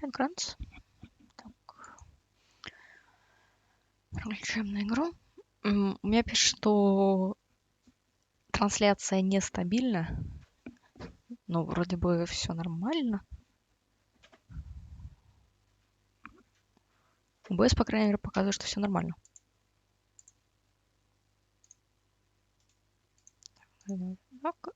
Гранц. Так. Включаем на игру. У меня пишет, что трансляция нестабильна. Ну, вроде бы все нормально. OBS, по крайней мере, показывает, что все нормально. Так.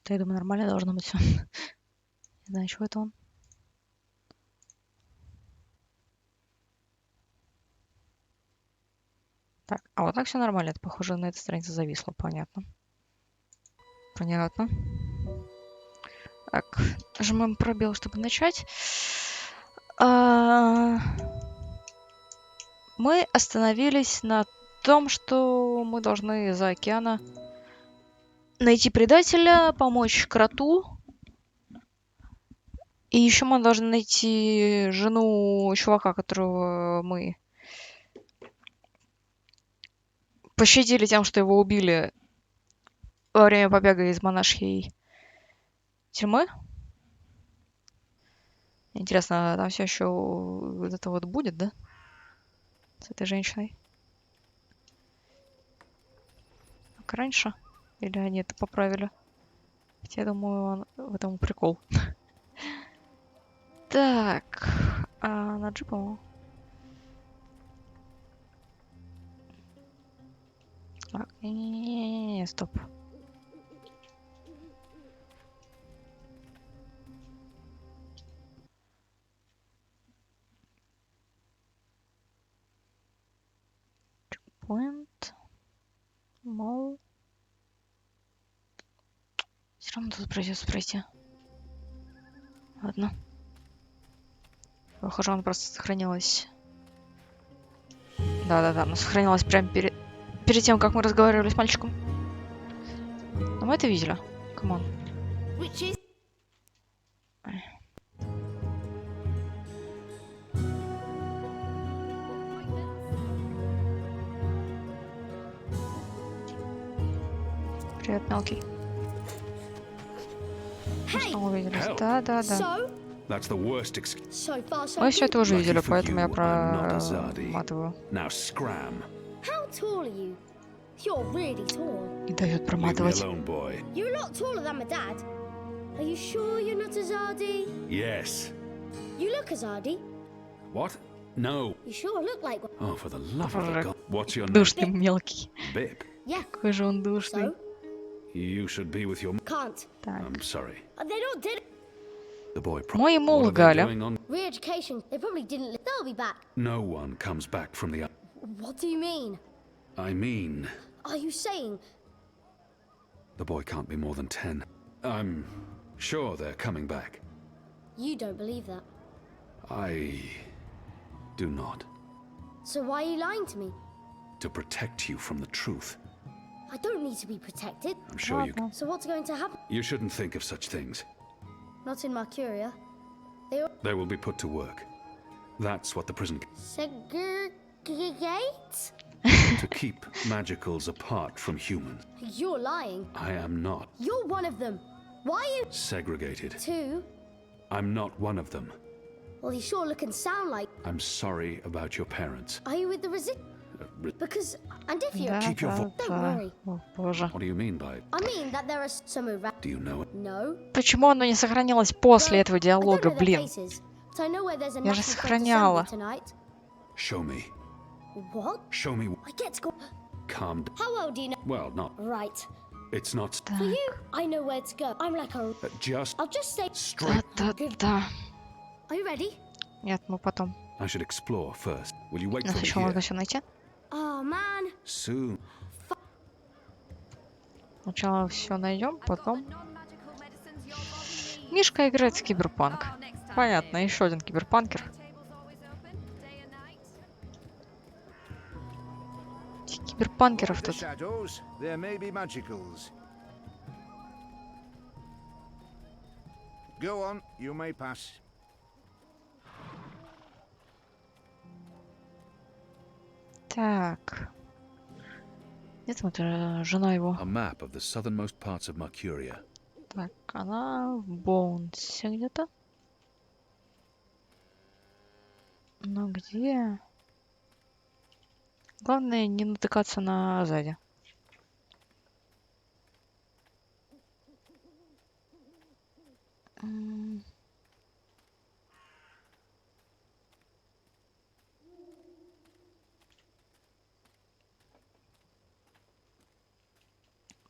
Я думаю, нормально должно быть все. Не знаю, чего это он. Так, а вот так все нормально. Это, похоже, на этой странице зависло. Понятно. Понятно. Так, нажимаем пробел, чтобы начать. Мы остановились на том, что мы должны из-за океана найти предателя, помочь кроту. И еще мы должны найти жену чувака, которого мы пощадили тем, что его убили во время побега из монашьей тюрьмы. Интересно, там все еще вот это вот будет, да? С этой женщиной? Как раньше? Или они это поправили? Хотя я думаю, в этом прикол. Так. На джип, по-моему. Так, не, стоп. Чекпоинт. Мол. Все равно тут придется пройти. Ладно. Похоже, она просто сохранилась. Да-да-да, она сохранилась прямо перед тем, как мы разговаривали с мальчиком. Но мы это видели. Камон. Привет, мелкий. Мы снова увиделись. Да-да-да. Мы все это уже видели, поэтому я проматываю. И дает проматывать. Yes. You look Azadi. What? No. You sure look like one. Oh, for the love of God. What's your name? Душный мелкий. Bip. Yeah. Какой же он душный. So? You should be with your... Can't. Так. I'm sorry. They don't did it. The boy Мы ему лгали. Re-education. They probably didn't. They'll be back. No one comes back from the... What do you mean? I mean... Are you saying... The boy can't be more than 10. I'm sure they're coming back. You don't believe that? I do not. So why are you lying to me? To protect you from the truth. I don't need to be protected. I'm sure you can. So what's going to happen? You shouldn't think of such things. Not in Mercuria. They will be put to work. That's what the prison... Segregate? To keep magicals apart from humans. You're lying. I am not. You're one of them. Why are you... Segregated. Two? I'm not one of them. Well, you sure look and sound like... I'm sorry about your parents. Are you with the because... And if you're... Keep your voice... Don't worry. What do you mean by... I mean that there are some... Do you know it? No. Почему оно не сохранилось после этого диалога, блин? Я же сохраняла. Show me. What? Show me. I get to go... Calm down. How old do you know? Well, not... Right. It's not... For you, I know where to go. I'm like a... Just... I'll just say... Straight... Да-да-да. Are you ready? Нет, мы потом. I should explore first. Will you wait for me Еще here? можно все найти. Oh, man. Soon. Сначала все найдем, потом... Мишка играет в киберпанк. Понятно, еще один киберпанкер. Киберпанкеров тут. Go on, you may pass. Так. Где там эта жена его? A map of the southernmost parts of Mercuria. Так, она в Боунсе где-то. Но где? Главное не натыкаться на сзади. М.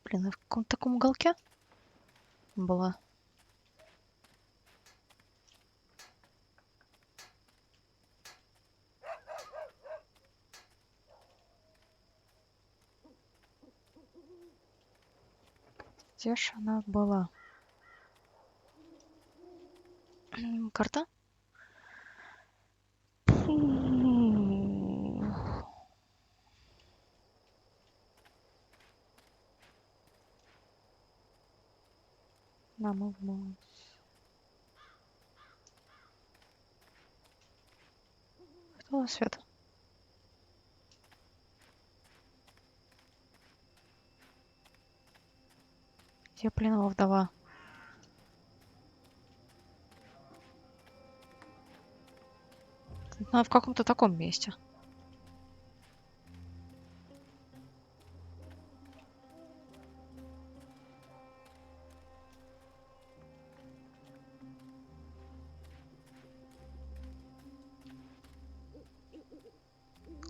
Блин, в каком-то таком уголке была. Где ж она была? Карта? Нам в Кто свет? Где пленова вдова? Она в каком-то таком месте.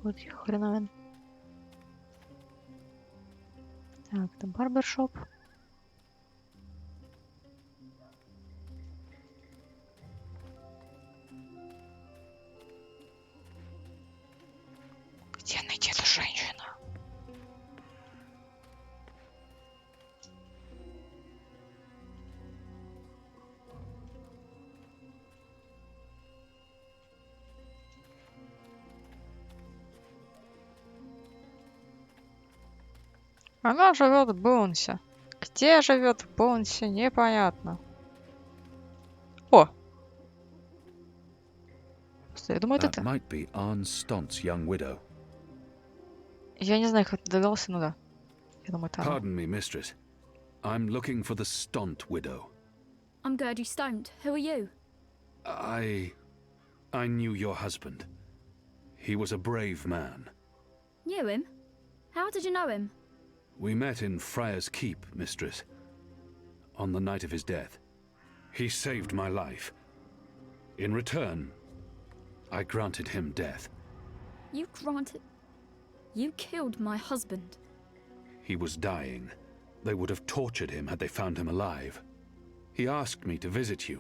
Вот хреновен. Так, это барбершоп. Где найти эту женщину? Она живет в Боунсе. Где живет в Боунсе, непонятно. О! Я думаю, это That ты. might be Arne Stont's young widow. Я не знаю, как ты догадался, но да. Я думаю, это она. Pardon me, mistress. I'm looking for the Stott widow. I'm Gertie Stott. Who are you? I knew your husband. He was a brave man. Knew him? How did you know him? We met in Friar's Keep, mistress, on the night of his death. He saved my life. In return, I granted him death. You granted... You killed my husband. He was dying. They would have tortured him had they found him alive. He asked me to visit you,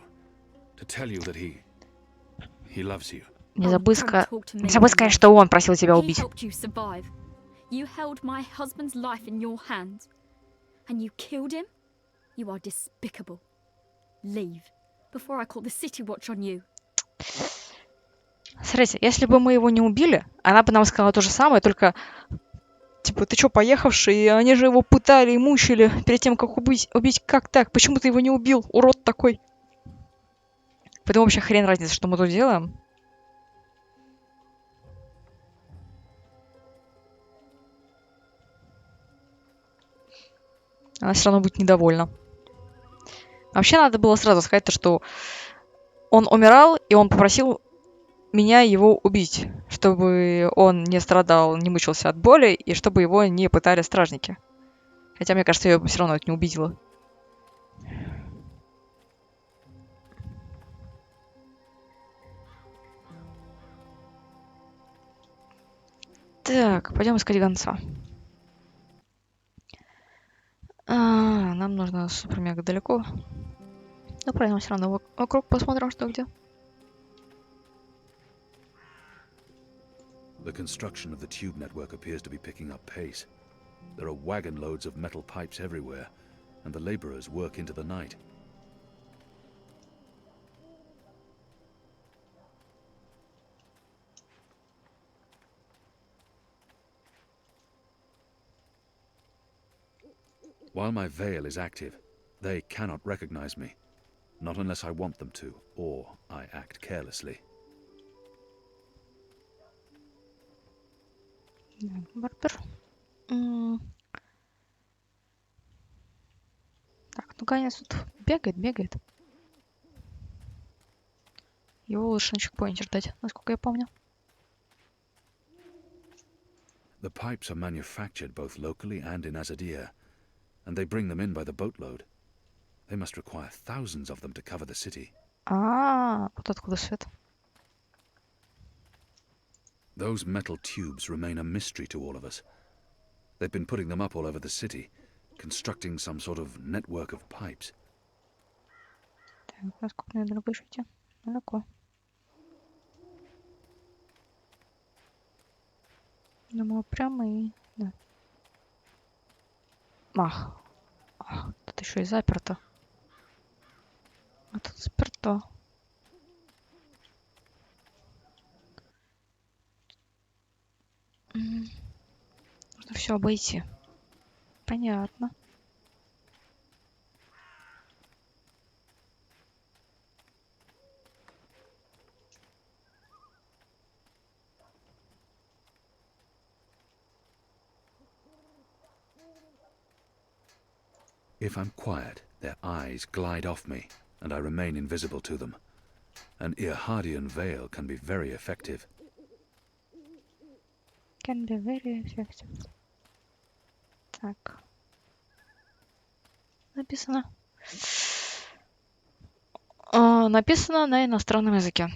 to tell you that he loves you. Не Oh, забудь, don't talk to me не забудь like сказать, that. что он просил тебя He убить. helped you survive. You held my husband's life in your hands. And you killed him? You are despicable. Leave, before I call the City Watch on you. Смотрите, если бы мы его не убили, она бы нам сказала то же самое, только типа, ты чё, поехавший? Они же его пытали и мучили перед тем, как убить. Как так? Почему ты его не убил? Урод такой. Поэтому вообще хрен разница, что мы тут делаем. Она все равно будет недовольна. Вообще надо было сразу сказать то, что он умирал, и он попросил меня его убить, чтобы он не страдал, не мучился от боли, и чтобы его не пытали стражники. Хотя, мне кажется, ее все равно это не убедило. Так, пойдем искать гонца. Нам нужно супер мега далеко. Но пройдем все равно вокруг, посмотрим, что где. The construction of the tube network appears to be picking up pace. There are wagon loads of metal pipes everywhere, and the laborers work into the night. While my veil is active, they cannot recognize me. Not unless I want them to, or I act carelessly. Барбер. Так, ну конец тут бегает. Его лучше на чекпоинте ждать, насколько я помню. The pipes are manufactured both locally and in Azadir, and they bring them in by the boatload. They must require thousands of them to cover the city. Вот откуда свет. Those metal tubes remain a mystery to all of us. They've been putting them up all over the city, constructing some sort of network of pipes. Так, насколько мне далеко еще идти? Далеко. Думаю, прямо и... Да. Тут еще и заперто. А тут заперто. Нужно все обойти. Понятно. If I'm quiet, their eyes glide off me, and I remain invisible to them. An Irhadian veil can be very effective. Can be very effective. Так. Написано. Написано на иностранном языке.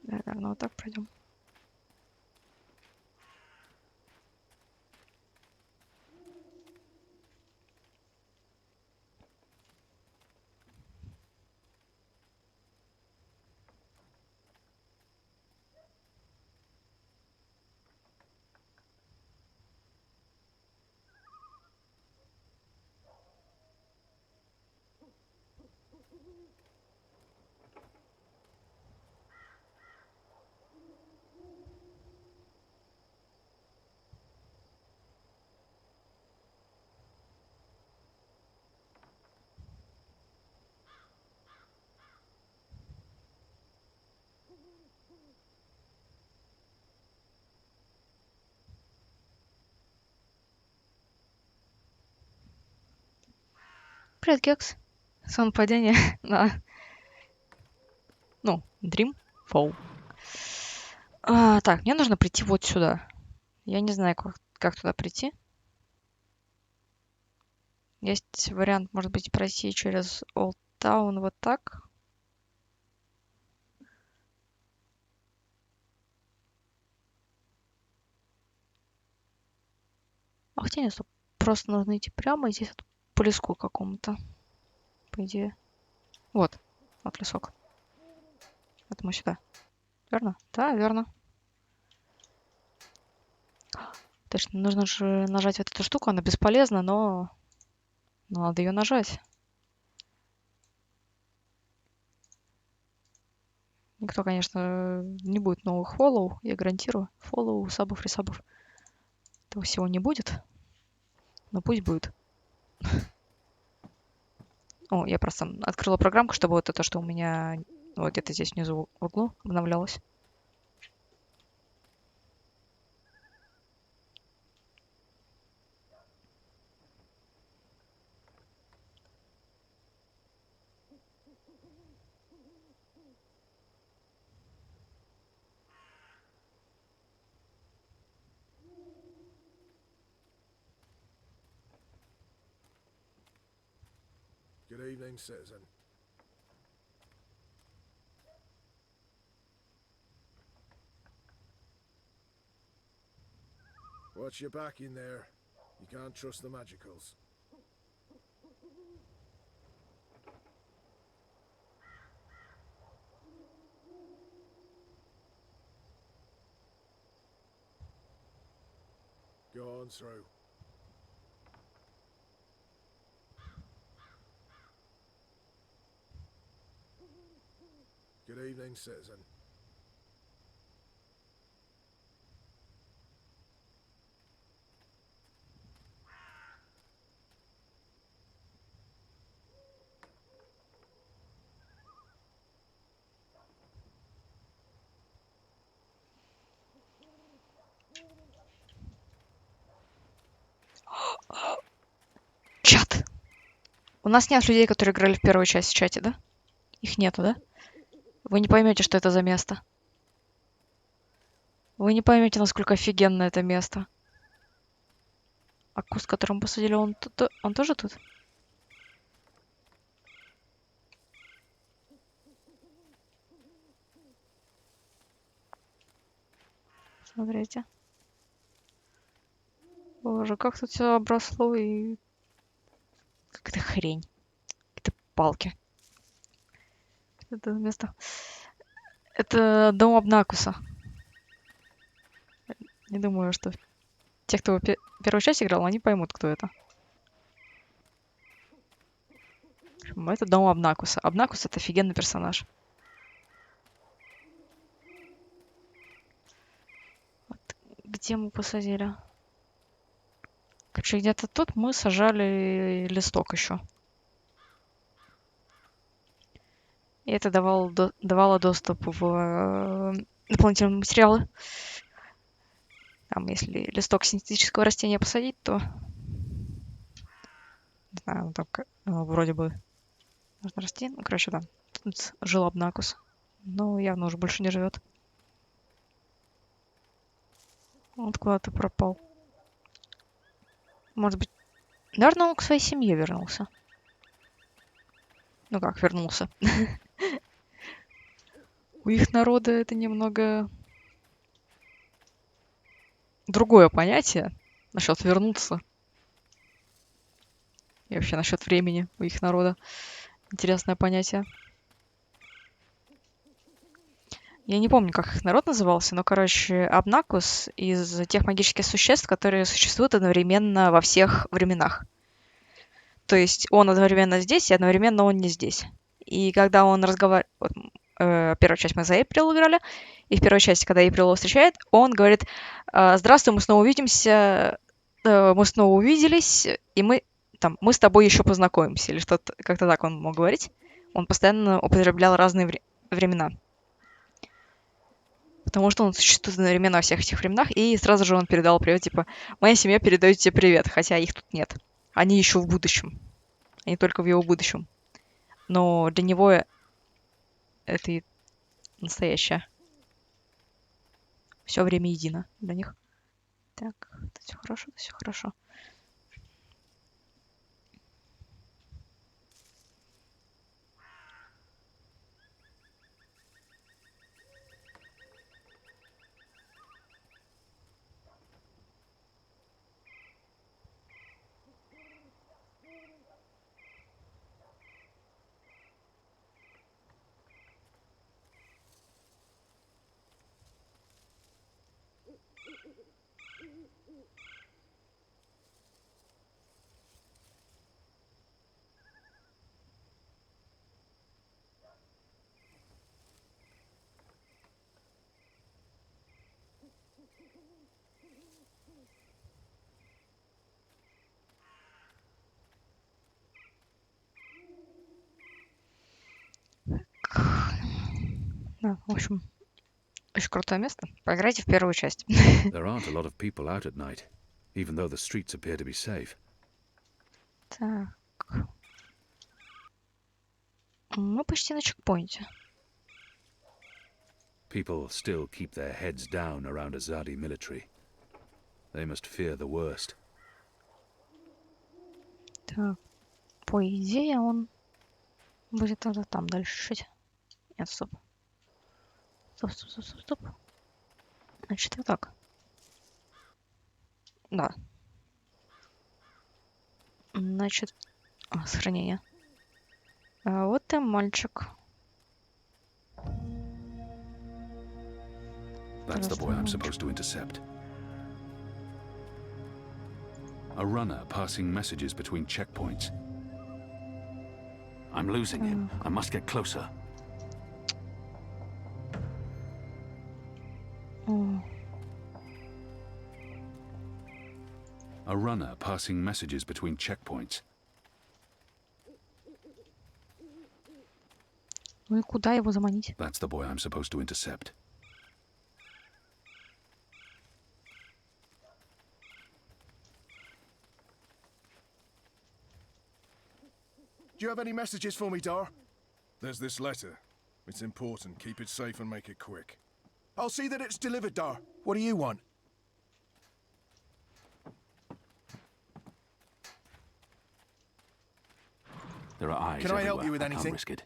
Наверное, вот так пройдем. Привет, Кекс. Самопадение на... Dreamfall. Так, мне нужно прийти вот сюда. Я не знаю, как туда прийти. Есть вариант, может быть, пройти через Old Town вот так. Хотя нет, просто нужно идти прямо, и здесь вот по леску какому-то, по идее. Вот лесок. Это мы сюда. Верно? Да, верно. Точно, нужно же нажать вот эту штуку, она бесполезна, но надо ее нажать. Никто, конечно, не будет новых фоллоу, я гарантирую. Фоллоу, сабов, ресабов. Этого всего не будет. Но пусть будет. Я просто открыла программку, чтобы вот это, что у меня вот где-то здесь внизу в углу обновлялось. Good evening, citizen. Watch your back in there. You can't trust the magicals. Go on through. Good evening, citizen. У нас нет людей, которые играли в первую часть в чате, да? Их нету, да? Вы не поймете, что это за место. Вы не поймете, насколько офигенно это место. А куст, который мы посадили, он, он тоже тут? Смотрите. Боже, как тут все обросло и... Какая-то хрень. Какие-то палки. Это место... Это дом Абнакуса. Не думаю, что те, кто первую часть играл, они поймут, кто это. Это дом Абнакуса. Абнакус — это офигенный персонаж. Вот. Где мы посадили? Короче, где-то тут мы сажали листок еще. И это давало доступ в дополнительные материалы. Там, если листок синтетического растения посадить, то... Не знаю, он так вроде бы можно расти. Ну, короче, да. Тут жил Абнакус. Но явно уже больше не живет. Он куда-то пропал. Может быть... Наверное, он к своей семье вернулся. Ну как, вернулся. У их народа это немного другое понятие насчет вернуться. И вообще насчет времени у их народа. Интересное понятие. Я не помню, как их народ назывался, но, короче, Абнакус из тех магических существ, которые существуют одновременно во всех временах. То есть он одновременно здесь, и одновременно он не здесь. И когда он разговаривает... Вот, первую часть мы за Эйприл играли, и в первой части, когда Эйприл его встречает, он говорит: «Здравствуй, мы снова увидимся, мы снова увиделись, и мы с тобой еще познакомимся», или что-то, как-то так он мог говорить. Он постоянно употреблял разные времена. Потому что он существует одновременно во всех этих временах, и сразу же он передал привет, типа: «Моя семья передает тебе привет», хотя их тут нет. Они еще в будущем. Они только в его будущем. Но для него это и настоящее. Все время едино для них. Так, это все хорошо, это все хорошо. Да, в общем, очень крутое место. Поиграйте в первую часть. There aren't a lot of people out at night, even though the streets appear to be safe. Так. Мы почти на чекпоинте. People still keep their heads down around Azadi military. They must fear the worst. Так. По идее, он будет тогда там дальше жить. Нет, стоп. Стоп. Значит, вот так. Да. Значит... сохранение. Вот и мальчик. That's the boy I'm supposed to intercept. A runner passing messages between checkpoints. I'm losing him. I must get closer. A runner passing messages between checkpoints. Ну и куда его заманить? That's the boy I'm supposed to intercept. Do you have any messages for me, Dar? There's this letter. It's important. Keep it safe and make it quick. I'll see that it's delivered, Dar. What do you want? There are eyes Can I help everywhere. you with I can't anything? risk it.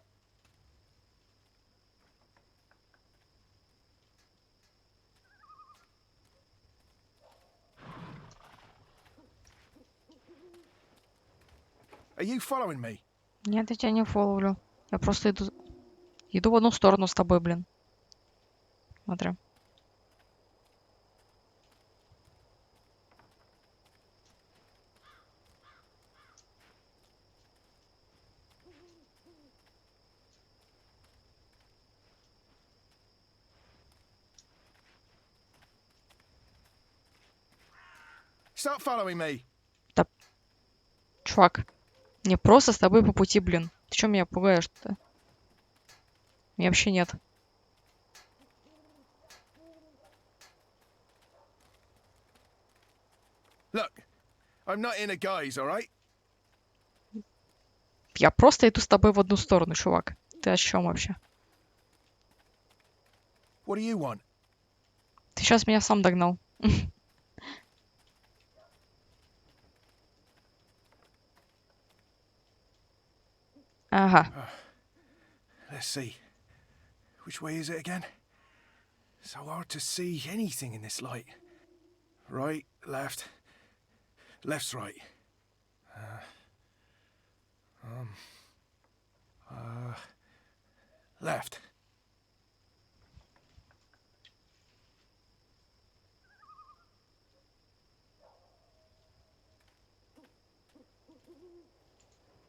Are you following me? Нет, я тебя не фоловлю. Я просто иду в одну сторону с тобой, блин. Смотри. Stop following me. Чувак, мне просто с тобой по пути, блин. Ты чё меня пугаешь-то? Меня вообще нет. Look, I'm not in a guise, alright? Я просто иду с тобой в одну сторону, чувак. Ты о чем вообще? What do you want? Ты сейчас меня сам догнал. Ага. Let's see. Which way is it again? So hard to see anything in this light. Right, left. Left's right. Left.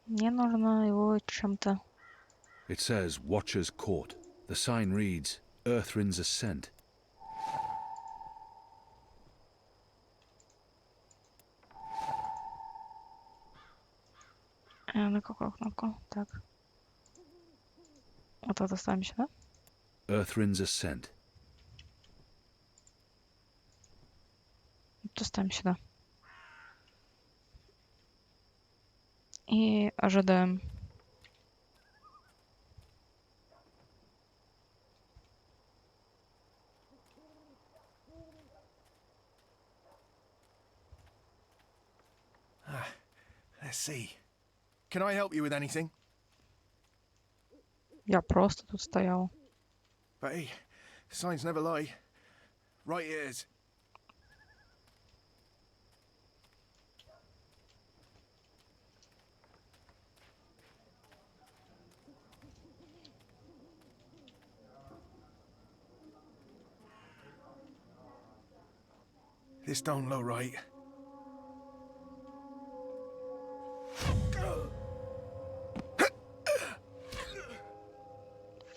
Мне нужно его чем-то... It says Watcher's Court. The sign reads Earthrin's Ascent. На какую кнопку? Так. Вот это ставим сюда. Earthrin's Ascent. Это ставим сюда. И ожидаем. Let's see. Can I help you with anything? Я просто тут стоял. But hey, signs never lie. Right it is. This don't look right.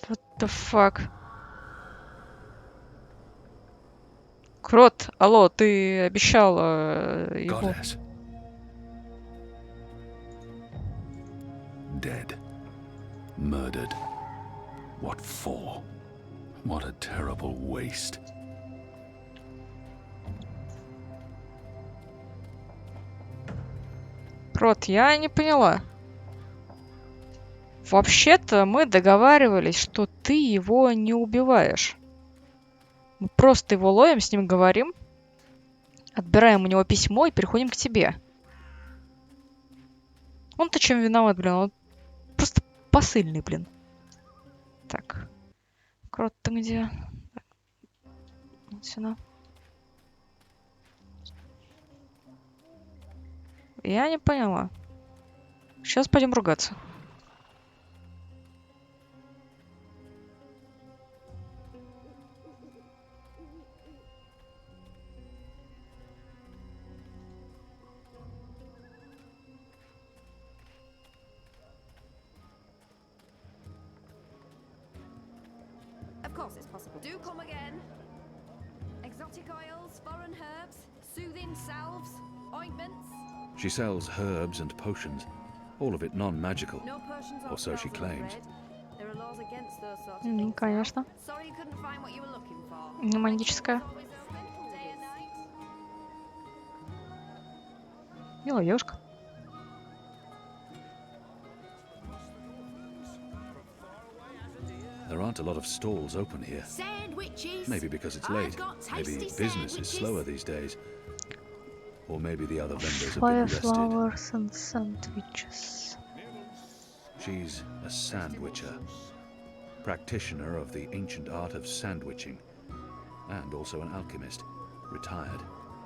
What the fuck? Крот, алло, ты обещал его... Goddess. Dead. Murdered. What for? What a terrible waste. Крот, я не поняла. Вообще-то мы договаривались, что ты его не убиваешь. Мы просто его ловим, с ним говорим, отбираем у него письмо и переходим к тебе. Он-то чем виноват, блин? Он просто посыльный, блин. Так. Крот, ты где? Так. Вот сюда. Я не поняла. Сейчас пойдем ругаться. Of course it's possible. Do come again. Exotic oils, foreign herbs, soothing salves, ointments. She sells herbs and potions, all of it non-magical. No potions or Or so she spells, I'm claims. afraid. There are laws against those sorts of things. Конечно. Sorry you couldn't find what you were looking for. Не магическая. Always open, day and night. Милая девушка. there aren't a lot of stalls open here. Sandwiches. Maybe because it's I've late. got Maybe tasty business is sandwiches. slower these days. Or maybe the other vendors have Fire been arrested. flowers and sandwiches. She's a sandwicher, practitioner of the ancient art of sandwiching, and also an alchemist, retired.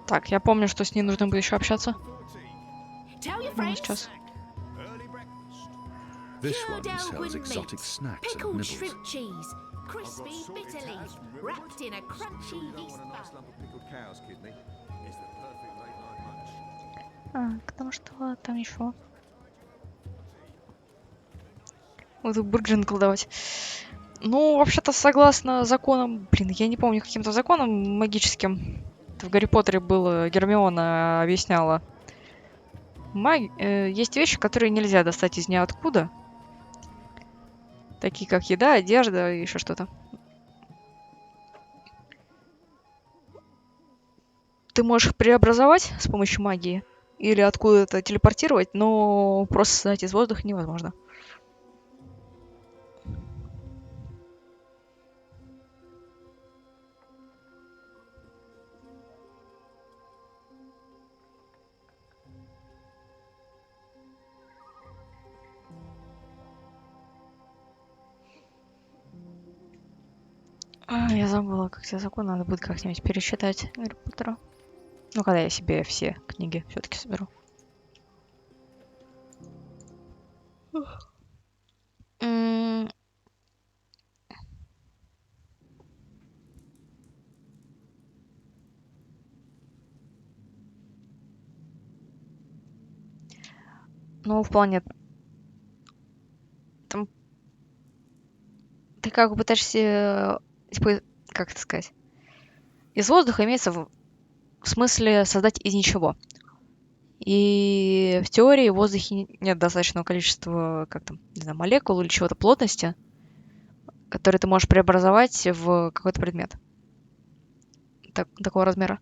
Так, я помню, что с ней нужно будет еще общаться. Tell your Ну, friends. сейчас. This Cured one sells Elgin exotic meat, snacks and pickled nibbles. shrimp cheese, crispy bitter leaf, wrapped in a crunchy yeast bun. Потому что там еще. Вот бургер наколдовать. Ну, вообще-то, согласно законам... Блин, я не помню, каким-то законам магическим. Это в Гарри Поттере было, Гермиона объясняла. Есть вещи, которые нельзя достать из ниоткуда. Такие как еда, одежда и еще что-то. Ты можешь их преобразовать с помощью магии или откуда-то телепортировать, но просто создать из воздуха невозможно. Я забыла, как все законы надо будет как-нибудь пересчитать Гарри Поттера. Ну, когда я себе все книги все-таки соберу. Ну, в плане... Там... Ты как бы пытаешься... Как это сказать? Из воздуха имеется в смысле создать из ничего. И в теории в воздухе нет достаточного количества, как там, не знаю, молекул или чего-то плотности, которые ты можешь преобразовать в какой-то предмет. Такого размера.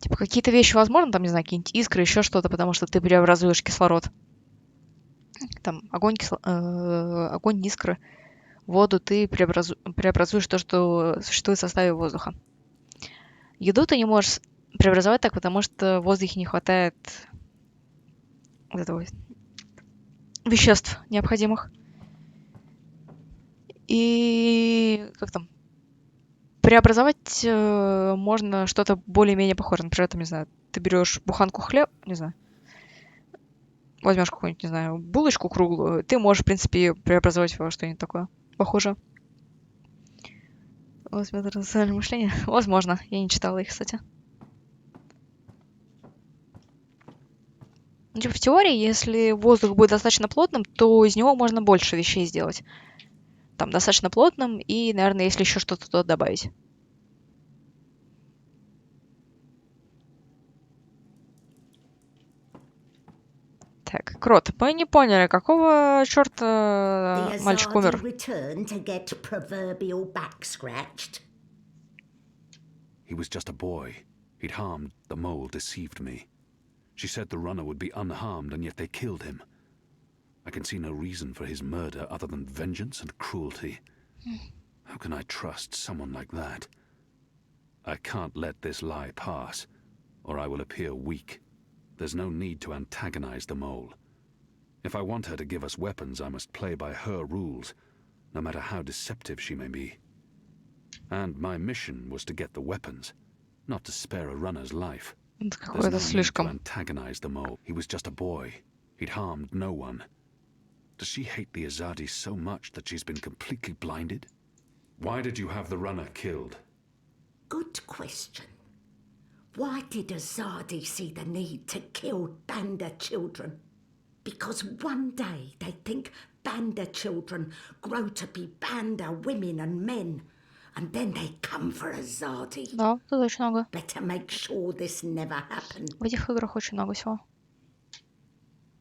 Типа какие-то вещи возможно, там, не знаю, какие-нибудь искры, еще что-то, потому что ты преобразуешь кислород. Там огонь, огонь, искры, воду ты преобразуешь то, что существует в составе воздуха. Еду ты не можешь преобразовать так, потому что в воздухе не хватает вот этого веществ необходимых. И как там? Преобразовать можно что-то более-менее похожее. Например, там, не знаю, ты берешь буханку хлеба, не знаю, возьмешь какую-нибудь, не знаю, булочку круглую, ты можешь, в принципе, преобразовать во что-нибудь такое похожее. Вот метод рационального мышления. Возможно. Я не читала их, кстати. Ну, типа, в теории, если воздух будет достаточно плотным, то из него можно больше вещей сделать. Там, достаточно плотным, и, наверное, если еще что-то туда добавить. Так, Крот, мы не поняли, какого черта мальчик умер? He was just a boy. He'd harmed the mole, deceived me. She said the runner would be unharmed, and yet they killed him. I can see no reason for his murder other than vengeance and cruelty. How can I trust someone like that? I can't let this lie pass, or I will appear weak. There's no need to antagonize the mole. If I want her to give us weapons, I must play by her rules, no matter how deceptive she may be. And my mission was to get the weapons, not to spare a runner's life. There's no need to antagonize the mole. He was just a boy. He'd harmed no one. Does she hate the Azadi so much that she's been completely blinded? Why did you have the runner killed? Good question. Why did Azadi see the need to kill Banda children? Because one day they think Banda children grow to be Banda women and men, and then they come for Azadi. Да, тут очень много. Better make sure this never happens. В этих играх очень много всего.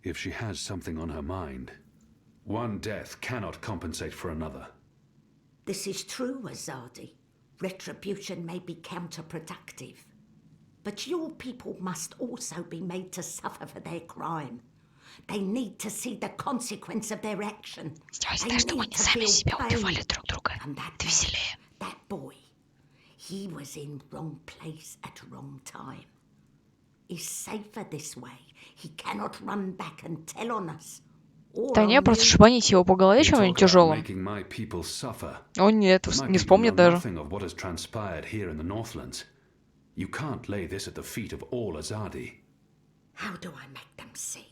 If she has something on her mind, one death cannot compensate for another. This is true, Azadi. Retribution may be counterproductive. But your people must also be made to suffer for their crime. They need to see the consequence of their action. Издевайся, They да, чтобы need они to сами feel себя убивали pain. друг друга. And that Это man, веселее. that boy, he was in wrong place at wrong time. He's safer this way. He cannot run back and tell on us. Or Да не, on просто you. шибанить его по голове You чем-нибудь talk about тяжелым. making my people suffer. Он нет, But my не people вспомнит know даже. nothing of what has transpired here in the Northlands. You can't lay this at the feet of all Azadi. How do I make them see?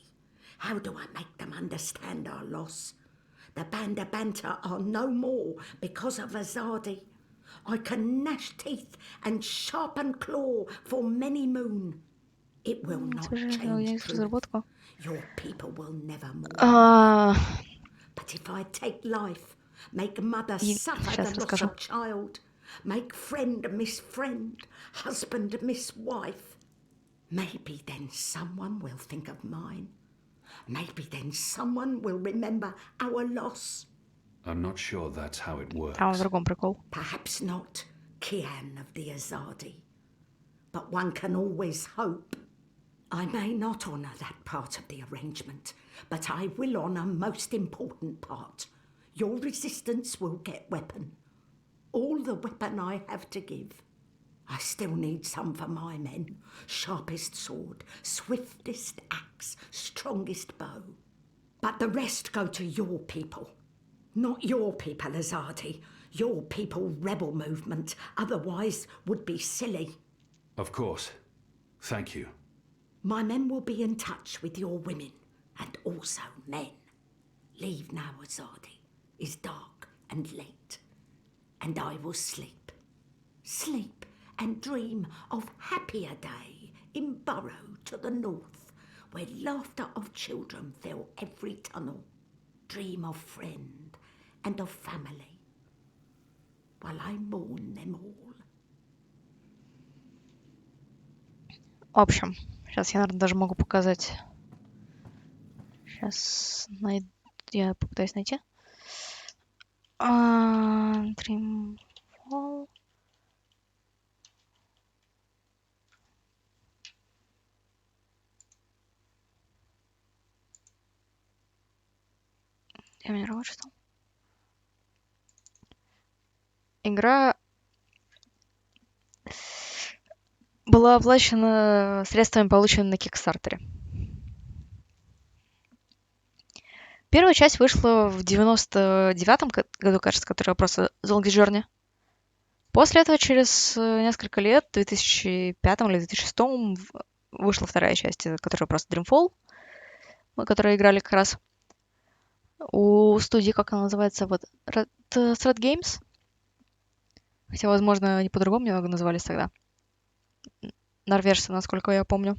How do I make them understand our loss? The Banda Banter are no more because of Azadi. I can gnash teeth and sharpen claw for many moon. It will not change truth. разработку. Your people will never more. А, But if I take life, make mother И suffer сейчас the loss расскажу. of child, make friend miss friend, husband miss wife, maybe then someone will think of mine. Maybe then someone will remember our loss. I'm not sure that's how it works. там в другом прикол. Perhaps not Kian of the Azadi, but one can always hope. I may not honour that part of the arrangement, but I will honour most important part. Your resistance will get weapon. All the weapon I have to give. I still need some for my men. Sharpest sword, swiftest axe, strongest bow. But the rest go to your people. Not your people, Azadi. Your people rebel movement, otherwise would be silly. Of course. Thank you. My men will be in touch with your women, and also men. Leave now, Azadi. It's dark and late, and I will sleep. Sleep and dream of happier day in Burrow to the north, where laughter of children fill every tunnel. Dream of friend and of family, while I mourn them all. В общем, сейчас я, наверное, даже могу показать. Сейчас я попытаюсь найти. Dreamfall. Я меня работаю. Игра была оплачена средствами, полученными на Кикстартере. Первая часть вышла в 99-м году, кажется, которая просто The Longest Journey. После этого, через несколько лет, в 2005 или 2006 вышла вторая часть, которая просто Dreamfall, мы которые играли как раз у студии, как она называется, вот Thread Games. Хотя, возможно, они по-другому немного назывались тогда. Норвежцы, насколько я помню.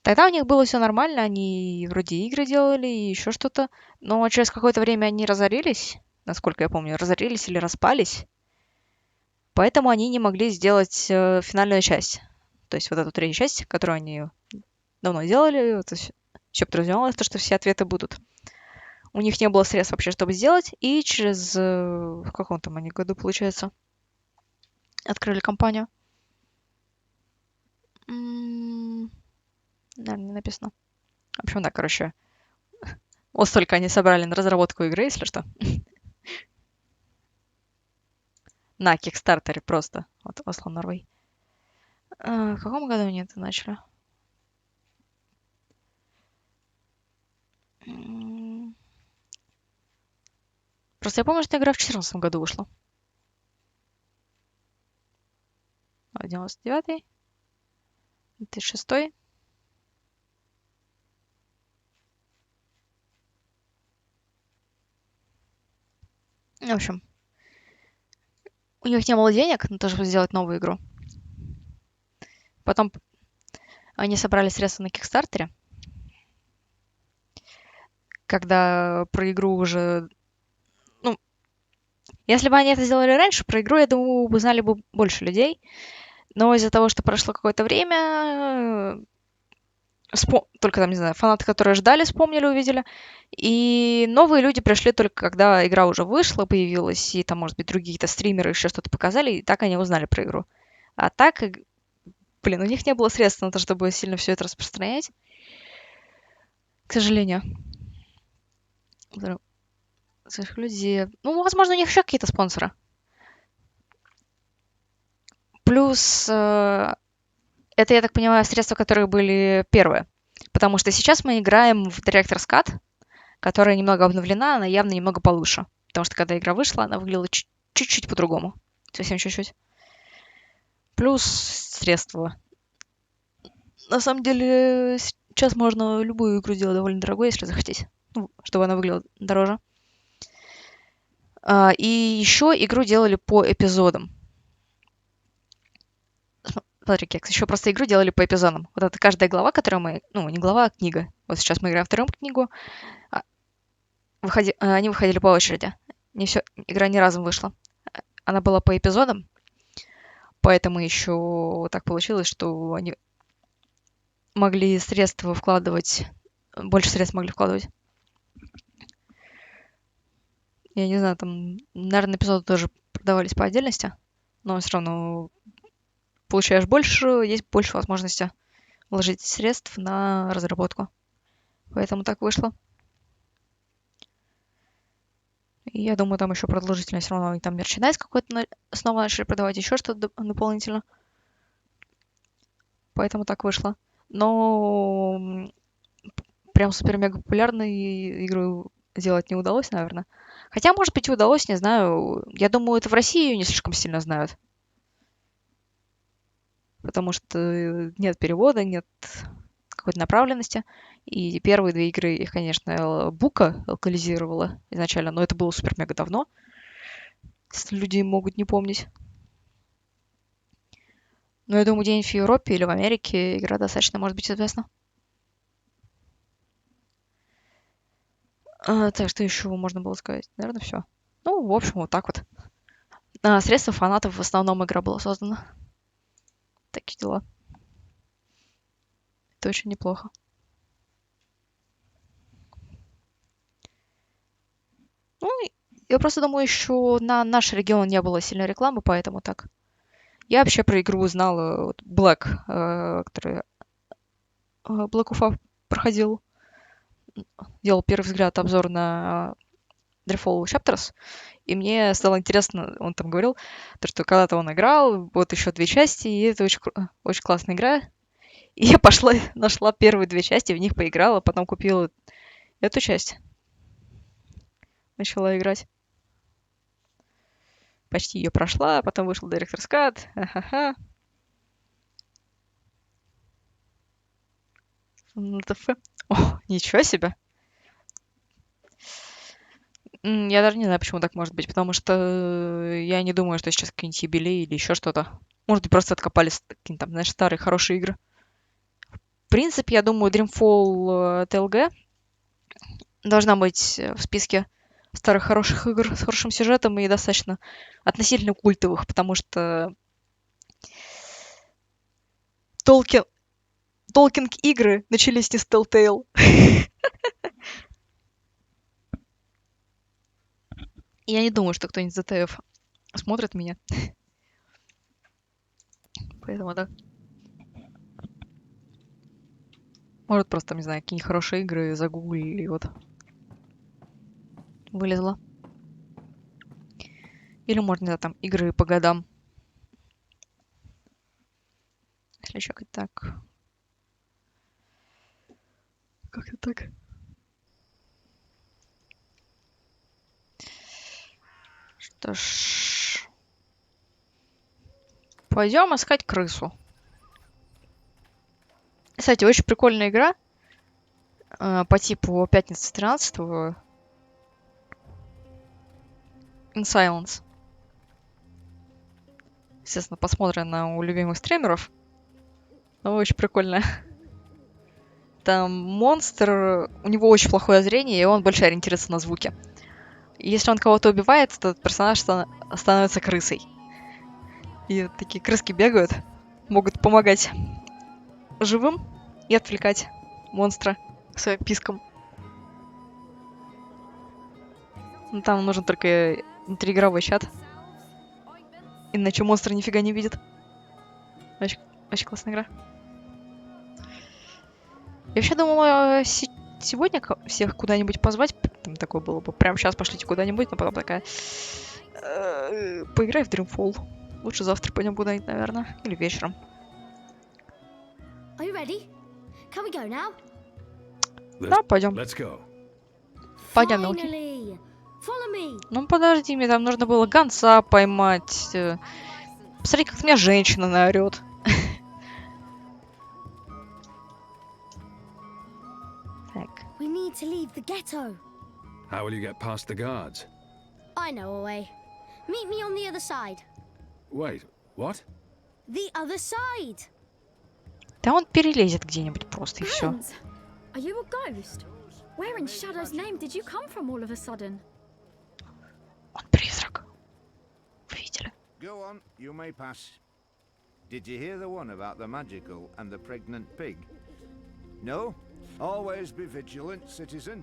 Тогда у них было все нормально, они вроде игры делали и еще что-то. Но через какое-то время они разорились, насколько я помню, разорились или распались. Поэтому они не могли сделать финальную часть. То есть вот эту третью часть, которую они давно делали, это все подразумевалось, то, что все ответы будут. У них не было средств вообще, чтобы сделать. И через... в каком там они году, получается, открыли компанию. Наверное, не написано. В общем, да, короче. Вот столько они собрали на разработку игры, если что. На Кикстартере просто. Вот Осло Норвей. В каком году они это начали? Просто я помню, что игра в 2014 году вышла. 99-й. 2006-й. В общем, у них не было денег на то, чтобы сделать новую игру. Потом они собрали средства на Кикстартере. Когда про игру уже... Ну, если бы они это сделали раньше, про игру, я думаю, узнали бы больше людей. Но из-за того, что прошло какое-то время, только там, не знаю, фанаты, которые ждали, вспомнили, увидели. И новые люди пришли только когда игра уже вышла, появилась, и там, может быть, другие какие-то стримеры еще что-то показали, и так они узнали про игру. А так, блин, у них не было средств на то, чтобы сильно все это распространять. К сожалению. Люди... Ну, возможно, у них еще какие-то спонсоры. Плюс, это, я так понимаю, средства, которые были первые. Потому что сейчас мы играем в Director's Cut, которая немного обновлена, она явно немного получше. Потому что когда игра вышла, она выглядела чуть-чуть по-другому. Совсем чуть-чуть. Плюс средства. На самом деле, сейчас можно любую игру сделать довольно дорогой, если захотеть. Ну, чтобы она выглядела дороже. И еще игру делали по эпизодам. Смотри, Кекс, еще просто игру делали по эпизодам. Вот это каждая глава, которую мы... Ну, не глава, а книга. Вот сейчас мы играем вторую книгу. Они выходили по очереди. Не все, игра не разом вышла. Она была по эпизодам. Поэтому еще так получилось, что они могли средства вкладывать... Больше средств могли вкладывать. Я не знаю, там, наверное, эпизоды тоже продавались по отдельности. Но все равно получаешь больше, есть больше возможности вложить средств на разработку. Поэтому так вышло. И я думаю, там еще продолжительно все равно там мерчендайз какой-то снова начали продавать, еще что-то дополнительно. Поэтому так вышло. Но прям супер-мега популярные игры сделать не удалось, наверное. Хотя, может быть, и удалось, не знаю. Я думаю, это в России ее не слишком сильно знают. Потому что нет перевода, нет какой-то направленности. И первые две игры их, конечно, Бука локализировала изначально, но это было супер-мега давно. Если люди могут не помнить. Но я думаю, где-нибудь в Европе или в Америке игра достаточно может быть известна. Так, что еще можно было сказать? Наверное, все. Ну, в общем, вот так вот. Средства фанатов в основном игра была создана. Такие дела. Это очень неплохо. Ну, я просто думаю, еще на наш регион не было сильной рекламы, поэтому так. Я вообще про игру узнала вот Black, который Black Ufa проходил. Делал первый взгляд обзор на Dreamfall Chapters, и мне стало интересно, он там говорил, то, что когда-то он играл, вот еще 2 части, и это очень классная игра. И я пошла, нашла первые 2 части, в них поиграла, потом купила эту часть. Начала играть. Почти ее прошла, потом вышел Director's Cut. Ха-ха-ха. О, ничего себе. Я даже не знаю, почему так может быть, потому что я не думаю, что сейчас какие-нибудь юбилей или еще что-то. Может быть, просто откопались какие-то там, знаешь, старые хорошие игры. В принципе, я думаю, Dreamfall TLG должна быть в списке старых хороших игр с хорошим сюжетом и достаточно относительно культовых, потому что Толкинг игры начались не с Telltale. Я не думаю, что кто-нибудь из ЗТФ смотрит меня. Поэтому да. Может, просто, там, не знаю, какие-нибудь хорошие игры загуглили, и вот вылезла. Или, может, не знаю, там, игры по годам. Если чекать так. Как-то так. Что ж... Пойдем искать крысу. Кстати, очень прикольная игра. По типу Пятницы 13-го. In Silence. Естественно, посмотрено у любимых стримеров. Но очень прикольно. Там монстр, у него очень плохое зрение, и он больше ориентируется на звуки. И если он кого-то убивает, то этот персонаж становится крысой. И такие крыски бегают, могут помогать живым и отвлекать монстра своим писком. Но там нужен только внутриигровой чат. Иначе монстр нифига не видит. Очень классная игра. Я вообще думала, сегодня всех куда-нибудь позвать, там такое было бы, прямо сейчас пошлите куда-нибудь, но потом такая, поиграй в Dreamfall. Лучше завтра пойдем куда-нибудь, наверное, или вечером. Are you ready? Can we go now? Да, пойдем. Let's go. Пойдем, Мелки. Finally! Follow me! Ну подожди, мне там нужно было гонца поймать. Посмотри, как меня женщина наорет. Так. We need to leave the ghetto. How will you get past the guards? I know a way. Meet me on the other side. Wait, what? The other side! Да он перелезет где-нибудь просто и все. Hans, are you a ghost? Where in Shadow's name did you come from all of a sudden? Он призрак. Вы видели? Go on, you may pass. Did you hear the one about the magical and the pregnant pig? No? Always be vigilant, citizen.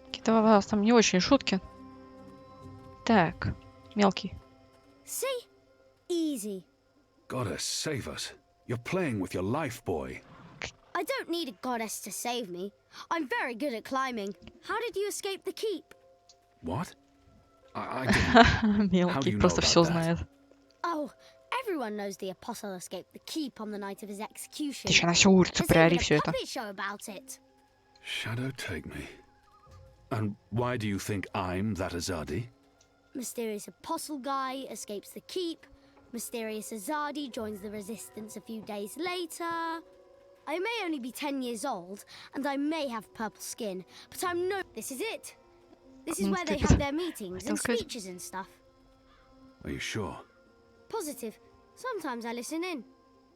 Какие-то у вас там не очень шутки. Так, Мелкий. See? Easy. Gotta save us. You're playing with your life, boy. I don't need a goddess to save me. I'm very good at climbing. How did you escape the keep? What? I didn't. Мелкий you просто know все about that? знает. Oh, everyone knows the apostle escaped the keep on the night of his execution. Ты еще на всю улицу There's приори even все a это. puppet show about it. Shadow, take me. And why do you think I'm that Azadi? Mysterious apostle guy escapes the keep. Mysterious Azadi joins the resistance a few days later. I may only be 10 years old, and I may have purple skin, but I'm no... This is it. This is where they have their meetings and speeches and stuff. Are you sure? Positive. Sometimes I listen in.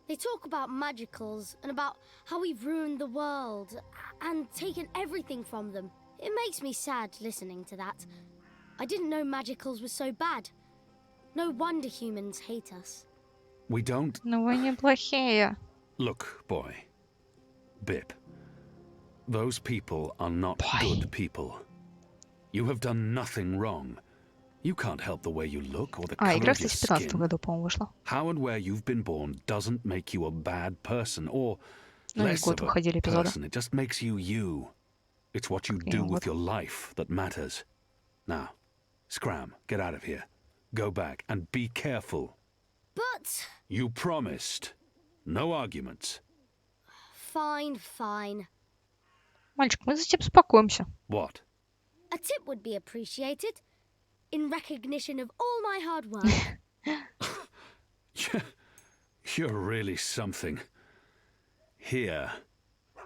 They talk about magicals and about how we've ruined the world and taken everything from them. It makes me sad listening to that. I didn't know magicals were so bad. No wonder humans hate us. We don't. Ну вы неплохие. Look, boy. Bip. Those people are not Boy. good people. You have done nothing wrong. You can't help the way you look or the color Игра, of your кстати, в 15 skin. году, по-моему, вышла. How and where you've been born doesn't make you a bad person or Ну, и less год of a выходили эпизоды. person. It just makes you you. It's what you Как do минимум with год. your life that matters. Now, Scram, get out of here. Go back and be careful. But... You promised. No arguments. Fine, fine. Мальчик, мы за тебя беспокоимся. What? A tip would be appreciated. In recognition of all my hard work. You're really something. Here.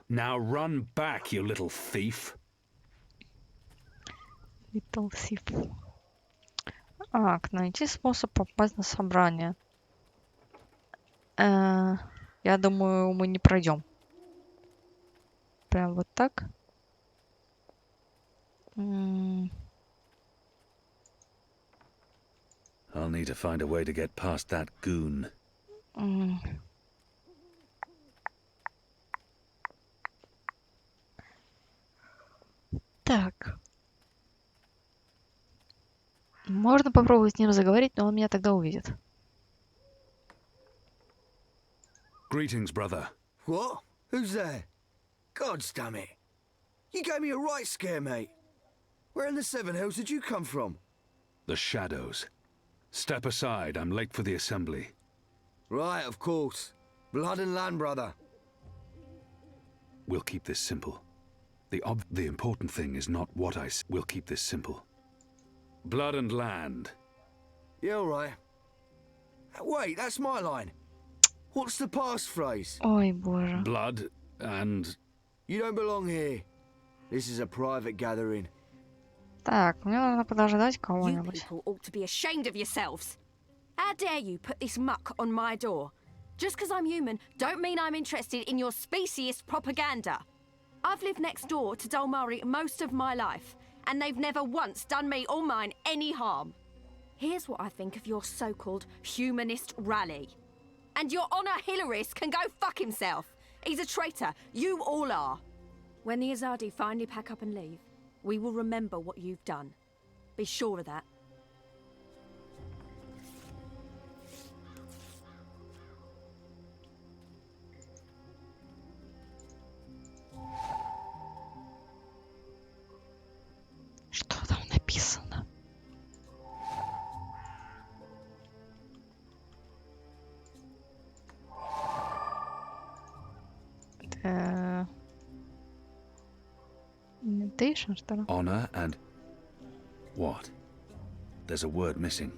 Now run back, you little thief. Little thief. Так, найти способ попасть на собрание. Я думаю, мы не пройдем. Прям вот так. I'll need to find a way to get past that goon. Так. Можно попробовать с ним заговорить, но он меня тогда увидит. Greetings, brother. What? Who's there? Gods damn it. You gave me a right scare, mate. Where in the Seven Hells did you come from? The shadows. Step aside, I'm late for the assembly. Right, of course. Blood and land, brother. We'll keep this simple. The important thing is not what I... We'll keep this simple. Blood and land. Yeah, all right. Wait, that's my line. What's the passphrase? Ой, боже. Blood and... You don't belong here. This is a private gathering. Так, мне надо подождать You кого-нибудь. people ought to be ashamed of yourselves. How dare you put this muck on my door? Just because I'm human, don't mean I'm interested in your speciesist propaganda. I've lived next door to Dolmari most of my life, and they've never once done me or mine any harm. Here's what I think of your so-called humanist rally. And your Honor Hillarist can go fuck himself. He's a traitor. You all are. When the Azadi finally pack up and leave, we will remember what you've done. Be sure of that. написано. Это... Invitation, что ли? Honor and... What? There's a word missing.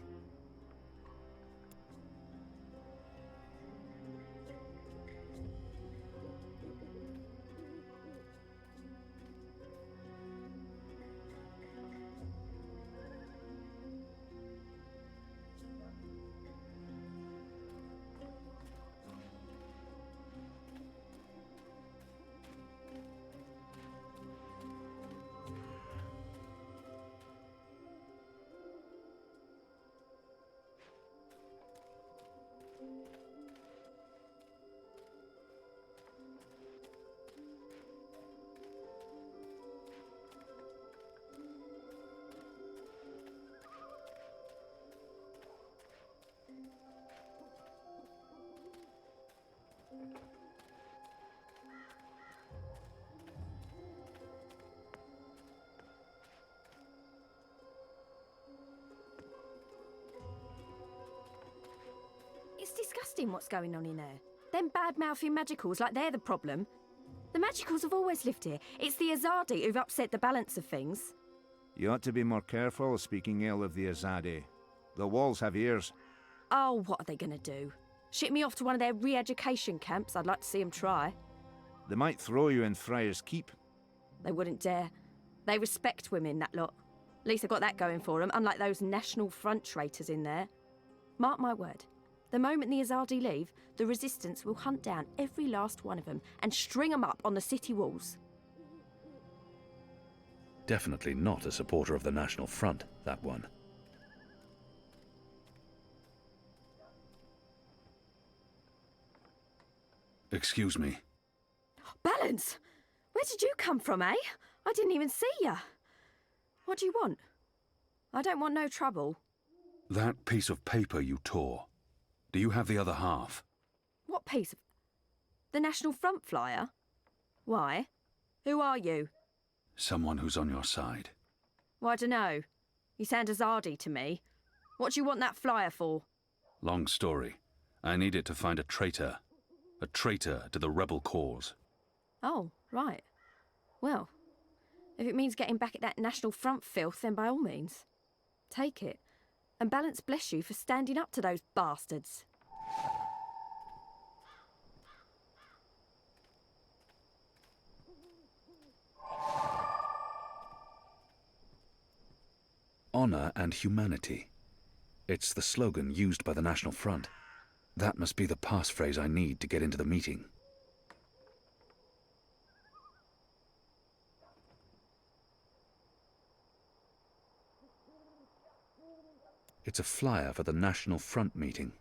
It's disgusting what's going on in there. Them bad-mouthing magicals like they're the problem. The magicals have always lived here. It's the Azadi who've upset the balance of things. You ought to be more careful speaking ill of the Azadi. The walls have ears. Oh, what are they going to do? Ship me off to one of their re-education camps? I'd like to see them try. They might throw you in Friar's Keep. They wouldn't dare. They respect women, that lot. At least they've got that going for them, unlike those National Front traitors in there. Mark my word. The moment the Azadi leave, the Resistance will hunt down every last one of them and string them up on the city walls. Definitely not a supporter of the National Front, that one. Excuse me. Balance! Where did you come from, eh? I didn't even see ya. What do you want? I don't want no trouble. That piece of paper you tore. Do you have the other half? What piece of... The National Front flyer? Why? Who are you? Someone who's on your side. Well, I dunno. You sound Azadi to me. What do you want that flyer for? Long story. I need it to find a traitor. A traitor to the rebel cause. Oh, right. Well, if it means getting back at that National Front filth, then by all means. Take it. And Balance bless you for standing up to those bastards. Honor and humanity. It's the slogan used by the National Front. That must be the passphrase I need to get into the meeting. It's a flyer for the National Front meeting.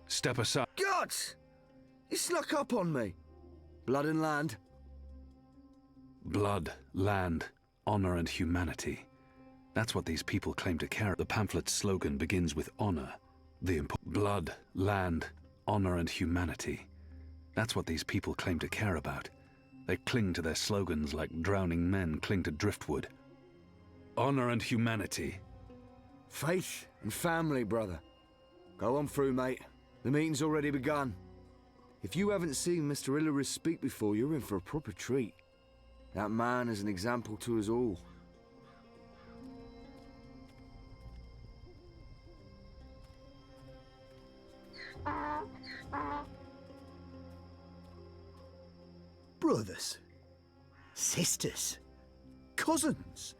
Step aside. Gods! You snuck up on me. Blood and land. Blood, land, honor and humanity. That's what these people claim to care. The pamphlet's slogan begins with honor. Blood, land, honor and humanity. That's what these people claim to care about. They cling to their slogans like drowning men cling to driftwood. Honor and humanity. Faith and family, brother. Go on through, mate. The meeting's already begun. If you haven't seen Mr. Illyris speak before, you're in for a proper treat. That man is an example to us all. Brothers, sisters, cousins,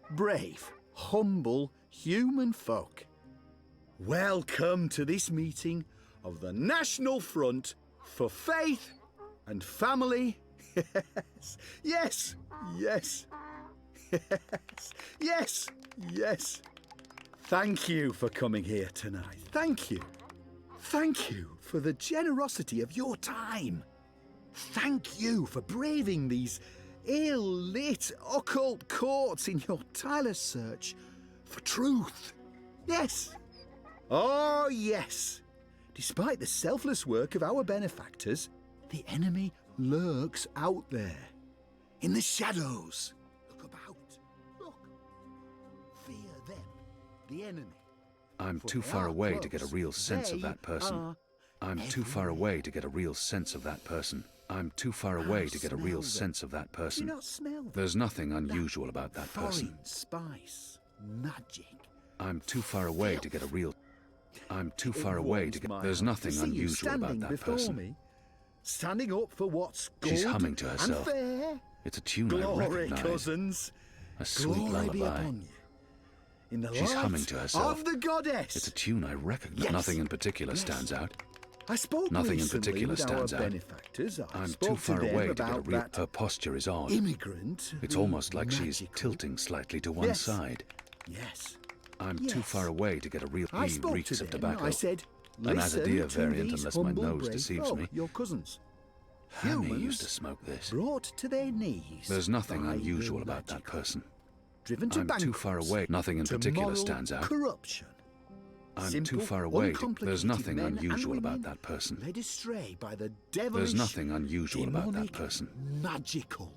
brave, humble human folk. Welcome to this meeting of the National Front for Faith and Family. Yes, yes, yes, yes, yes. Thank you for coming here tonight. Thank you. Thank you for the generosity of your time. Thank you for braving these ill-lit occult courts in your tireless search for truth. Yes. Oh, yes. Despite the selfless work of our benefactors, the enemy lurks out there, in the shadows. Look about. Look. Fear them, the enemy. I'm For too they far are away to get a close. real sense of They that person. are I'm too far away to get a real sense of that person. I'm too far away to get a real smell them. sense of that Do you person. not smell them? There's nothing That unusual about that person. Foreign spice, magic. I'm too far away to get a real... I'm too It far away warms to get... my There's heart nothing to see you unusual about standing that before person. me, standing up for what's good She's humming to herself. and fair. It's a tune I Glory, recognize. cousins. A sweet Glory be lullaby. upon you. In the She's light humming to herself. of the goddess. It's a tune I recognize. Yes. Nothing in particular Yes. stands out. I spoke Nothing in recently particular with stands our out. benefactors. I I'm spoke too far to them away to get a about real... that Her posture is odd. immigrant. It's the almost like she's magical- tilting slightly to one Yes. side. Yes. I'm too Yes. far away to get a real... I He spoke reeks to of them. tobacco. I said, An listen Azadir to variant these unless my humble, nose brave deceives folk, me. your cousins. Hammy Humans used to smoke this. brought to their knees. There's nothing by unusual the about that magical. person. Driven to I'm too far bankruptcy, away. Nothing in to particular moral stands out. corruption. I'm Simple, too far away to... There's uncomplicated nothing men and unusual about women that person. Led astray by the devilish, There's nothing unusual about that demonic, person. magical,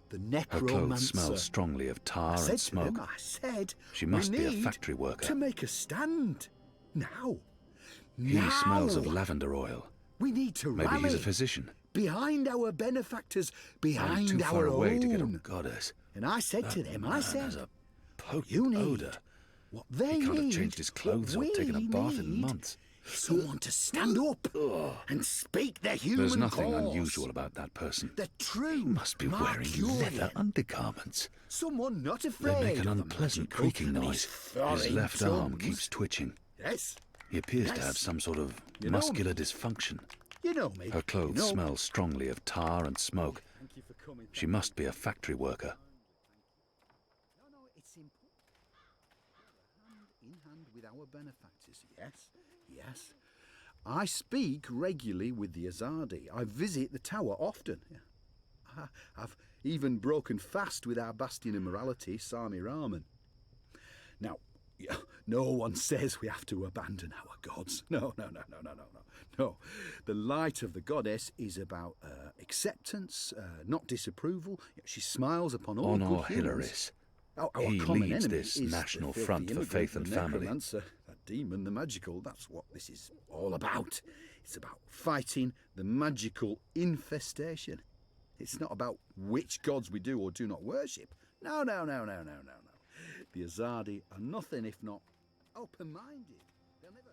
the Her necromancer. clothes smell strongly of I tar said and to them, smoke. I said, She must we be a need factory worker. to make a stand. Now. He now. smells of lavender oil. We need to Maybe rally he's a physician. behind our benefactors, I'm behind too far our away own. to get a goddess. And I said to That them, man I said, has a potent you need odor. what they He can't need, have changed his clothes or what taken a we bath in need, months. Someone to stand up and speak their human There's nothing cause. unusual about that person. The true He must be wearing Mercurian. leather undergarments. Someone not They afraid make an of the unpleasant magical creaking and noise. his His foreign left arm tongues. keeps twitching. Yes, He appears to Yes. have some sort of You know muscular me. dysfunction. you know me. Her clothes you know smell strongly of tar and smoke. Thank you for coming. She must be a factory worker. No, it's important. Hand in hand with our benefactors. Yes, yes. I speak regularly with the Azadi. I visit the tower often. I've even broken fast with our bastion of morality, Sami Rahman. Now, no one says we have to abandon our gods. No. No. The light of the goddess is about acceptance, not disapproval. She smiles upon all Honor good humans. Hilaris. Our He common leads enemy this is national the filthy front for immigrant, faith and the family. necromancer, that demon, the magical. That's what this is all about. It's about fighting the magical infestation. It's not about which gods we do or do not worship. No. The Azadi are nothing if not open-minded. They'll never...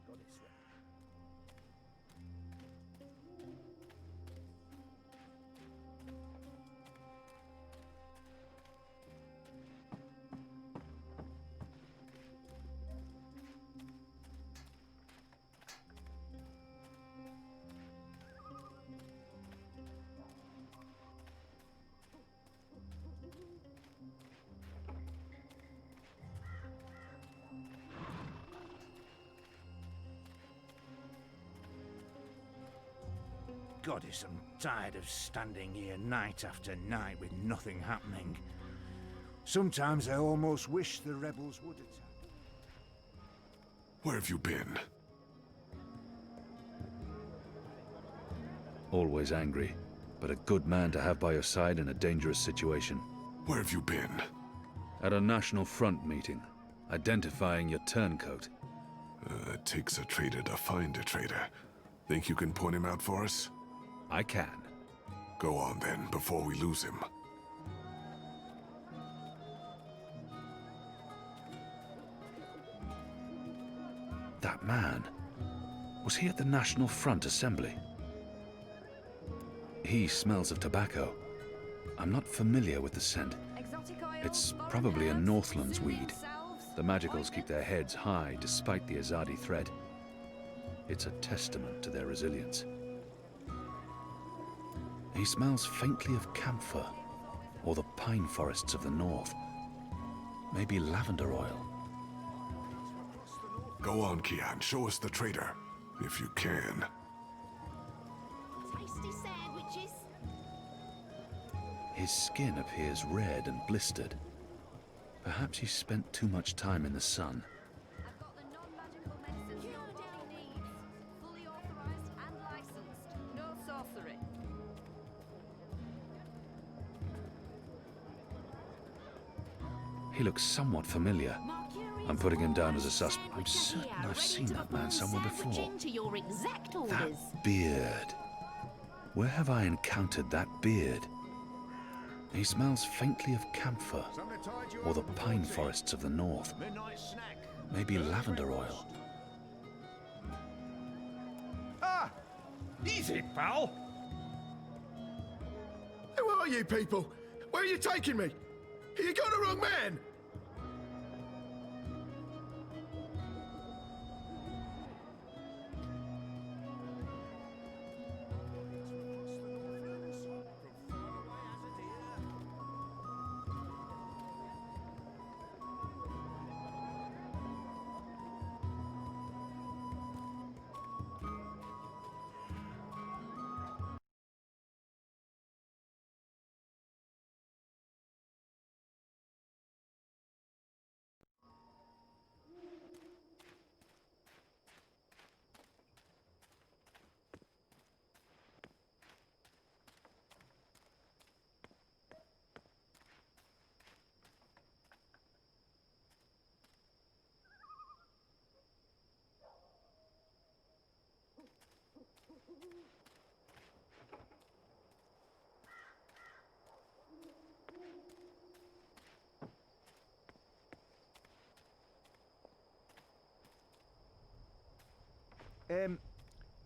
Goddess, Goddess, I'm tired of standing here night after night with nothing happening. Sometimes I almost wish the rebels would attack. Where have you been? Always angry, but a good man to have by your side in a dangerous situation. Where have you been? At a National Front meeting, identifying your turncoat. It takes a traitor to find a traitor. Think you can point him out for us? I can. Go on then, before we lose him. That man. Was he at the National Front assembly? He smells of tobacco. I'm not familiar with the scent. It's probably a Northlands weed. The Magicals keep their heads high despite the Azadi threat. It's a testament to their resilience. He smells faintly of camphor. or the pine forests of the north. Maybe lavender oil. Go on, Kian. Show us the traitor, if you can. Tasty sandwiches. His skin appears red and blistered. Perhaps he spent too much time in the sun. I've got the non-magical medicines your daddy needs. Fully authorized and licensed. No sorcery. He looks somewhat familiar. I'm putting him down as a suspect. I'm certain I've seen that man somewhere before. Your exact That beard. Where have I encountered that beard? He smells faintly of camphor, or the pine forests of the north. Maybe lavender oil. Ah! Easy, pal! Who are you people? Where are you taking me? You got the wrong man!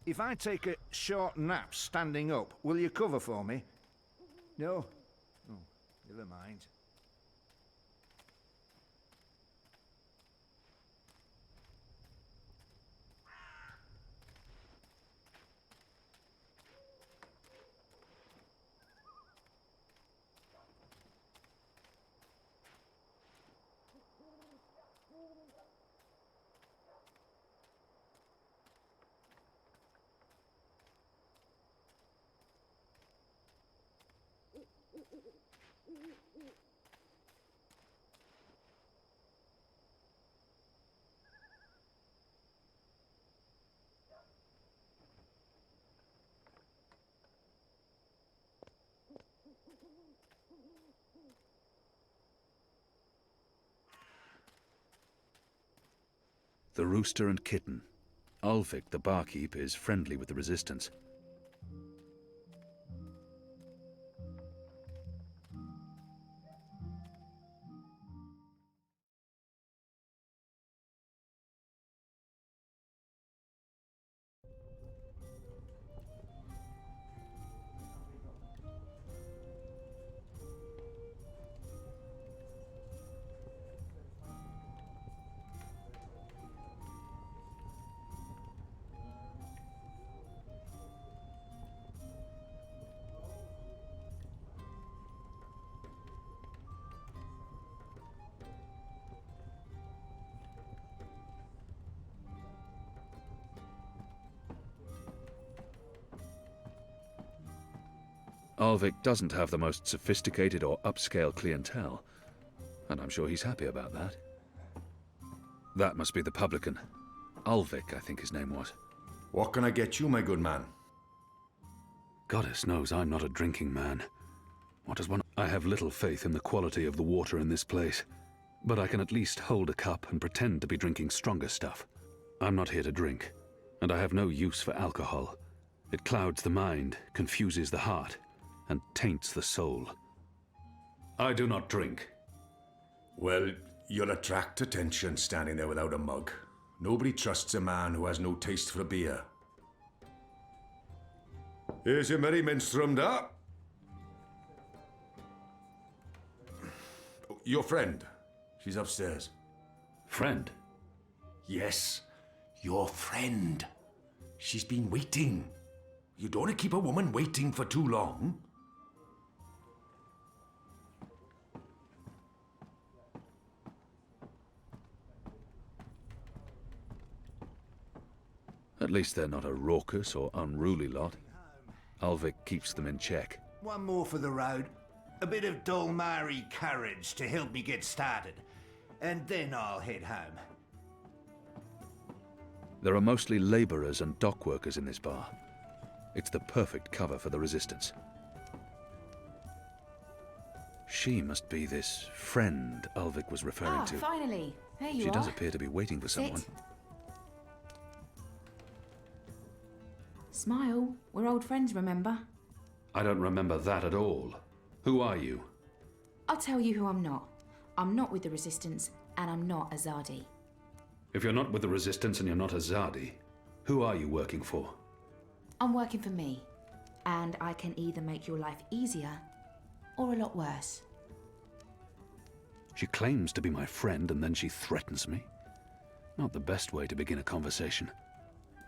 If I take a short nap standing up, will you cover for me? No? Oh, never mind. The rooster and kitten. Ulvik, the barkeep, is friendly with the resistance. Ulvik doesn't have the most sophisticated or upscale clientele, and I'm sure he's happy about that. That must be the publican. Ulvik, I think his name was. What can I get you, my good man? Goddess knows I'm not a drinking man. What does one... I have little faith in the quality of the water in this place, but I can at least hold a cup and pretend to be drinking stronger stuff. I'm not here to drink, and I have no use for alcohol. It clouds the mind, confuses the heart, and taints the soul. I do not drink. Well, you'll attract attention standing there without a mug. Nobody trusts a man who has no taste for beer. Here's your merry minstrel up. Your friend. She's upstairs. Friend? Yes, your friend. She's been waiting. You don't want to keep a woman waiting for too long. At least they're not a raucous or unruly lot. Ulvik keeps them in check. One more for the road. A bit of Dolmari courage to help me get started. And then I'll head home. There are mostly labourers and dock workers in this bar. It's the perfect cover for the resistance. She must be this friend Ulvik was referring to. Finally. There you She are. does appear to be waiting for someone. Smile. We're old friends, remember? I don't remember that at all. Who are you? I'll tell you who I'm not. I'm not with the Resistance, and I'm not Azadi. If you're not with the Resistance and you're not Azadi, who are you working for? I'm working for me, and I can either make your life easier or a lot worse. She claims to be my friend and then she threatens me? Not the best way to begin a conversation.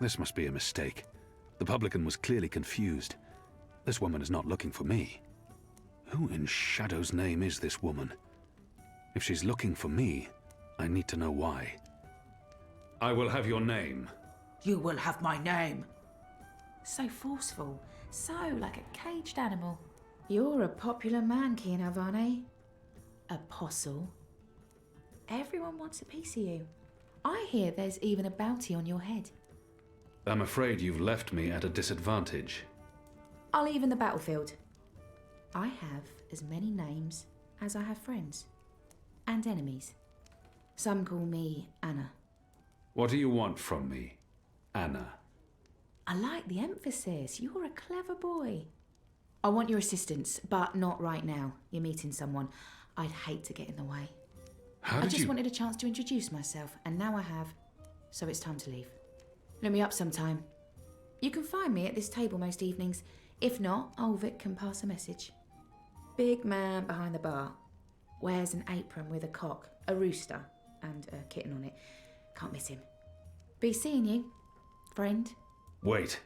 This must be a mistake. The publican was clearly confused. This woman is not looking for me. Who in Shadow's name is this woman? If she's looking for me, I need to know why. I will have your name. You will have my name. So forceful, so like a caged animal. You're a popular man, Kian Alvane. Apostle. Everyone wants a piece of you. I hear there's even a bounty on your head. I'm afraid you've left me at a disadvantage. I'll even the battlefield. I have as many names as I have friends. And enemies. Some call me Anna. What do you want from me, Anna? I like the emphasis. You're a clever boy. I want your assistance, but not right now. You're meeting someone. I'd hate to get in the way. I just wanted a chance to introduce myself, and now I have. So it's time to leave. Look me up sometime. You can find me at this table most evenings. If not, Ulvik can pass a message. Big man behind the bar. Wears an apron with a cock, a rooster, and a kitten on it. Can't miss him. Be seeing you, friend. Wait.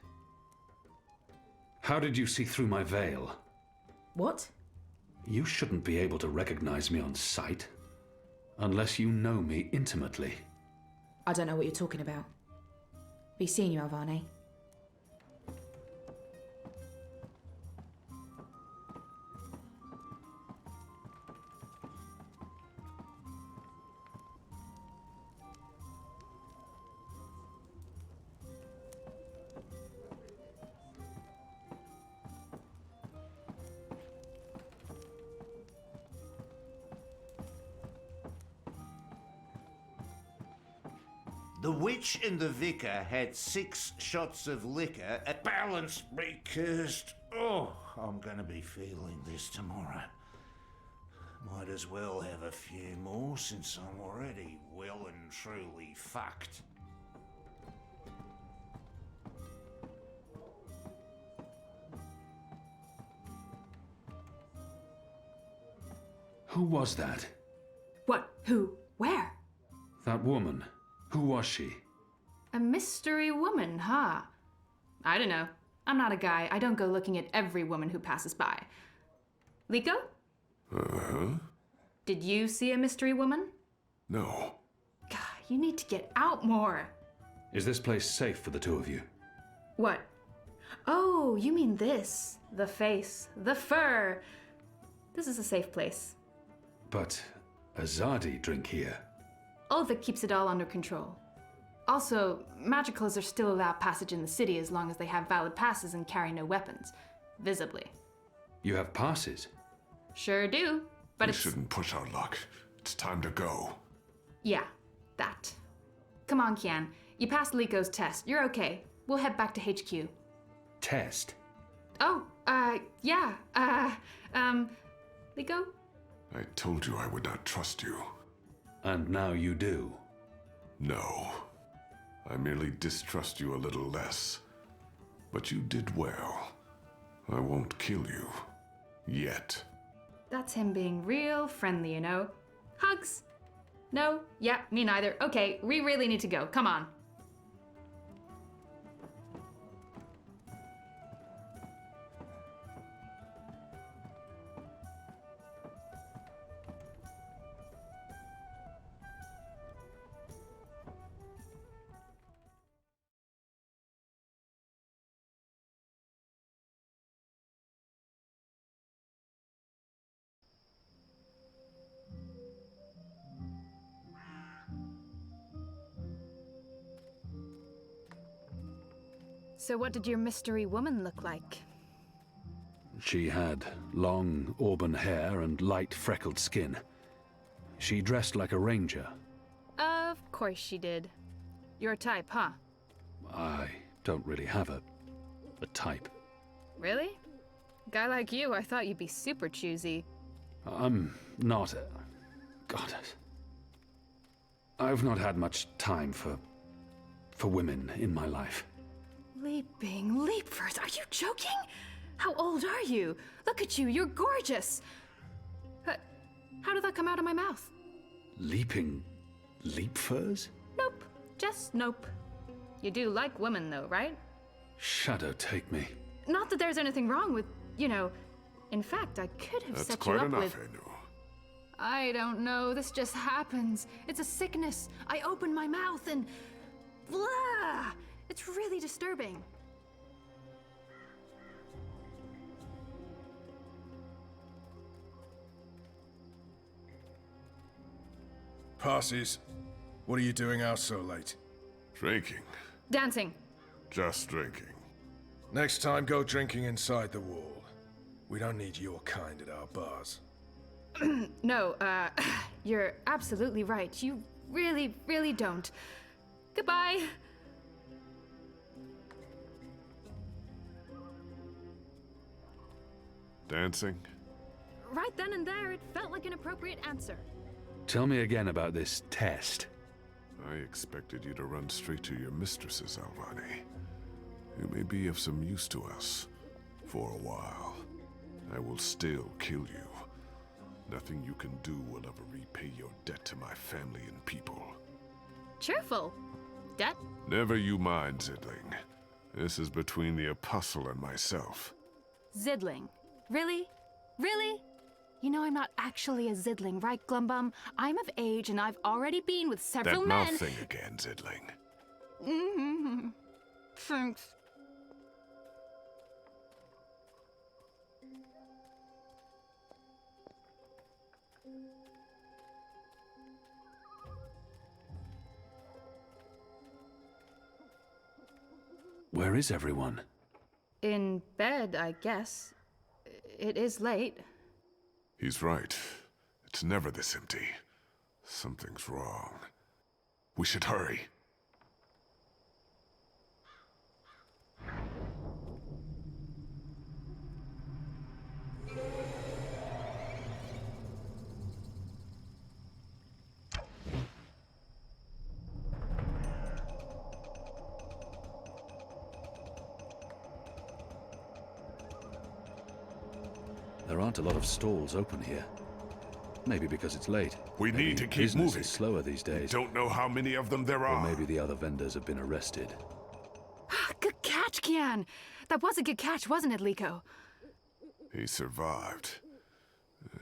How did you see through my veil? What? You shouldn't be able to recognize me on sight. Unless you know me intimately. I don't know what you're talking about. Be seeing you, Alvane. The witch and the vicar had 6 shots of liquor at balance be cursed. Oh, I'm gonna be feeling this tomorrow. Might as well have a few more since I'm already well and truly fucked. Who was that? What? Who? Where? That woman. Who was she? A mystery woman, huh? I don't know. I'm not a guy. I don't go looking at every woman who passes by. Liko? Uh-huh. Did you see a mystery woman? No. God, you need to get out more. Is this place safe for the two of you? What? Oh, you mean this. The face. The fur. This is a safe place. But Azadi drink here. Ulvik keeps it all under control. Also, magicals are still allowed passage in the city as long as they have valid passes and carry no weapons. Visibly. You have passes? Sure do, but We shouldn't push our luck. It's time to go. Yeah, that. Come on, Kian. You passed Liko's test. You're okay. We'll head back to HQ. Test? Oh, yeah. Liko? I told you I would not trust you. And now you do? No. I merely distrust you a little less. But you did well. I won't kill you. Yet. That's him being real friendly, you know. Hugs? No? Yeah, me neither. Okay, we really need to go. Come on. So what did your mystery woman look like? She had long auburn hair and light freckled skin. She dressed like a ranger. Of course she did. Your type, huh? I don't really have a type. Really? Guy like you, I thought you'd be super choosy. I'm not. God. I've not had much time for women in my life. Leaping leapers, are you joking? How old are you? Look at you, you're gorgeous. How did that come out of my mouth? Leaping leapfurs? Nope, just nope. You do like women though, right? Shadow take me. Not that there's anything wrong with, you know, in fact, I could have set you up with... That's quite enough, Anu. I don't know, this just happens. It's a sickness. I open my mouth and... blah! It's really disturbing. Passes. What are you doing out so late? Drinking. Dancing. Just drinking. Next time, go drinking inside the wall. We don't need your kind at our bars. No, you're absolutely right. You really, really don't. Goodbye. Dancing? Right then and there, it felt like an appropriate answer. Tell me again about this test. I expected you to run straight to your mistresses, Alvani. You may be of some use to us. For a while. I will still kill you. Nothing you can do will ever repay your debt to my family and people. Cheerful. Debt? Never you mind, Zidling. This is between the Apostle and myself. Zidling. Really? Really? You know I'm not actually a Zidling, right, Glumbum? I'm of age and I've already been with several that men— mouth thing again, Zidling. Mm-hmm. Thanks. Where is everyone? In bed, I guess. It is late. He's right. It's never this empty. Something's wrong. We should hurry. There aren't a lot of stalls open here. Maybe because it's late. We Maybe need to keep business moving. is slower these days. Don't know how many of them there Or are. maybe the other vendors have been arrested. Good catch, Kian! That was a good catch, wasn't it, Liko? He survived.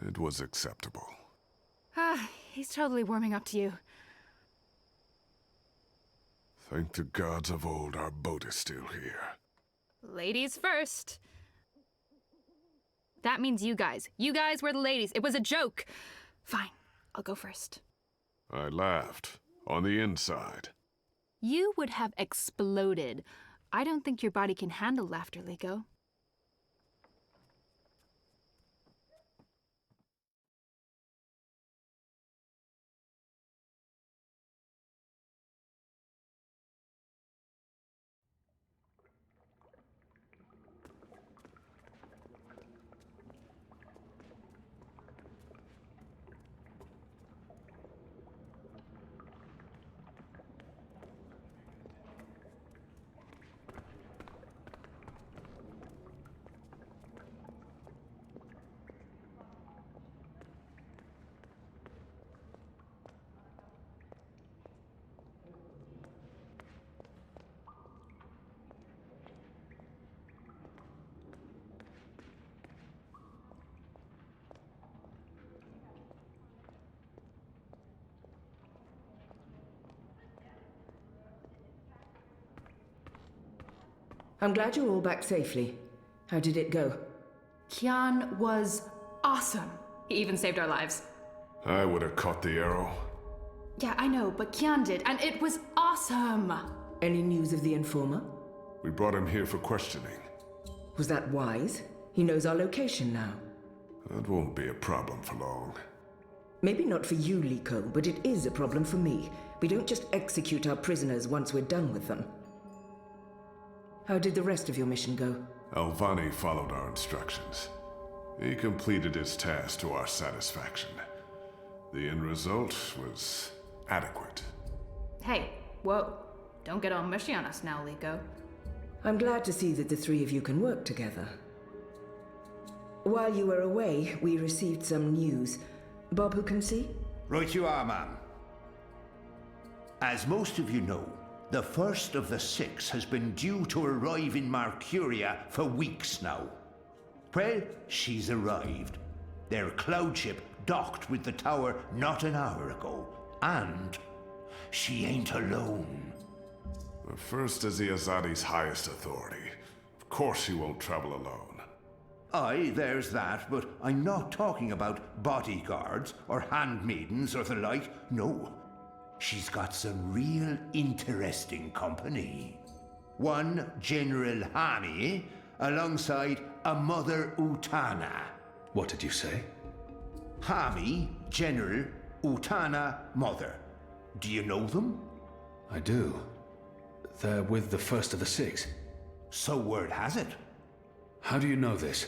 It was acceptable. He's totally warming up to you. Thank the gods of old our boat is still here. Ladies first. That means you guys. You guys were the ladies. It was a joke. Fine, I'll go first. I laughed. On the inside. You would have exploded. I don't think your body can handle laughter, Liko. I'm glad you're all back safely. How did it go? Kian was awesome. He even saved our lives. I would have caught the arrow. Yeah, I know, but Kian did, and it was awesome. Any news of the informer? We brought him here for questioning. Was that wise? He knows our location now. That won't be a problem for long. Maybe not for you, Liko, but it is a problem for me. We don't just execute our prisoners once we're done with them. How did the rest of your mission go? Alvani followed our instructions. He completed his task to our satisfaction. The end result was adequate. Hey, whoa. Don't get all mushy on us now, Liko. I'm glad to see that the three of you can work together. While you were away, we received some news. Bob who can see? Right you are, ma'am. As most of you know, the first of the 6 has been due to arrive in Marcuria for weeks now. Well, she's arrived. Their cloud ship docked with the tower not an hour ago. And she ain't alone. The first is the Azadi's highest authority. Of course he won't travel alone. Aye, there's that, but I'm not talking about bodyguards or handmaidens or the like. No. She's got some real interesting company. One General Hami, alongside a Mother Utana. What did you say? Hami, General, Utana, Mother. Do you know them? I do. They're with the first of the 6. So word has it. How do you know this?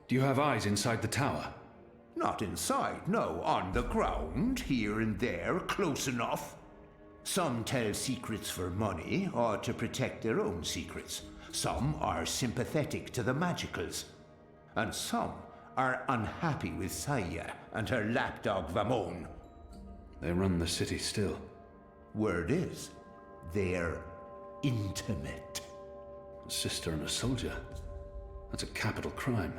Do you have eyes inside the tower? Not inside, no. On the ground, here and there, close enough. Some tell secrets for money or to protect their own secrets. Some are sympathetic to the magicals. And some are unhappy with Saya and her lapdog Vamon. They run the city still. Word is, they're intimate. A sister and a soldier. That's a capital crime.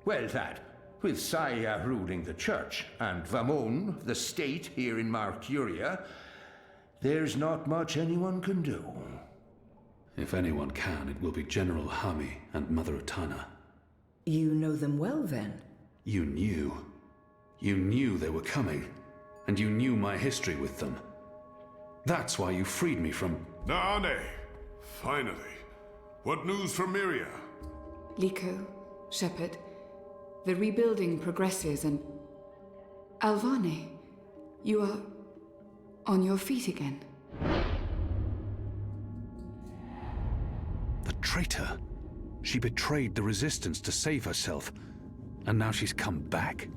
Well, that, with Saya ruling the church and Vamon, the state here in Marcuria, there's not much anyone can do. If anyone can, it will be General Hami and Mother Utana. You know them well, then? You knew. You knew they were coming. And you knew my history with them. That's why you freed me from... Naane! Finally. What news from Myria? Liko, Shepard, the rebuilding progresses and... Alvani, you are on your feet again. The traitor. She betrayed the Resistance to save herself. And now she's come back.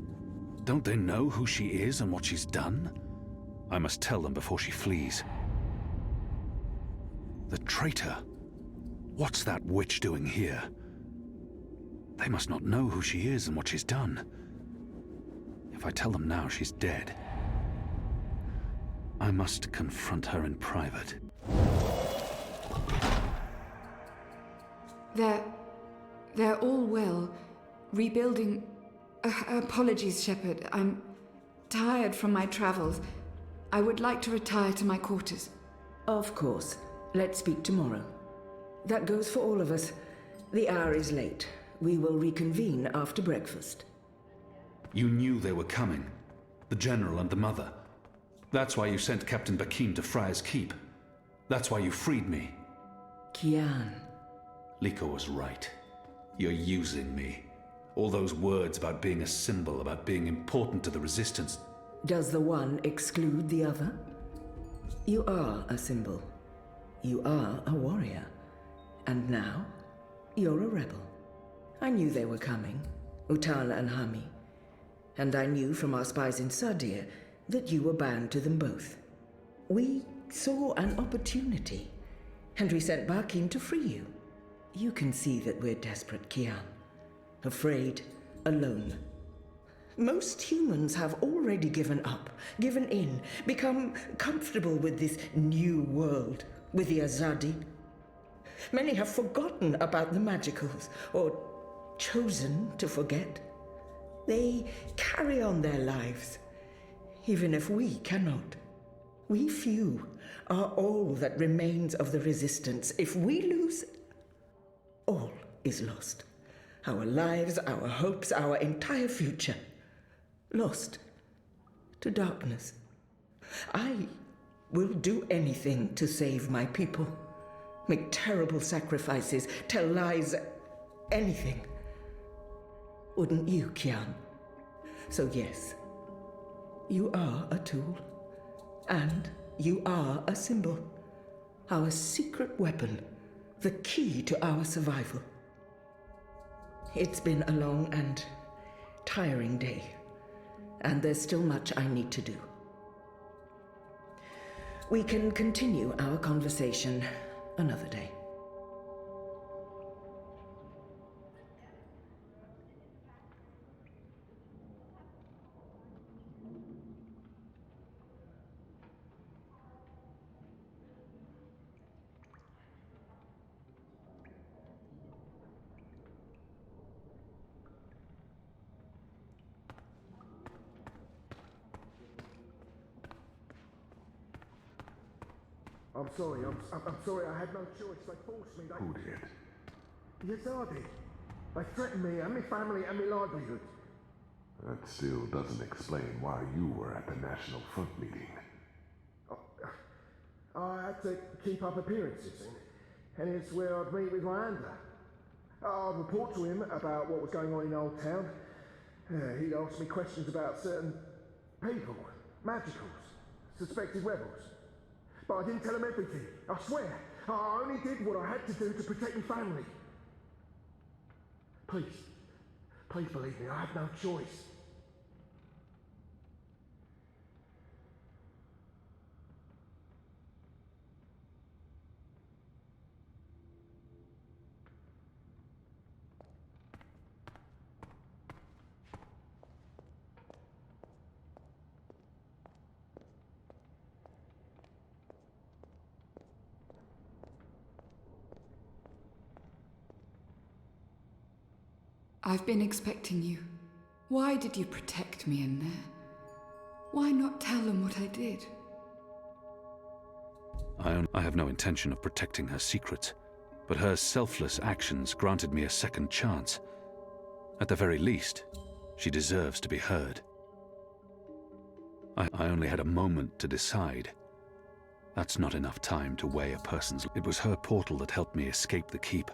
Don't they know who she is and what she's done? I must tell them before she flees. The traitor? What's that witch doing here? They must not know who she is and what she's done. If I tell them now she's dead, I must confront her in private. They're all well. Rebuilding... apologies, Shepard. I'm tired from my travels. I would like to retire to my quarters. Of course. Let's speak tomorrow. That goes for all of us. The hour is late. We will reconvene after breakfast. You knew they were coming. The General and the Mother. That's why you sent Captain Bakim to Friar's Keep. That's why you freed me. Kian. Liko was right. You're using me. All those words about being a symbol, about being important to the Resistance. Does the one exclude the other? You are a symbol. You are a warrior. And now, you're a rebel. I knew they were coming, Utana and Hami. And I knew from our spies in Sadir that you were bound to them both. We saw an opportunity, and we sent Bakim to free you. You can see that we're desperate, Kian. Afraid, alone. Most humans have already given up, given in, become comfortable with this new world, with the Azadi. Many have forgotten about the magicals, or chosen to forget. They carry on their lives, even if we cannot. We few are all that remains of the Resistance. If we lose, all is lost. Our lives, our hopes, our entire future. Lost to darkness. I will do anything to save my people. make terrible sacrifices, tell lies, anything. Wouldn't you, Kian? So yes, you are a tool, and you are a symbol. Our secret weapon, the key to our survival. It's been a long and tiring day, and there's still much I need to do. We can continue our conversation another day. I'm sorry, I'm sorry, I had no choice. They forced me. Who did? Yes, I did. They threatened me and my family and my livelihood. That still doesn't explain why you were at the National Front meeting. I had to keep up appearances, and it's where I'd meet with Miranda. I'd report to him about what was going on in Old Town. He'd ask me questions about certain people, magicals, suspected rebels. But I didn't tell him everything, I swear. I only did what I had to do to protect my family. Please believe me, I had no choice. I've been expecting you. Why did you protect me in there? Why not tell them what I did? I have no intention of protecting her secrets, but her selfless actions granted me a second chance. At the very least, she deserves to be heard. I only had a moment to decide. That's not enough time to weigh a person's... It was her portal that helped me escape the keep.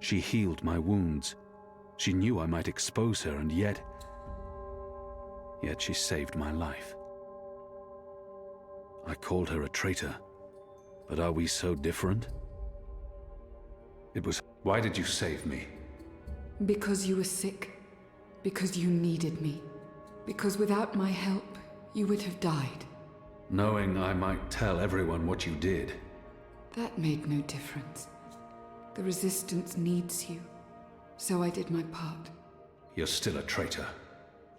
She healed my wounds. She knew I might expose her, and yet she saved my life. I called her a traitor, but are we so different? It was... Why did you save me? Because you were sick. Because you needed me. Because without my help, you would have died. Knowing I might tell everyone what you did. That made no difference. The Resistance needs you. So I did my part. You're still a traitor.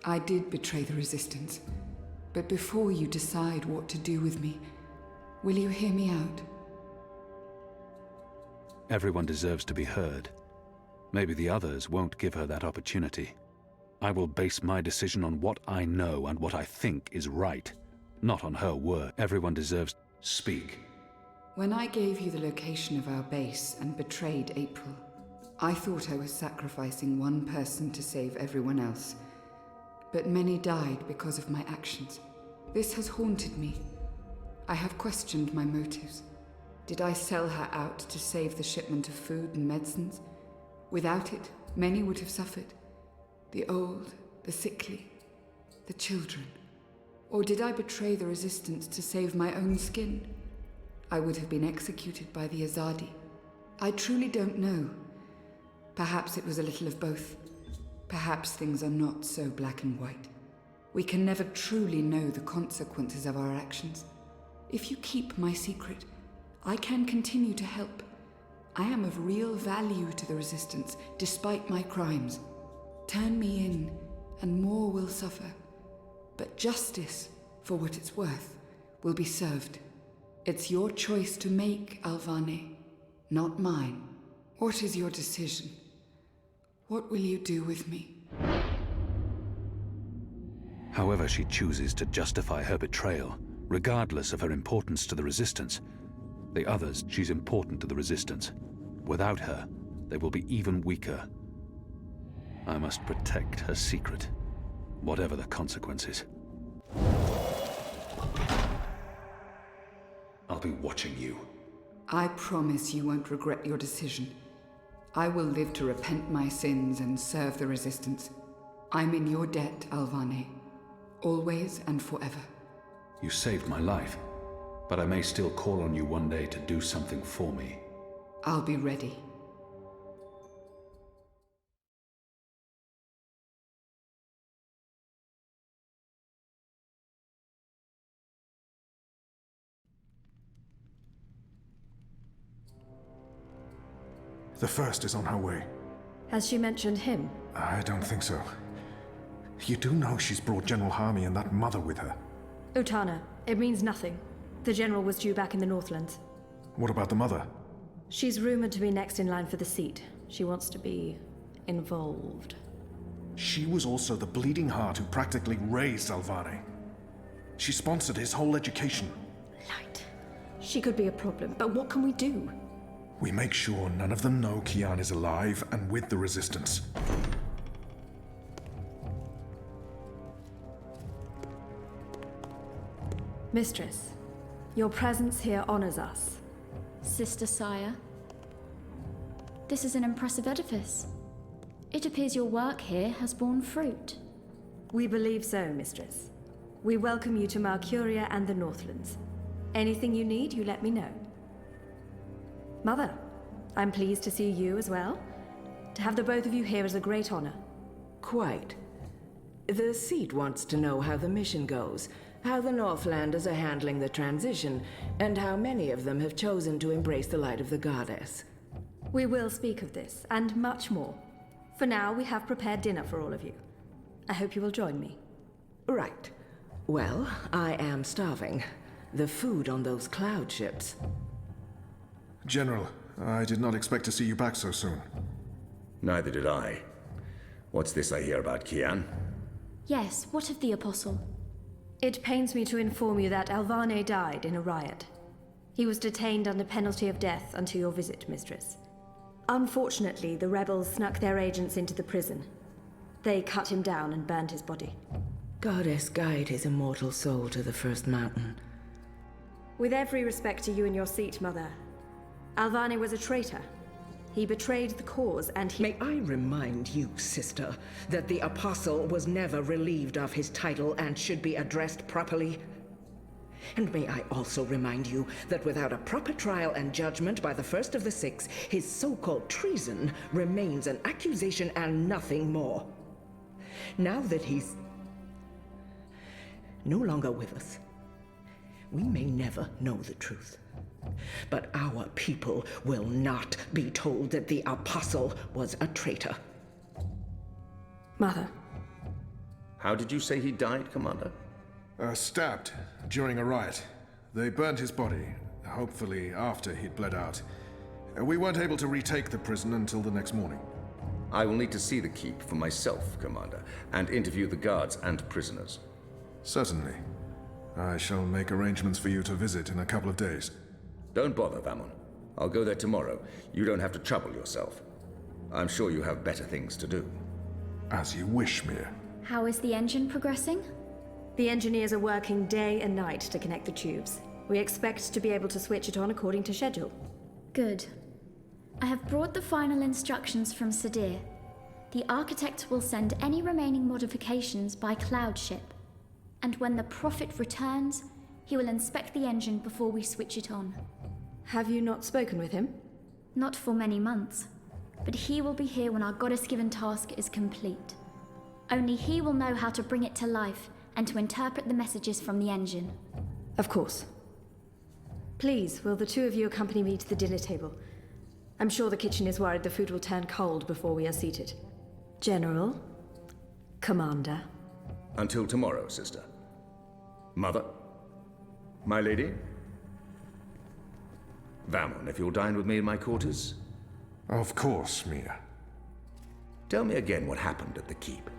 I did betray the Resistance. But before you decide what to do with me, will you hear me out? Everyone deserves to be heard. Maybe the others won't give her that opportunity. I will base my decision on what I know and what I think is right, not on her word. Everyone deserves... Speak. When I gave you the location of our base and betrayed April, I thought I was sacrificing one person to save everyone else. But many died because of my actions. This has haunted me. I have questioned my motives. Did I sell her out to save the shipment of food and medicines? Without it, many would have suffered. The old, the sickly, the children. Or did I betray the Resistance to save my own skin? I would have been executed by the Azadi. I truly don't know. Perhaps it was a little of both. Perhaps things are not so black and white. We can never truly know the consequences of our actions. If you keep my secret, I can continue to help. I am of real value to the Resistance, despite my crimes. Turn me in, and more will suffer. But justice, for what it's worth, will be served. It's your choice to make, Alvane, not mine. What is your decision? What will you do with me? However she chooses to justify her betrayal, regardless of her importance to the Resistance. The others, she's important to the Resistance. Without her, they will be even weaker. I must protect her secret, whatever the consequences. I'll be watching you. I promise you won't regret your decision. I will live to repent my sins and serve the Resistance. I'm in your debt, Alvane. Always and forever. You saved my life, but I may still call on you one day to do something for me. I'll be ready. The first is on her way. Has she mentioned him? I don't think so. You do know she's brought General Harmy and that mother with her. Utana, it means nothing. The General was due back in the Northlands. What about the mother? She's rumored to be next in line for the seat. She wants to be involved. She was also the bleeding heart who practically raised Alvane. She sponsored his whole education. Light. She could be a problem, but what can we do? We make sure none of them know Kian is alive and with the Resistance. Mistress, your presence here honors us. Sister Sire, this is an impressive edifice. It appears your work here has borne fruit. We believe so, Mistress. We welcome you to Malcuria and the Northlands. Anything you need, you let me know. Mother, I'm pleased to see you as well. To have the both of you here is a great honor. Quite. The seat wants to know how the mission goes, how the Northlanders are handling the transition, and how many of them have chosen to embrace the light of the Goddess. We will speak of this, and much more. For now, we have prepared dinner for all of you. I hope you will join me. Right. Well, I am starving. The food on those cloud ships. General, I did not expect to see you back so soon. Neither did I. What's this I hear about Kian? Yes, what of the Apostle? It pains me to inform you that Alvane died in a riot. He was detained under penalty of death until your visit, Mistress. Unfortunately, the rebels snuck their agents into the prison. They cut him down and burned his body. Goddess, guide his immortal soul to the First Mountain. With every respect to you and your seat, Mother, Alvane was a traitor. He betrayed the cause and he— May I remind you, sister, that the Apostle was never relieved of his title and should be addressed properly? And may I also remind you that without a proper trial and judgment by the first of the six, his so-called treason remains an accusation and nothing more. Now that he's no longer with us, we may never know the truth. But our people will not be told that the Apostle was a traitor. Mother. How did you say he died, Commander? Stabbed during a riot. They burned his body, hopefully after he'd bled out. We weren't able to retake the prison until the next morning. I will need to see the keep for myself, Commander, and interview the guards and prisoners. Certainly. I shall make arrangements for you to visit in a couple of days. Don't bother, Vamon. I'll go there tomorrow. You don't have to trouble yourself. I'm sure you have better things to do. As you wish, Mir. How is the engine progressing? The engineers are working day and night to connect the tubes. We expect to be able to switch it on according to schedule. Good. I have brought the final instructions from Sadir. The architect will send any remaining modifications by cloud ship. And when the Prophet returns, he will inspect the engine before we switch it on. Have you not spoken with him? Not for many months, but he will be here when our goddess-given task is complete. Only he will know how to bring it to life and to interpret the messages from the engine. Of course. Please, will the two of you accompany me to the dinner table? I'm sure the kitchen is worried the food will turn cold before we are seated. General, Commander. Until tomorrow, sister. Mother? My lady? Vamon, if you'll dine with me in my quarters? Of course, Mia. Tell me again what happened at the keep.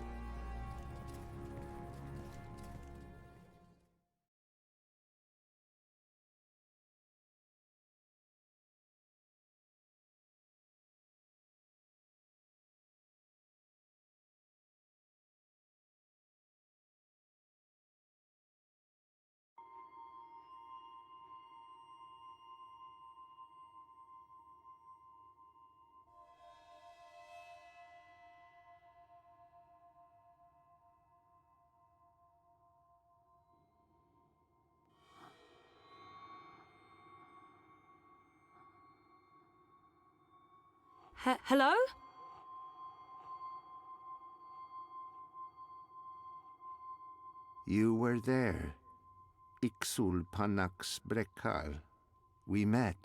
Hello? You were there. Ixul Panax Brekal. We met.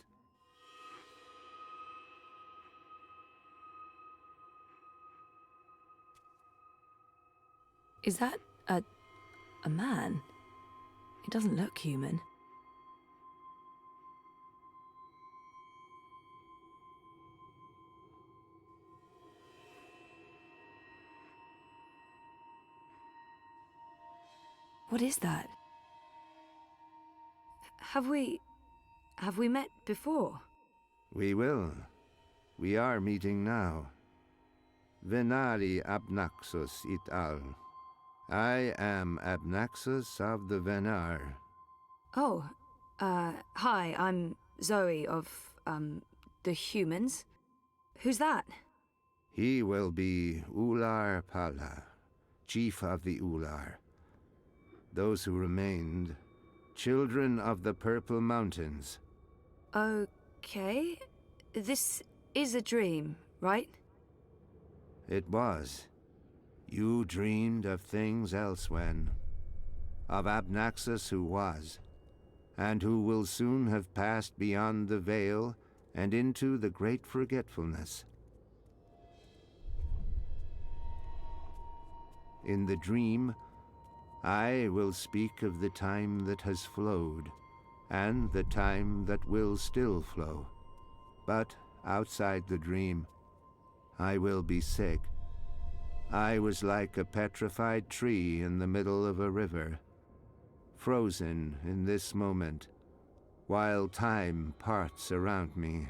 Is that a man? He doesn't look human. What is that? Have we met before? We will. We are meeting now. Venari Abnaxus it al. I am Abnaxus of the Venar. Oh, hi, I'm Zoe of, the humans. Who's that? He will be Ular Pala, chief of the Ular. Those who remained, children of the Purple Mountains. Okay. This is a dream, right? It was. You dreamed of things elsewhen. Of Abnaxus who was, and who will soon have passed beyond the veil and into the great forgetfulness. In the dream, I will speak of the time that has flowed, and the time that will still flow. But outside the dream, I will be sick. I was like a petrified tree in the middle of a river, frozen in this moment, while time parts around me.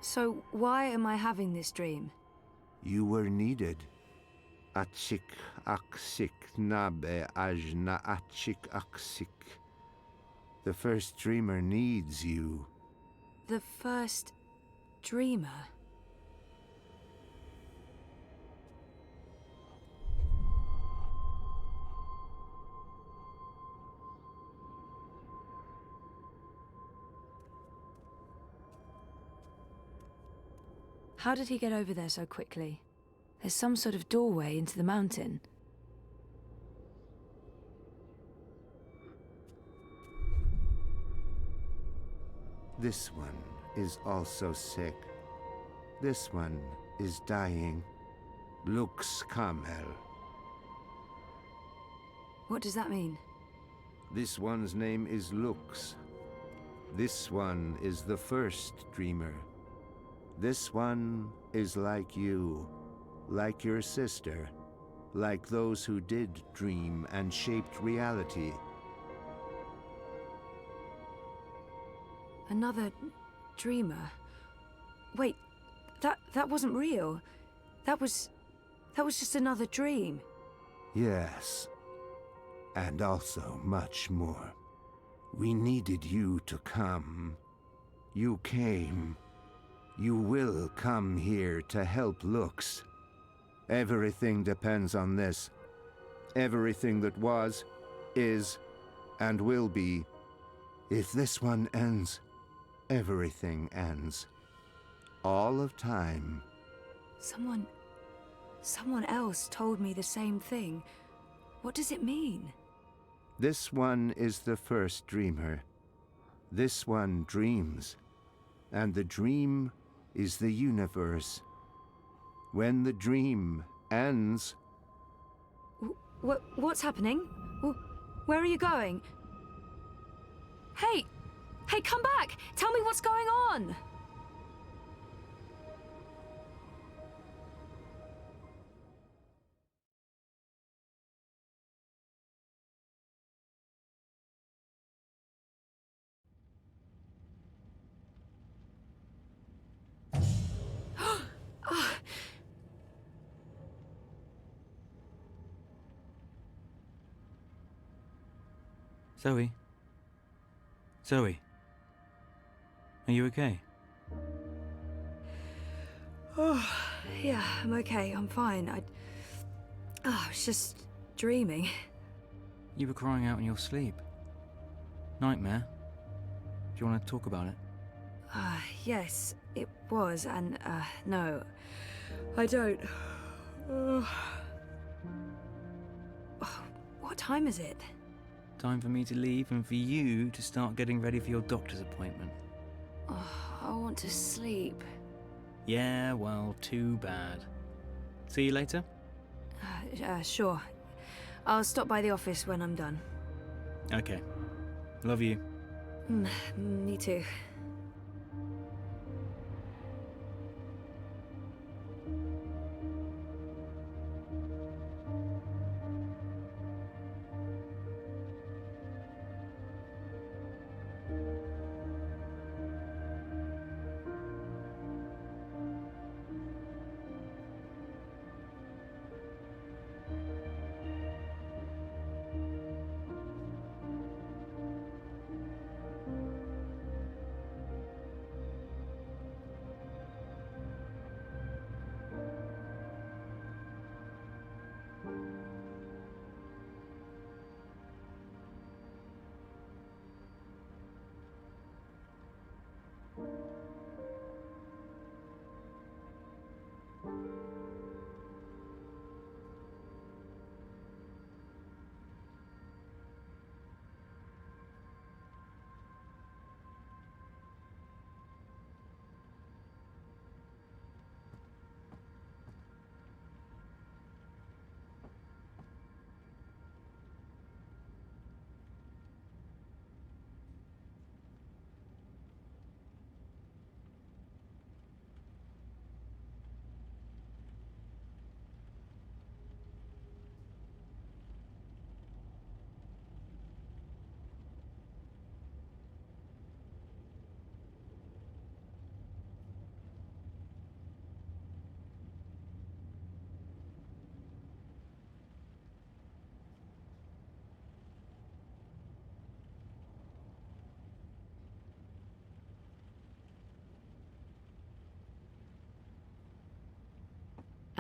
So why am I having this dream? You were needed. Achik aksik nabe ajna achik aksik. The first dreamer needs you. The first dreamer? How did he get over there so quickly? There's some sort of doorway into the mountain. This one is also sick. This one is dying. Lux Kamel. What does that mean? This one's name is Lux. This one is the first dreamer. This one is like you, like your sister, like those who did dream and shaped reality. Another dreamer? Wait, that wasn't real. That was just another dream. Yes, and also much more. We needed you to come. You came. You will come here to help Lux. Everything depends on this. Everything that was, is, and will be. If this one ends, everything ends. All of time. Someone else told me the same thing. What does it mean? This one is the first dreamer. This one dreams. And the dream is the universe. When the dream ends... What's happening? Where are you going? Hey! Hey, come back! Tell me what's going on! Zoe? Zoe? Are you okay? Oh, yeah, I'm okay. I'm fine. I was just dreaming. You were crying out in your sleep. Nightmare? Do you want to talk about it? Yes, it was, and, no, I don't. What time is it? Time for me to leave and for you to start getting ready for your doctor's appointment. I want to sleep. Yeah, well, too bad. See you later? Sure. I'll stop by the office when I'm done. Okay. Love you. Me too.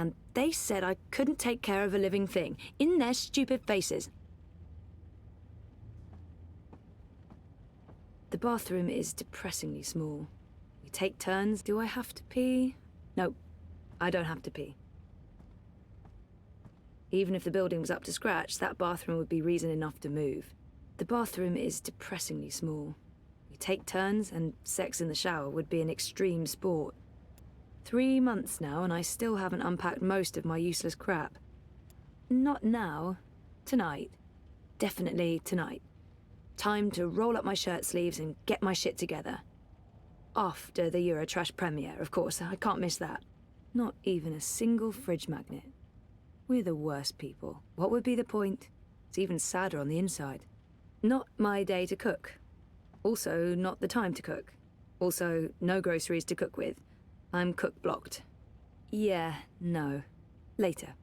And they said I couldn't take care of a living thing, in their stupid faces. The bathroom is depressingly small. We take turns. Do I have to pee? No, I don't have to pee. Even if the building was up to scratch, that bathroom would be reason enough to move. The bathroom is depressingly small. We take turns, and sex in the shower would be an extreme sport. 3 months now, and I still haven't unpacked most of my useless crap. Not now. Tonight. Definitely tonight. Time to roll up my shirt sleeves and get my shit together. After the Eurotrash premiere, of course. I can't miss that. Not even a single fridge magnet. We're the worst people. What would be the point? It's even sadder on the inside. Not my day to cook. Also, not the time to cook. Also, no groceries to cook with. I'm cook blocked. Yeah, no. Later.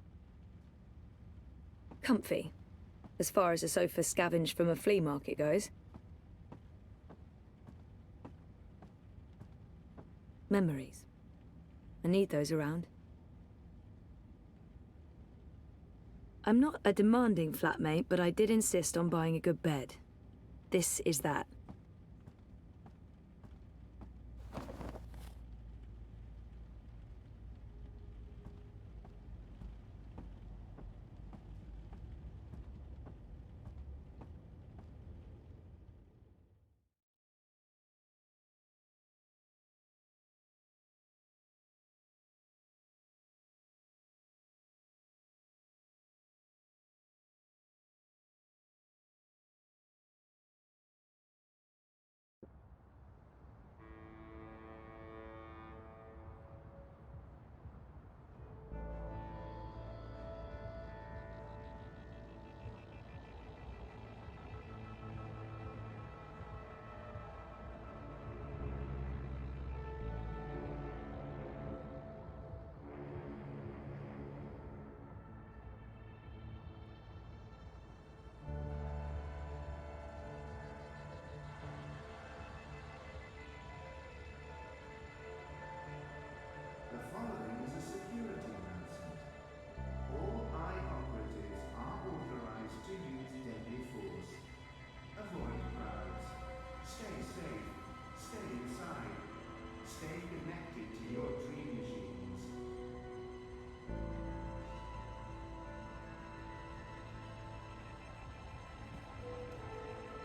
Comfy. As far as a sofa scavenged from a flea market goes. Memories. I need those around. I'm not a demanding flatmate, but I did insist on buying a good bed. This is that.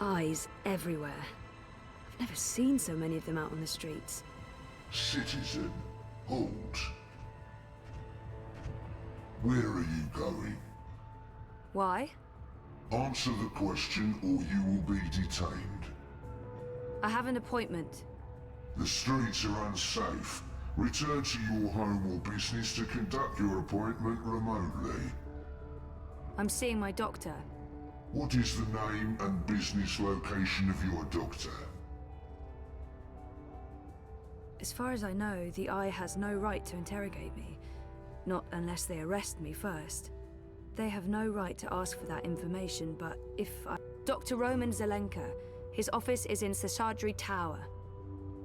Eyes everywhere. I've never seen so many of them out on the streets. Citizen, hold. Where are you going? Why? Answer the question or you will be detained. I have an appointment. The streets are unsafe. Return to your home or business to conduct your appointment remotely. I'm seeing my doctor. What is the name and business location of your doctor? As far as I know, the Eye has no right to interrogate me. Not unless they arrest me first. They have no right to ask for that information, but if I... Dr. Roman Zelenka. His office is in Seshadri Tower.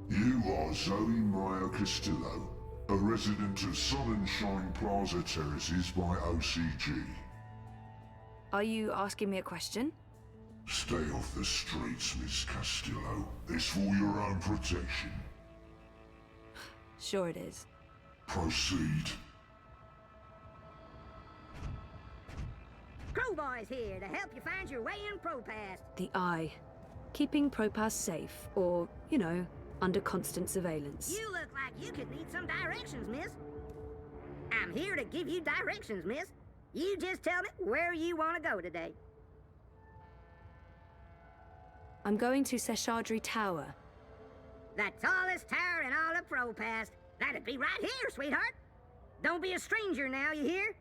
You are Zoe Meyer Castillo, a resident of Sonnenschein Plaza Terraces by OCG. Are you asking me a question? Stay off the streets, Miss Castillo. It's for your own protection. Sure it is. Proceed. Crowbar's here to help you find your way in Propass. The Eye. Keeping Propass safe, or, you know, under constant surveillance. You look like you could need some directions, miss. I'm here to give you directions, miss. You just tell me where you want to go today. I'm going to Seshadri Tower. The tallest tower in all of Propass. That'd be right here, sweetheart. Don't be a stranger now, you hear?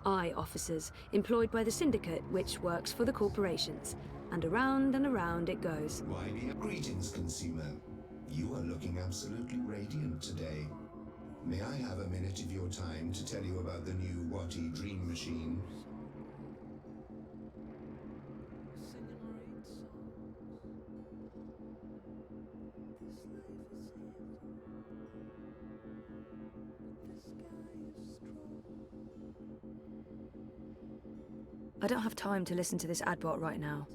Eye officers, employed by the Syndicate, which works for the corporations. And around it goes. Why, greetings, consumer. You are looking absolutely radiant today. May I have a minute of your time to tell you about the new Wati Dream Machine? I don't have time to listen to this adbot right now.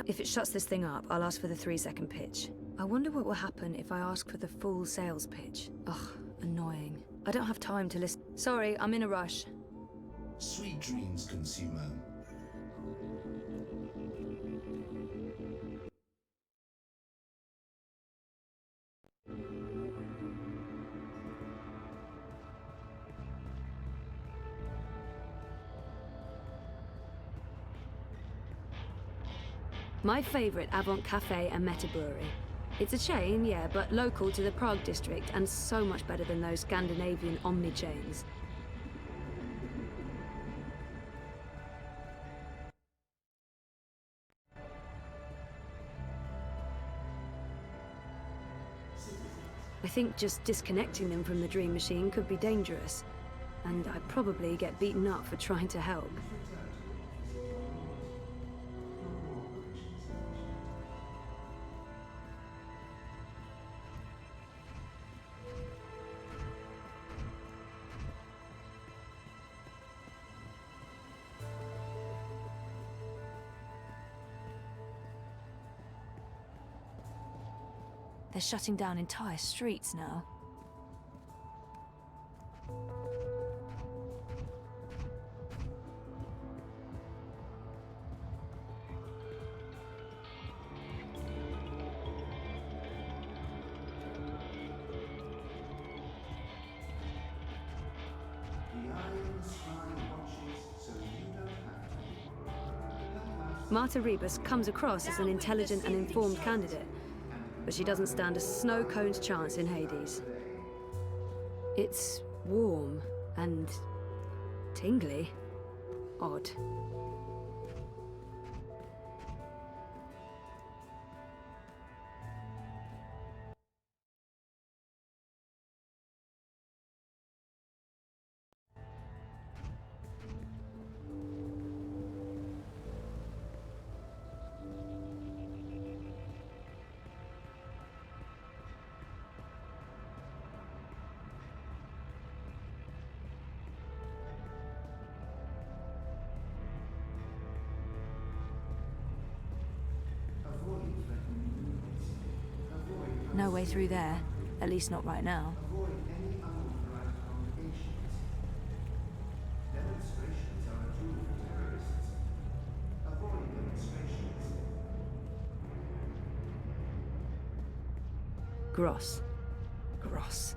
If it shuts this thing up, I'll ask for the 3-second pitch. I wonder what will happen if I ask for the full sales pitch. Ugh, annoying. I don't have time to listen. Sorry, I'm in a rush. Sweet dreams, consumer. My favourite Avant Cafe and Meta Brewery. It's a chain, yeah, but local to the Prague district and so much better than those Scandinavian omni-chains. I think just disconnecting them from the Dream Machine could be dangerous, and I'd probably get beaten up for trying to help. They're shutting down entire streets now. Marta Rebus comes across as an intelligent and informed candidate, but she doesn't stand a snow cone's chance in Hades. It's warm and tingly. Odd. way through there. At least not right now. Gross. Gross.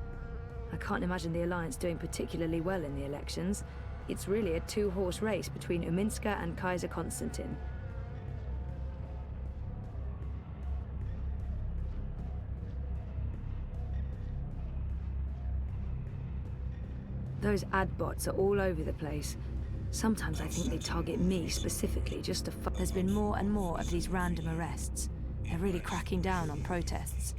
I can't imagine the Alliance doing particularly well in the elections. It's really a two-horse race between Uminska and Kaiser Konstantin. Those ad bots are all over the place. Sometimes I think they target me specifically just to fuck. There's been more and more of these random arrests. They're really cracking down on protests.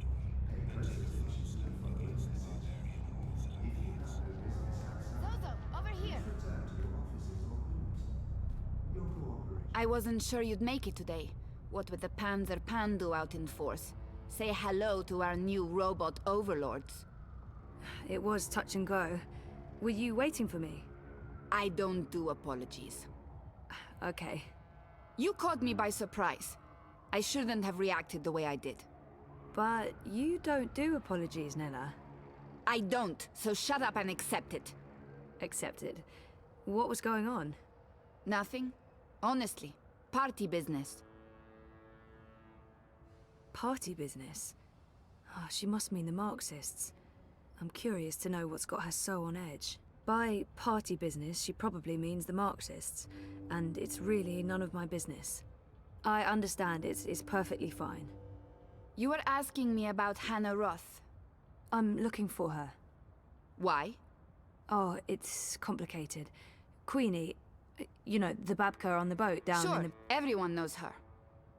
I wasn't sure you'd make it today. What with the Panzer Pandu out in force? Say hello to our new robot overlords. It was touch and go. Were you waiting for me? I don't do apologies. Okay. You caught me by surprise. I shouldn't have reacted the way I did. But you don't do apologies, Nella. I don't, so shut up and accept it. Accepted. What was going on? Nothing. Honestly, party business. Party business? Oh, she must mean the Marxists. I'm curious to know what's got her so on edge. By party business, she probably means the Marxists, and it's really none of my business. I understand it's perfectly fine. You were asking me about Hannah Roth. I'm looking for her. Why? Oh, it's complicated. Queenie, you know, the babka on the boat down in the... Sure, everyone knows her.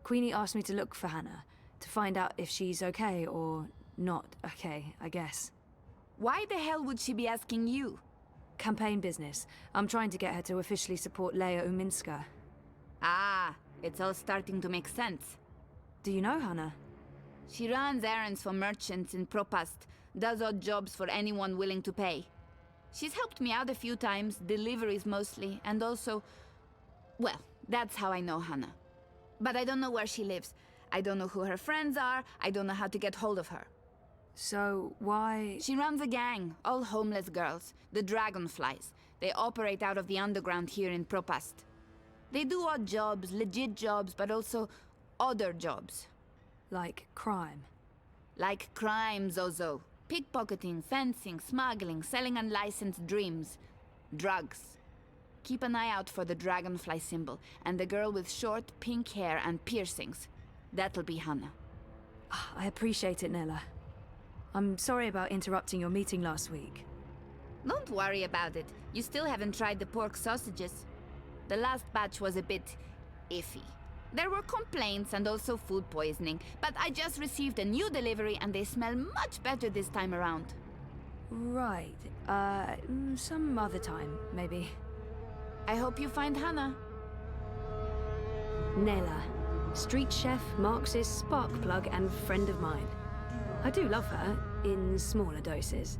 Queenie asked me to look for Hannah, to find out if she's okay or not okay, I guess. Why the hell would she be asking you? Campaign business. I'm trying to get her to officially support Leia Uminska. Ah, it's all starting to make sense. Do you know Hannah? She runs errands for merchants in Propast, does odd jobs for anyone willing to pay. She's helped me out a few times, deliveries mostly, and also... Well, that's how I know Hannah. But I don't know where she lives. I don't know who her friends are. I don't know how to get hold of her. So, why... She runs a gang, all homeless girls, the Dragonflies. They operate out of the underground here in Propast. They do odd jobs, legit jobs, but also other jobs. Like crime? Like crime, Zozo. Pickpocketing, fencing, smuggling, selling unlicensed dreams. Drugs. Keep an eye out for the dragonfly symbol, and the girl with short, pink hair and piercings. That'll be Hannah. I appreciate it, Nella. I'm sorry about interrupting your meeting last week. Don't worry about it. You still haven't tried the pork sausages. The last batch was a bit... iffy. There were complaints and also food poisoning, but I just received a new delivery and they smell much better this time around. Right. Some other time, maybe. I hope you find Hannah. Nella. Street chef, Marxist, spark plug, and friend of mine. I do love her, in smaller doses.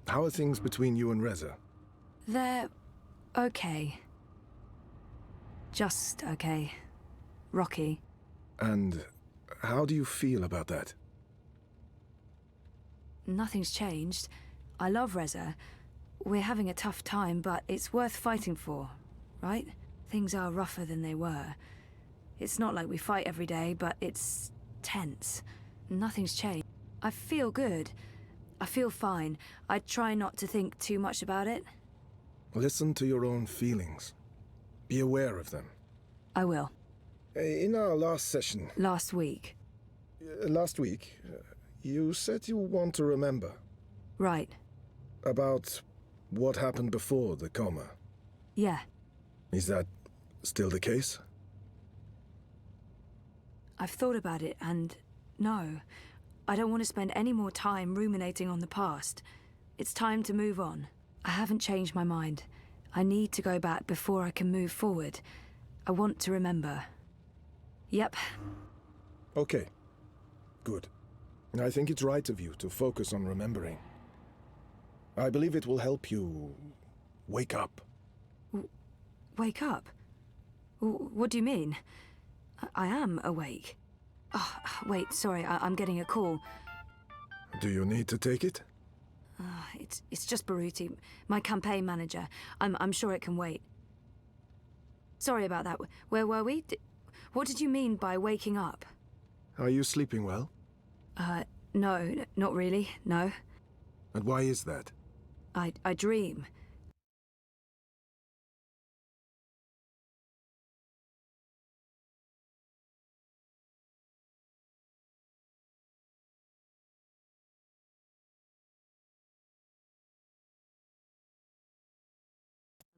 How are things between you and Reza? They're okay. Just okay. Rocky. And how do you feel about that? Nothing's changed. I love Reza. We're having a tough time, but it's worth fighting for, right? Things are rougher than they were. It's not like we fight every day, but it's tense. Nothing's changed. I feel good. I feel fine. I try not to think too much about it. Listen to your own feelings. Be aware of them. I will. In our last session... Last week. Last week, you said you want to remember. Right. About what happened before the coma. Yeah. Is that still the case? I've thought about it, and no. I don't want to spend any more time ruminating on the past. It's time to move on. I haven't changed my mind. I need to go back before I can move forward. I want to remember. Yep. Okay. Good. I think it's right of you to focus on remembering. I believe it will help you wake up. Wake up? What do you mean? I am awake. Oh, wait, sorry, I'm getting a call. Do you need to take it? It's just Baruti, my campaign manager. I'm sure it can wait. Sorry about that. Where were we? What did you mean by waking up? Are you sleeping well? No, not really, no. And why is that? I dream.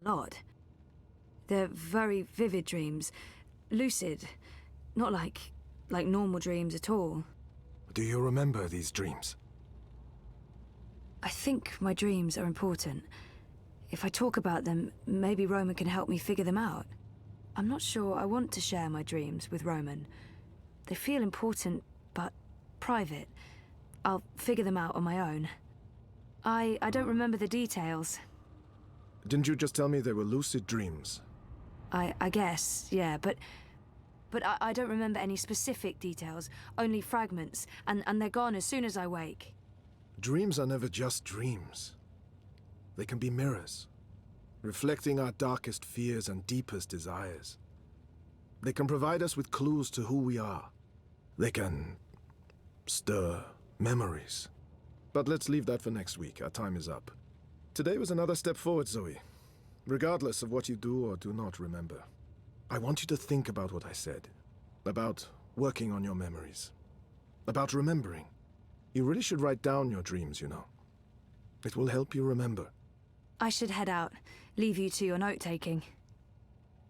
Lot. They're very vivid dreams. Lucid. Not like normal dreams at all. Do you remember these dreams? I think my dreams are important. If I talk about them, maybe Roman can help me figure them out. I'm not sure I want to share my dreams with Roman. They feel important, but private. I'll figure them out on my own. I don't remember the details. Didn't you just tell me they were lucid dreams? I guess, yeah, but I don't remember any specific details, only fragments, and they're gone as soon as I wake. Dreams are never just dreams. They can be mirrors, reflecting our darkest fears and deepest desires. They can provide us with clues to who we are. They can stir memories. But let's leave that for next week. Our time is up. Today was another step forward, Zoe. Regardless of what you do or do not remember. I want you to think about what I said. About working on your memories. About remembering. You really should write down your dreams, you know. It will help you remember. I should head out. Leave you to your note-taking.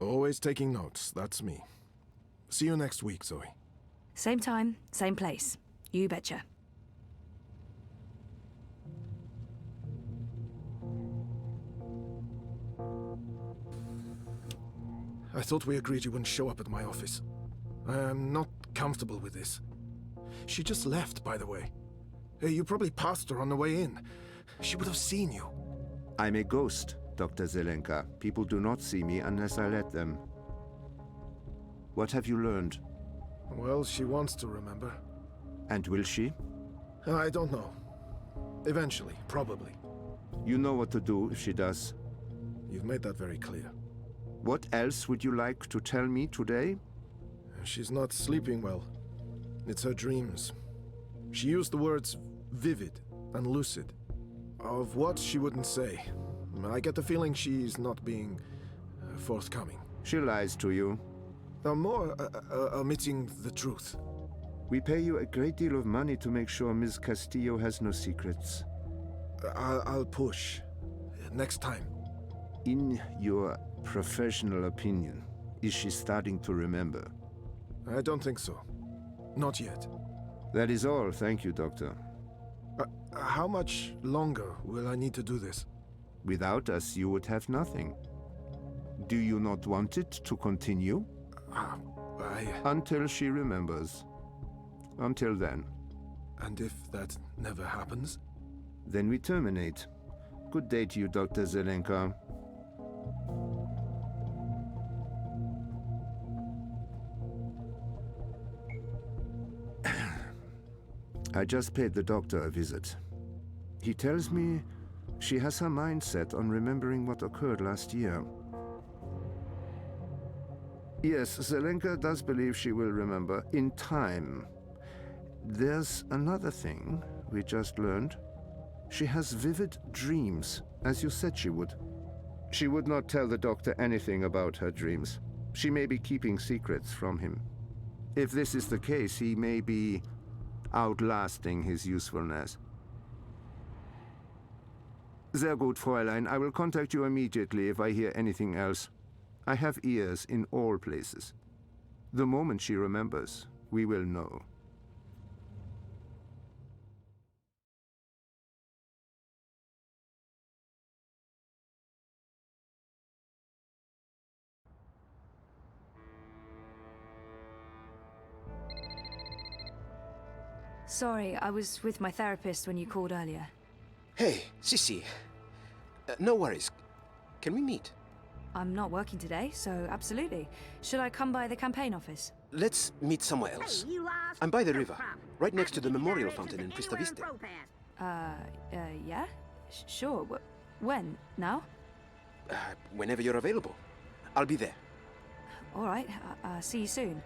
Always taking notes, that's me. See you next week, Zoe. Same time, same place. You betcha. I thought we agreed you wouldn't show up at my office. I am not comfortable with this. She just left, by the way. You probably passed her on the way in. She would have seen you. I'm a ghost, Dr. Zelenka. People do not see me unless I let them. What have you learned? Well, she wants to remember. And will she? I don't know. Eventually, probably. You know what to do if she does. You've made that very clear. What else would you like to tell me today? She's not sleeping well. It's her dreams. She used the words vivid and lucid. Of what she wouldn't say. I get the feeling she's not being forthcoming. She lies to you. More omitting the truth. We pay you a great deal of money to make sure Ms. Castillo has no secrets. I'll push. Next time. In your professional opinion, is she starting to remember? I don't think so. Not yet. That is all. Thank you, Doctor. How much longer will I need to do this? Without us, you would have nothing. Do you not want it to continue? Until she remembers. Until then. And if that never happens? Then we terminate. Good day to you, Dr. Zelenka. I just paid the doctor a visit. He tells me she has her mind set on remembering what occurred last year. Yes, Zelenka does believe she will remember in time. There's another thing we just learned. She has vivid dreams, as you said she would. She would not tell the doctor anything about her dreams. She may be keeping secrets from him. If this is the case, he may be outlasting his usefulness. Sehr gut, Fräulein. I will contact you immediately if I hear anything else. I have ears in all places. The moment she remembers, we will know. Sorry, I was with my therapist when you called earlier. Hey, Sissy. No worries. Can we meet? I'm not working today, so absolutely. Should I come by the campaign office? Let's meet somewhere else. I'm by the river, right next to the memorial fountain in Prista Vista. Yeah? Sure. When? Now? Whenever you're available. I'll be there. All right. See you soon.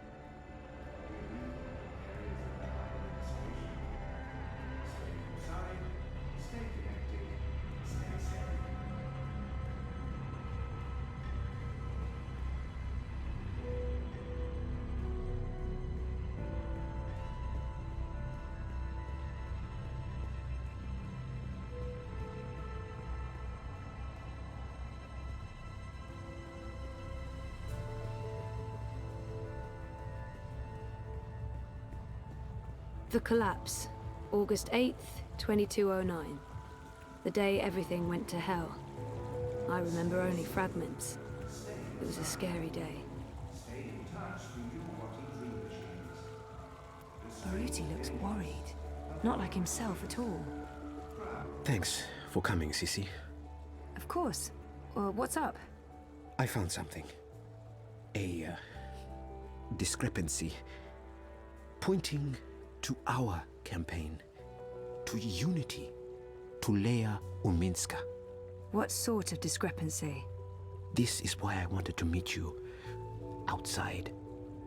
The collapse, August 8th, 2209. The day everything went to hell. I remember only fragments. It was a scary day. Baruti looks worried. Not like himself at all. Thanks for coming, Sissy. Of course. What's up? I found something. A discrepancy. Pointing to our campaign, to unity, to Leia Uminska. What sort of discrepancy? This is why I wanted to meet you outside.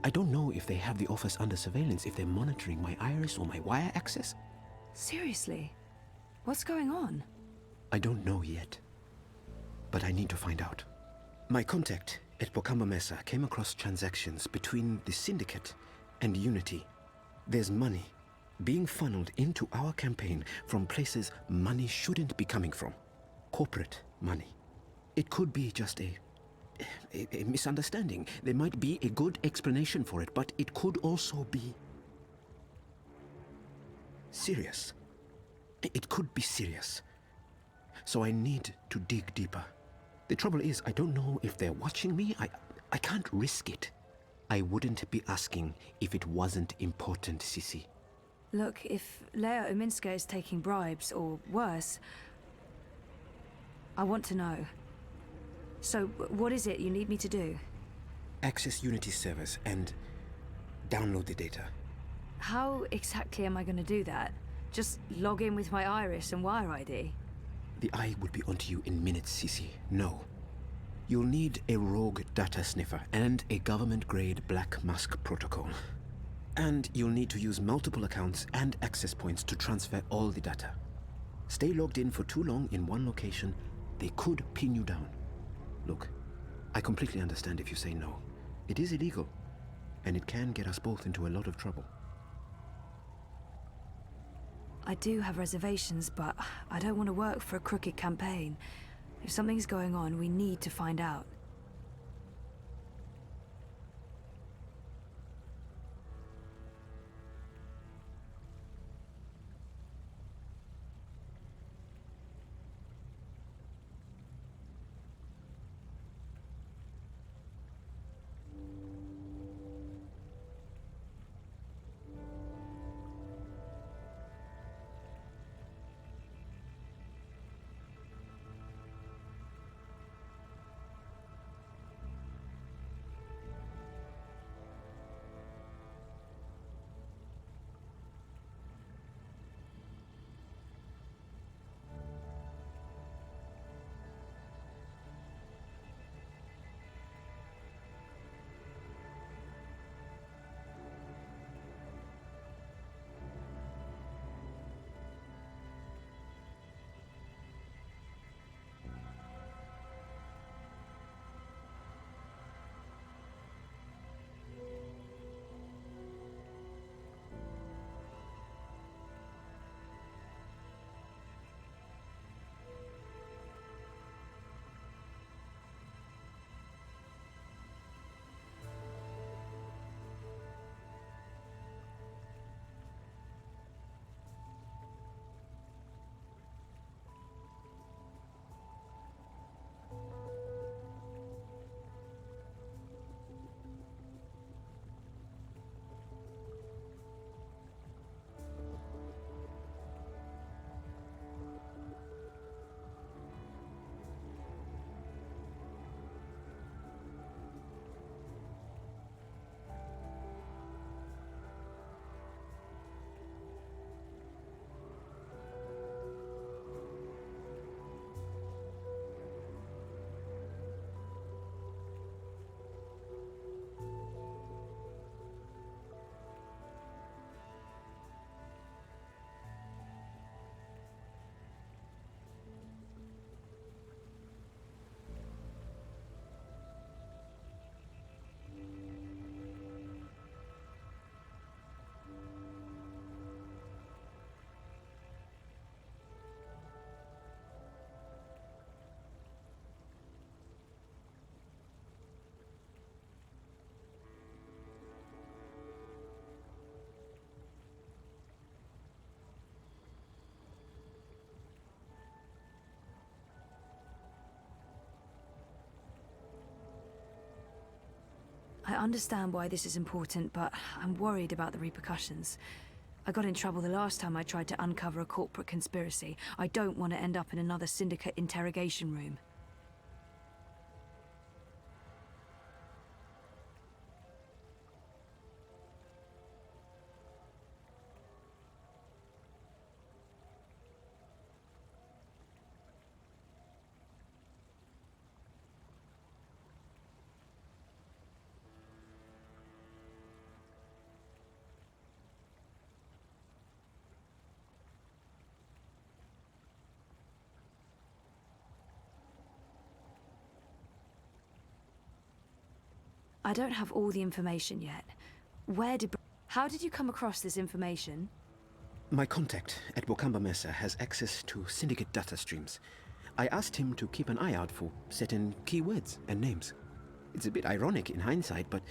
I don't know if they have the office under surveillance, if they're monitoring my iris or my wire access. Seriously? What's going on? I don't know yet, but I need to find out. My contact at Pocamba Mesa came across transactions between the Syndicate and Unity. There's money being funneled into our campaign from places money shouldn't be coming from. Corporate money. It could be just a misunderstanding. There might be a good explanation for it, but it could also be serious. It could be serious. So I need to dig deeper. The trouble is, I don't know if they're watching me. I can't risk it. I wouldn't be asking if it wasn't important, Sissy. Look, if Leia Uminska is taking bribes, or worse, I want to know. So, what is it you need me to do? Access Unity servers and download the data. How exactly am I going to do that? Just log in with my iris and wire ID? The eye would be onto you in minutes, Sissy. No. You'll need a rogue data sniffer and a government-grade Black Mask protocol. And you'll need to use multiple accounts and access points to transfer all the data. Stay logged in for too long in one location, they could pin you down. Look, I completely understand if you say no. It is illegal, and it can get us both into a lot of trouble. I do have reservations, but I don't want to work for a crooked campaign. If something's going on, we need to find out. understand why this is important, but I'm worried about the repercussions. I got in trouble the last time I tried to uncover a corporate conspiracy. I don't want to end up in another syndicate interrogation room. I don't have all the information yet. How did you come across this information? My contact at Bokamba Mesa has access to syndicate data streams. I asked him to keep an eye out for certain keywords and names. It's a bit ironic in hindsight, but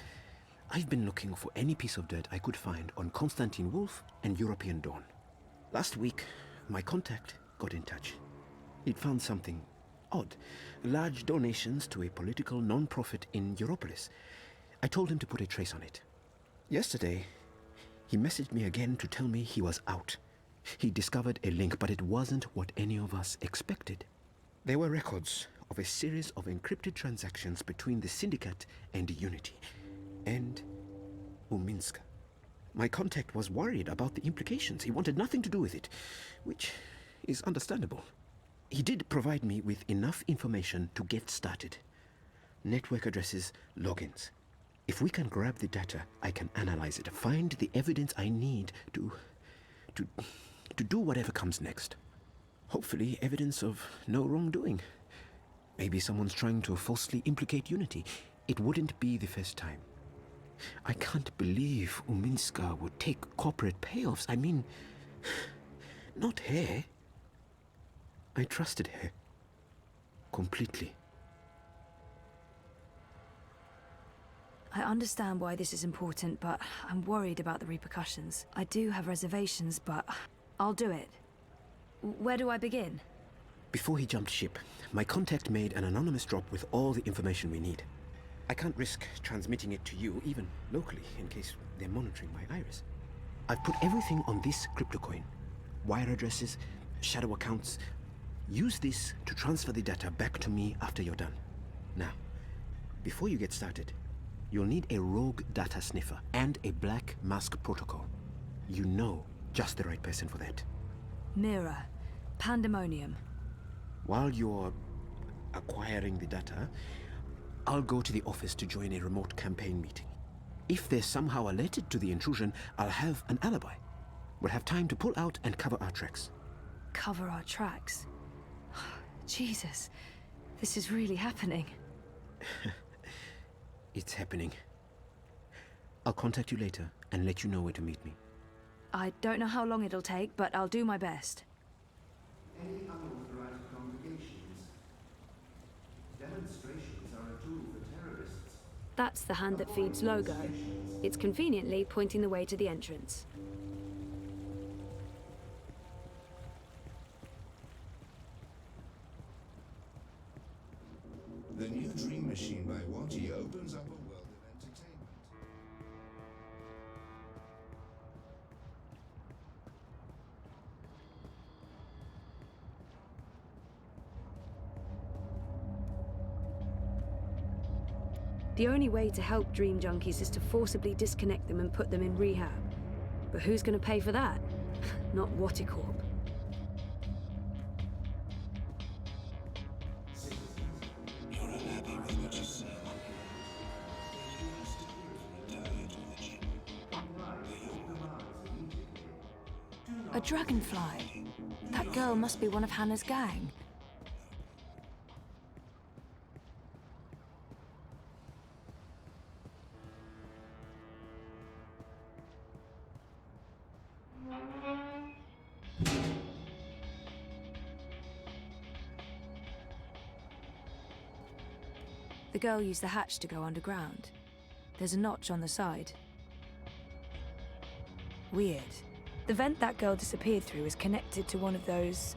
I've been looking for any piece of dirt I could find on Constantine Wolf and European Dawn. Last week, my contact got in touch. He'd found something odd. Large donations to a political non-profit in Europolis. I told him to put a trace on it. Yesterday, he messaged me again to tell me he was out. He discovered a link, but it wasn't what any of us expected. There were records of a series of encrypted transactions between the Syndicate and Unity, and Uminska. My contact was worried about the implications. He wanted nothing to do with it, which is understandable. He did provide me with enough information to get started. Network addresses, logins. If we can grab the data, I can analyze it, find the evidence I need to do whatever comes next. Hopefully evidence of no wrongdoing. Maybe someone's trying to falsely implicate Unity. It wouldn't be the first time. I can't believe Uminska would take corporate payoffs. I mean, not her. I trusted her. Completely. I understand why this is important, but I'm worried about the repercussions. I do have reservations, but I'll do it. Where do I begin? Before he jumped ship, my contact made an anonymous drop with all the information we need. I can't risk transmitting it to you, even locally, in case they're monitoring my iris. I've put everything on this CryptoCoin. Wire addresses, shadow accounts. Use this to transfer the data back to me after you're done. Now, before you get started, you'll need a rogue data sniffer and a black mask protocol. You know just the right person for that. Mira. Pandemonium. While you're acquiring the data, I'll go to the office to join a remote campaign meeting. If they're somehow alerted to the intrusion, I'll have an alibi. We'll have time to pull out and cover our tracks. Cover our tracks? Jesus, this is really happening. It's happening. I'll contact you later and let you know where to meet me. I don't know how long it'll take, but I'll do my best. Any unauthorized congregations? Demonstrations are a tool for terrorists. That's the Hand That Feeds logo. It's conveniently pointing the way to the entrance. The new Dream Machine by Watty opens up a world of entertainment. The only way to help Dream Junkies is to forcibly disconnect them and put them in rehab. But who's going to pay for that? Not Watty Corp. A dragonfly. That girl must be one of Hannah's gang. The girl used the hatch to go underground. There's a notch on the side. Weird. The vent that girl disappeared through is connected to one of those,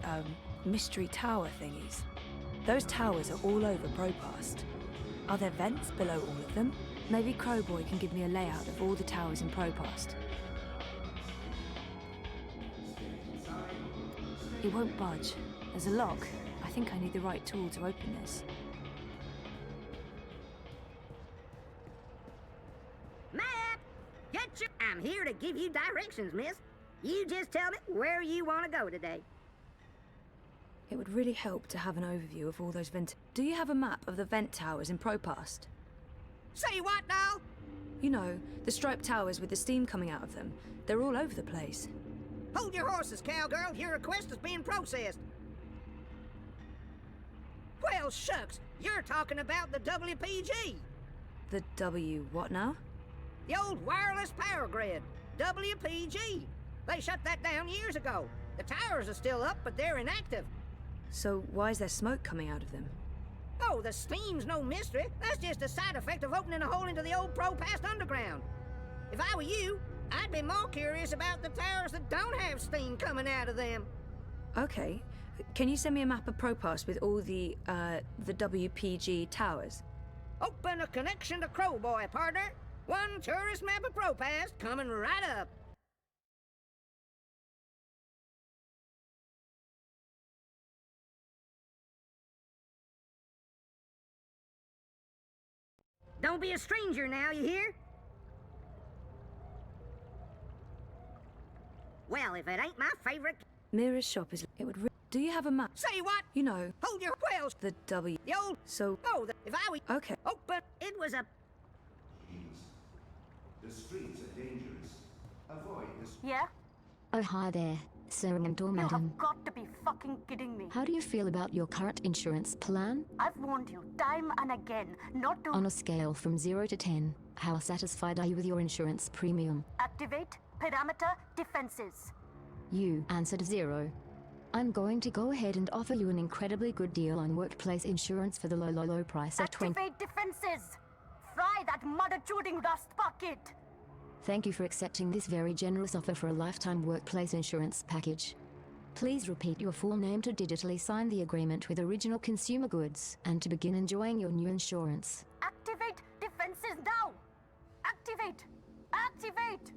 mystery tower thingies. Those towers are all over Propast. Are there vents below all of them? Maybe Crowboy can give me a layout of all the towers in Propast. It won't budge. There's a lock. I think I need the right tool to open this. Map! Get your... I'm here to give you directions, miss. You just tell me where you want to go today. It would really help to have an overview of all those vent... Do you have a map of the vent towers in Propast? Say what now? You know, the striped towers with the steam coming out of them. They're all over the place. Hold your horses, cowgirl. Your request is being processed. Well, shucks. You're talking about the WPG. The W what now? The old wireless power grid. WPG. They shut that down years ago. The towers are still up, but they're inactive. So why is there smoke coming out of them? Oh, the steam's no mystery. That's just a side effect of opening a hole into the old Propast underground. If I were you, I'd be more curious about the towers that don't have steam coming out of them. Okay. Can you send me a map of Propast with all the WPG towers? Open a connection to Crowboy, partner. One tourist map of Propast coming right up. Don't be a stranger now, you hear? Well, if it ain't my favorite... Mira's shop is... It would... Do you have a map? Say what? You know... Hold your wells. The W... The old... So... Oh, if I were... Okay. Open... It was a... The streets are dangerous. Avoid the... Yeah? Oh, hi there, sir and or madam. You have got to be fucking kidding me. How do you feel about your current insurance plan? I've warned you time and again not to... On a scale from 0 to 10, how satisfied are you with your insurance premium? Activate parameter defenses. You answered 0. I'm going to go ahead and offer you an incredibly good deal on workplace insurance for the low price of 20... Activate defenses! Fry that mother-chewing rust bucket! Thank you for accepting this very generous offer for a lifetime workplace insurance package. Please repeat your full name to digitally sign the agreement with Original Consumer Goods and to begin enjoying your new insurance. Activate defenses now! Activate! Activate!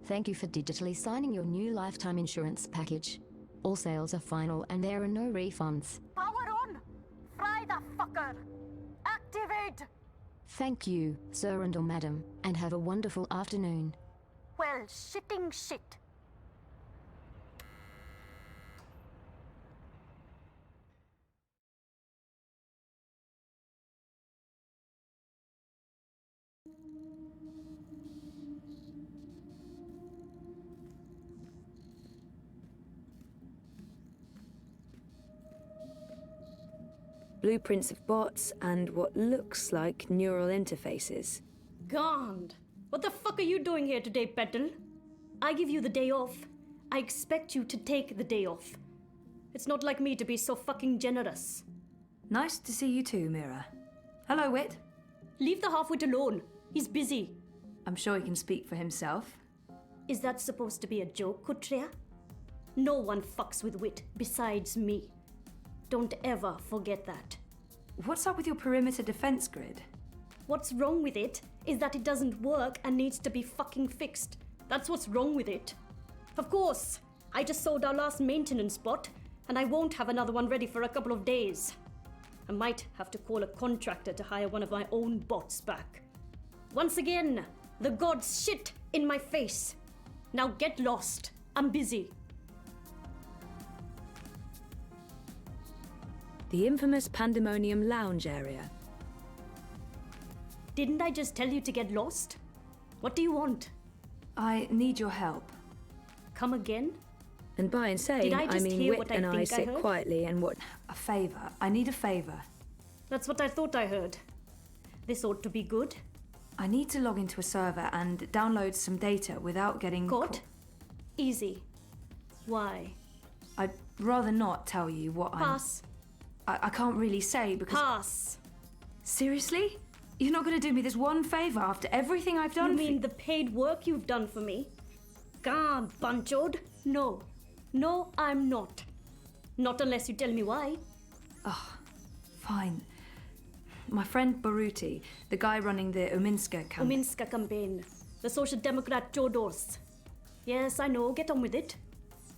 Thank you for digitally signing your new lifetime insurance package. All sales are final and there are no refunds. Power on! Fry the fucker! Activate! Thank you, sir and or madam, and have a wonderful afternoon. Well, shitting shit. Blueprints of bots and what looks like neural interfaces. Gond! What the fuck are you doing here today, Petal? I give you the day off. I expect you to take the day off. It's not like me to be so fucking generous. Nice to see you too, Mira. Hello, Wit. Leave the half-wit alone. He's busy. I'm sure he can speak for himself. Is that supposed to be a joke, Kutria? No one fucks with Wit besides me. Don't ever forget that. What's up with your perimeter defense grid? What's wrong with it is that it doesn't work and needs to be fucking fixed. That's what's wrong with it. Of course, I just sold our last maintenance bot, and I won't have another one ready for a couple of days. I might have to call a contractor to hire one of my own bots back. Once again, the gods shit in my face. Now get lost. I'm busy. The infamous Pandemonium Lounge area. Didn't I just tell you to get lost? What do you want? I need your help. Come again? And by insane, I mean Wit and I sit heard? quietly and what... A favour. I need a favour. That's what I thought I heard. This ought to be good. I need to log into a server and download some data without getting caught. Easy. Why? I'd rather not tell you what Pass. I can't really say because... Pass. Seriously? You're not going to do me this one favour after everything I've done? You mean the paid work you've done for me? God, Bunchod. No. No, I'm not. Not unless you tell me why. Oh, fine. My friend Baruti, the guy running the Uminska campaign. Uminska campaign. The Social Democrat Chodors. Yes, I know. Get on with it.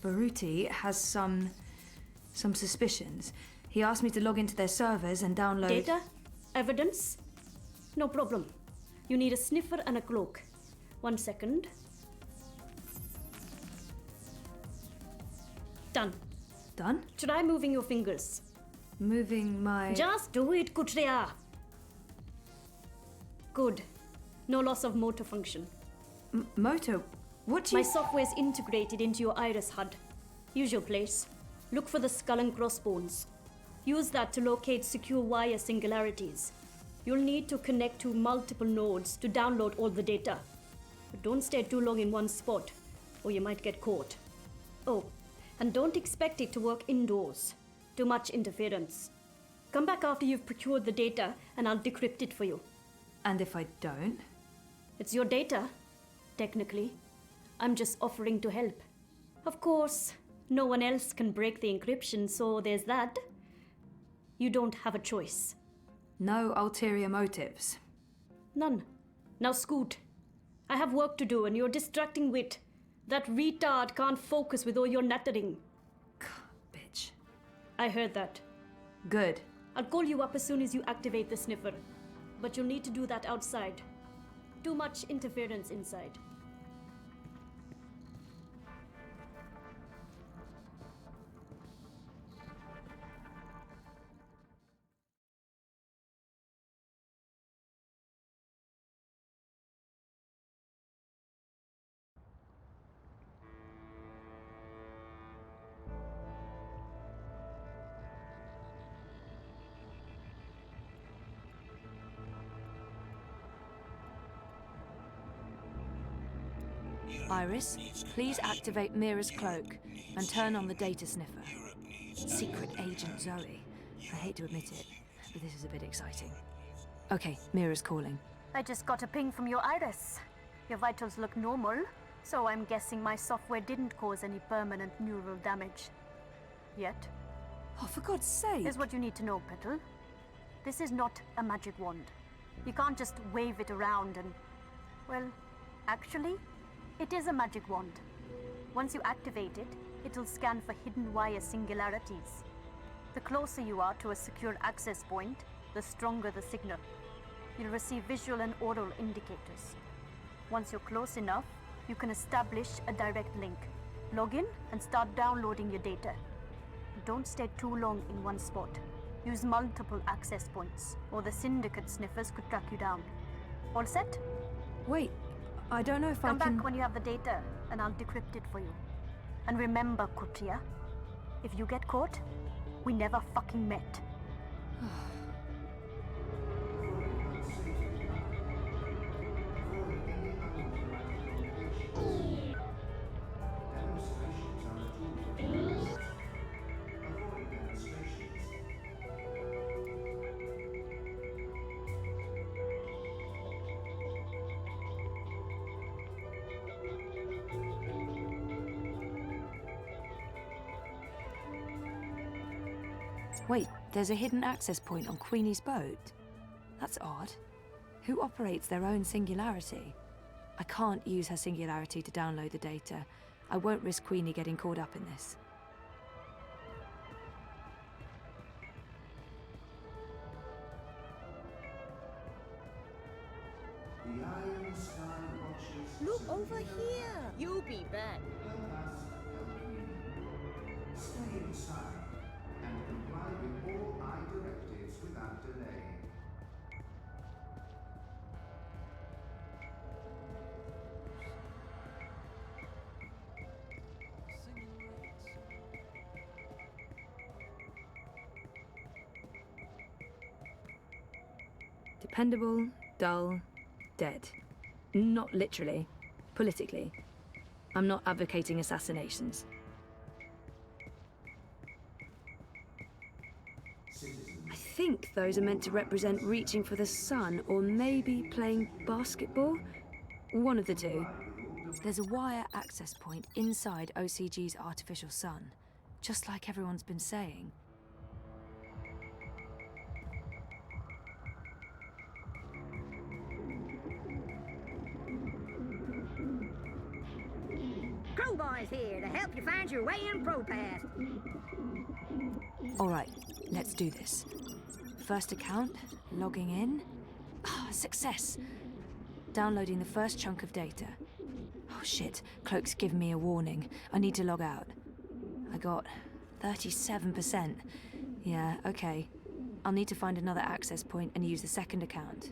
Baruti has some suspicions. He asked me to log into their servers and download... Data? Evidence? No problem. You need a sniffer and a cloak. 1 second. Done. Done? Try moving your fingers. Moving my... Just do it, Kutria. Good. No loss of motor function. Motor? What do you... My software is integrated into your iris HUD. Use your place. Look for the skull and crossbones. Use that to locate secure wire singularities. You'll need to connect to multiple nodes to download all the data. But don't stay too long in one spot, or you might get caught. Oh, and don't expect it to work indoors. Too much interference. Come back after you've procured the data, and I'll decrypt it for you. And if I don't? It's your data, technically. I'm just offering to help. Of course, no one else can break the encryption, so there's that. You don't have a choice. No ulterior motives? None. Now scoot. I have work to do and you're distracting wit. That retard can't focus with all your nattering. Bitch. I heard that. Good. I'll call you up as soon as you activate the sniffer. But you'll need to do that outside. Too much interference inside. Iris, please activate Mira's cloak and turn on the data sniffer. Secret Agent Zoe. I hate to admit it, but this is a bit exciting. Okay, Mira's calling. I just got a ping from your iris. Your vitals look normal, so I'm guessing my software didn't cause any permanent neural damage. Yet. Oh, for God's sake! Here's what you need to know, Petal. This is not a magic wand. You can't just wave it around and... Well, actually, it is a magic wand. Once you activate it, it'll scan for hidden wire singularities. The closer you are to a secure access point, the stronger the signal. You'll receive visual and oral indicators. Once you're close enough, you can establish a direct link. Log in and start downloading your data. Don't stay too long in one spot. Use multiple access points, or the Syndicate sniffers could track you down. All set? Wait, I don't know if I can... Come back when you have the data, and I'll decrypt it for you. And remember, Kutria, if you get caught, we never fucking met. Wait, there's a hidden access point on Queenie's boat? That's odd. Who operates their own singularity? I can't use her singularity to download the data. I won't risk Queenie getting caught up in this. Look over here. You'll be back. Stay inside and comply with all my directives without delay. Dependable, dull, dead. Not literally, politically. I'm not advocating assassinations. I think those are meant to represent reaching for the sun, or maybe playing basketball? One of the two. There's a wire access point inside OCG's artificial sun, just like everyone's been saying. boys here to help you find your way in ProPass. All right, let's do this. First account, logging in. Ah, success. Downloading the first chunk of data. Oh shit, Cloak's given me a warning. I need to log out. I got 37%. Yeah, okay. I'll need to find another access point and use the second account.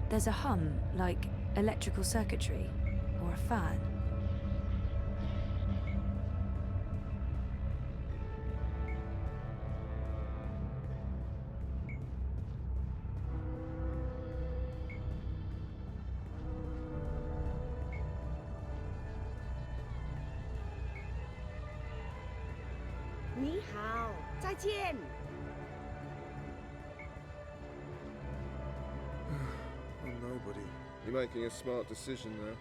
There's a hum, like electrical circuitry, or a fan. Ni hao, 再见. I'm nobody. You're making a smart decision there.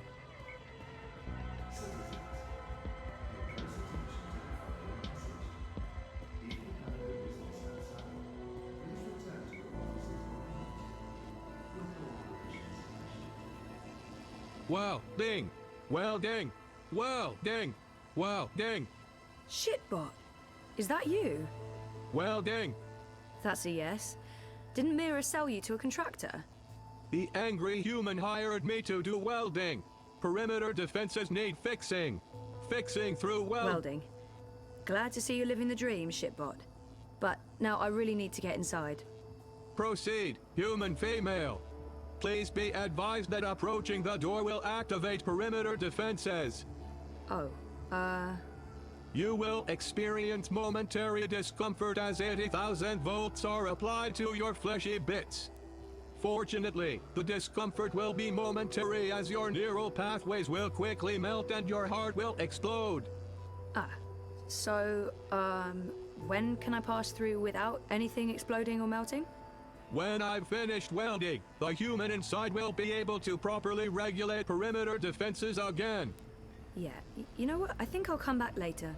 Welding! Welding! Welding! Welding! Shitbot! Is that you? Welding! That's a yes. Didn't Mira sell you to a contractor? The angry human hired me to do welding. Perimeter defenses need fixing. Fixing through Welding. Glad to see you living the dream, shitbot. But now I really need to get inside. Proceed, human female. Please be advised that approaching the door will activate perimeter defenses. Oh, You will experience momentary discomfort as 80,000 volts are applied to your fleshy bits. Fortunately, the discomfort will be momentary as your neural pathways will quickly melt and your heart will explode. So, when can I pass through without anything exploding or melting? When I've finished welding, the human inside will be able to properly regulate perimeter defenses again. Yeah, you know what? I think I'll come back later.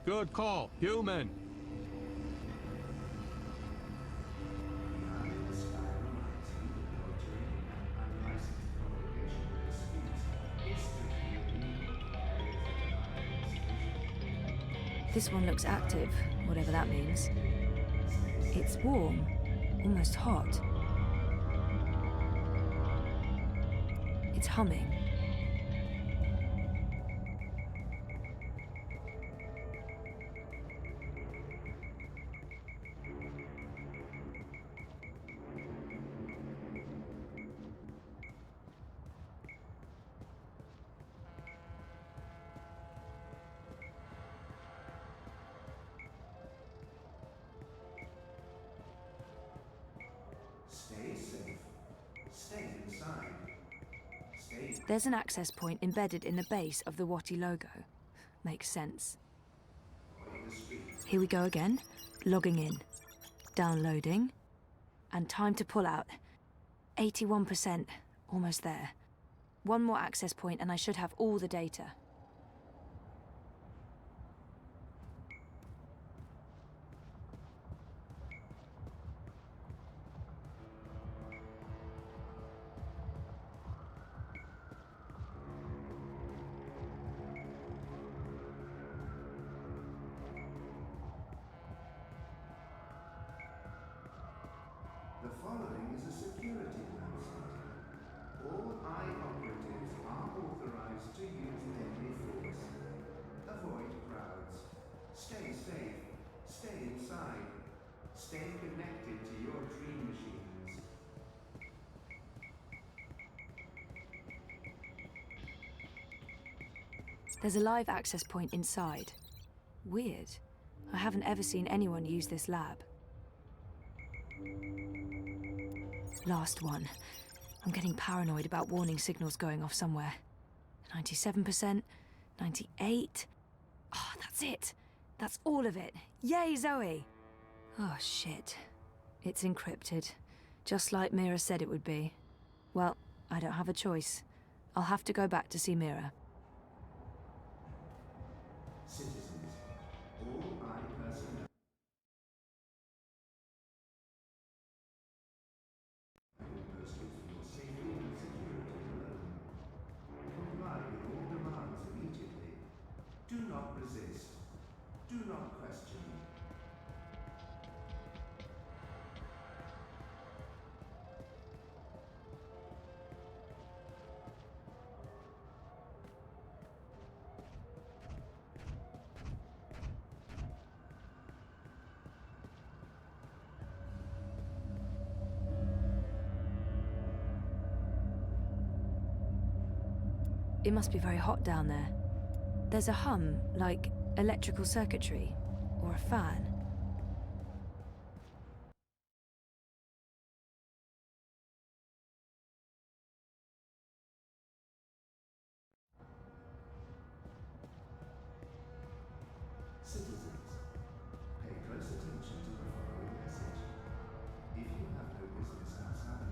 Good call, human. This one looks active, whatever that means. It's warm, almost hot. It's humming. Stay safe. Stay inside. Stay. There's an access point embedded in the base of the Watty logo. Makes sense. Here we go again. Logging in. Downloading. And time to pull out. 81%. Almost there. One more access point and I should have all the data. The following is a security announcement. All eye operatives are authorized to use deadly force. Avoid crowds. Stay safe. Stay inside. Stay connected to your dream machines. There's a live access point inside. Weird. I haven't ever seen anyone use this lab. Last one. I'm getting paranoid about warning signals going off somewhere. 97%, 98. Oh, that's it. That's all of it. Yay, Zoe! Oh, shit. It's encrypted. Just like Mira said it would be. Well, I don't have a choice. I'll have to go back to see Mira. Citizens, all eye personnel question me. It must be very hot down there. There's a hum, like electrical circuitry, or a fan. Citizens, pay close attention to the following message. If you have no business outside,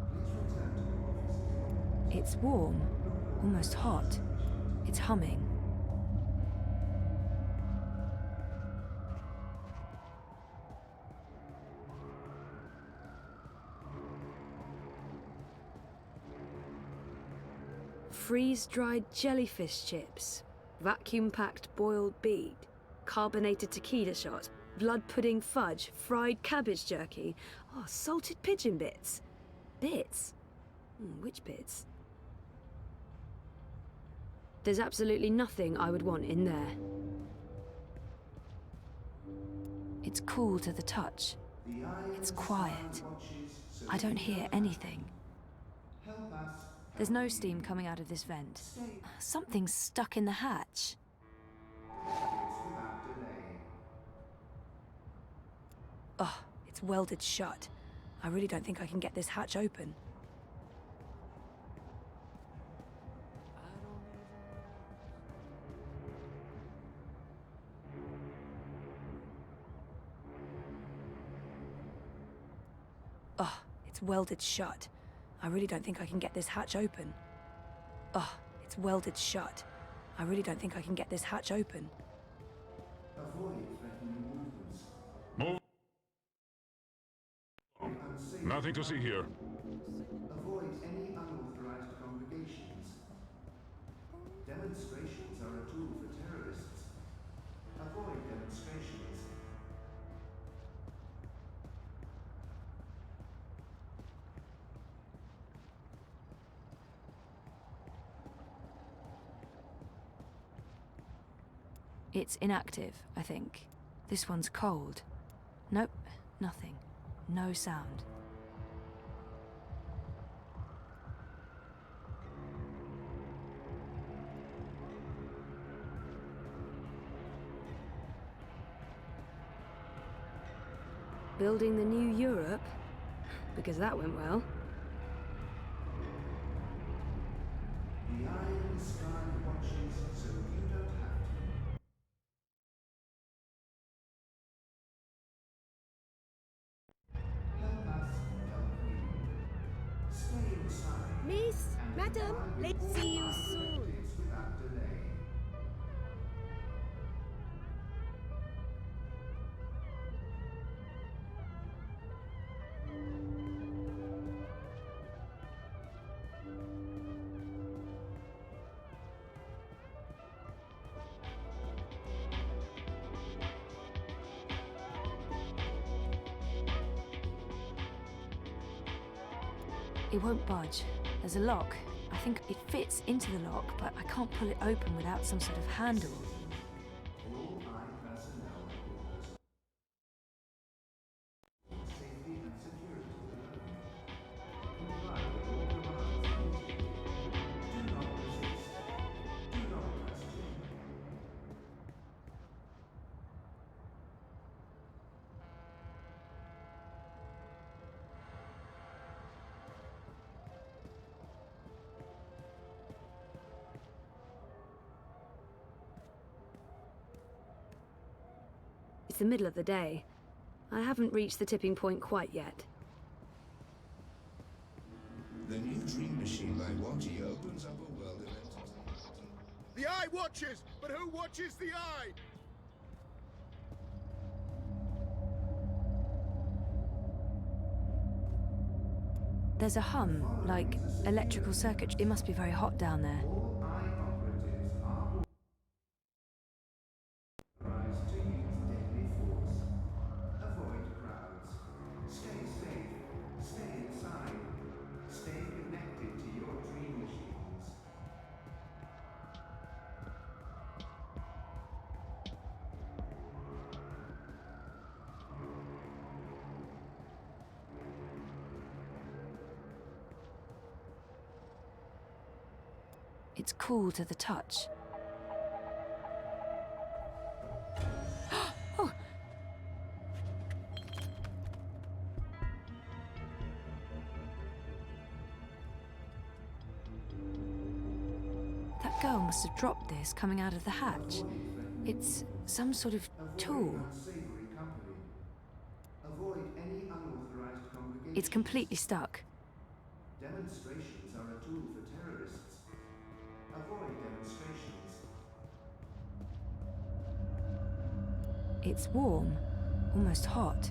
please return to your offices. It's warm, almost hot. It's humming. Freeze-dried jellyfish chips, vacuum-packed boiled beet, carbonated tequila shots, blood pudding fudge, fried cabbage jerky, oh, salted pigeon bits. Bits? Which bits? There's absolutely nothing I would want in there. It's cool to the touch. It's quiet. I don't hear anything. There's no steam coming out of this vent. Something's stuck in the hatch. Oh, it's welded shut. I really don't think I can get this hatch open. Oh, it's welded shut. I really don't think I can get this hatch open. Oh, it's welded shut. I really don't think I can get this hatch open. Avoid threatening movements. Move. Nothing to see here. Avoid any unauthorized congregations. Demonstrations are a tool for terrorists. Avoid demonstrations. It's inactive, I think. This one's cold. Nope, nothing. No sound. Building the new Europe? Because that went well. The eye in the sky watches, so you don't have to. Help us help you. Stay inside. Miss, madam, let's see you soon. Without delay. It won't budge. There's a lock. I think it fits into the lock, but I can't pull it open without some sort of handle. All eye personnel orders. Safety and security alone. Comply with all commands immediately. Do not resist. Do not question. It's the middle of the day. I haven't reached the tipping point quite yet. The new dream machine by Watty opens up a world of entertainment. The Eye watches, but who watches the Eye? There's a hum, like electrical circuitry. It must be very hot down there. All eye operatives are authorized to use deadly It's cool to the touch. Oh! That girl must have dropped this coming out of the hatch. It's some sort of tool. Avoid any unauthorized congregation. It's completely stuck. Demonstrations are a tool for terrorists. Avoid demonstrations. It's warm, almost hot.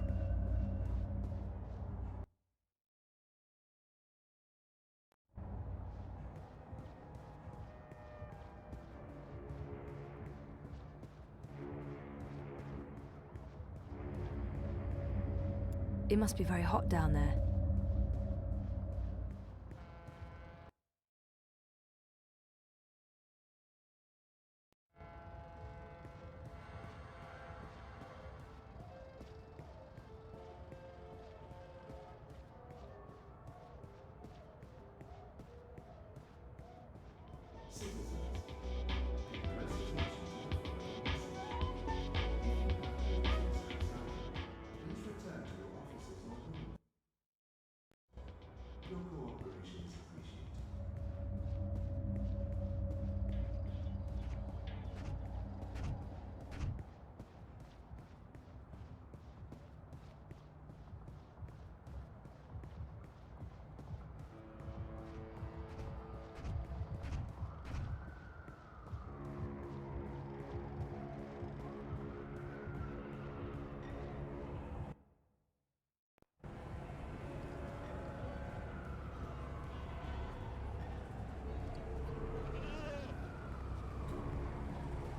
It must be very hot down there.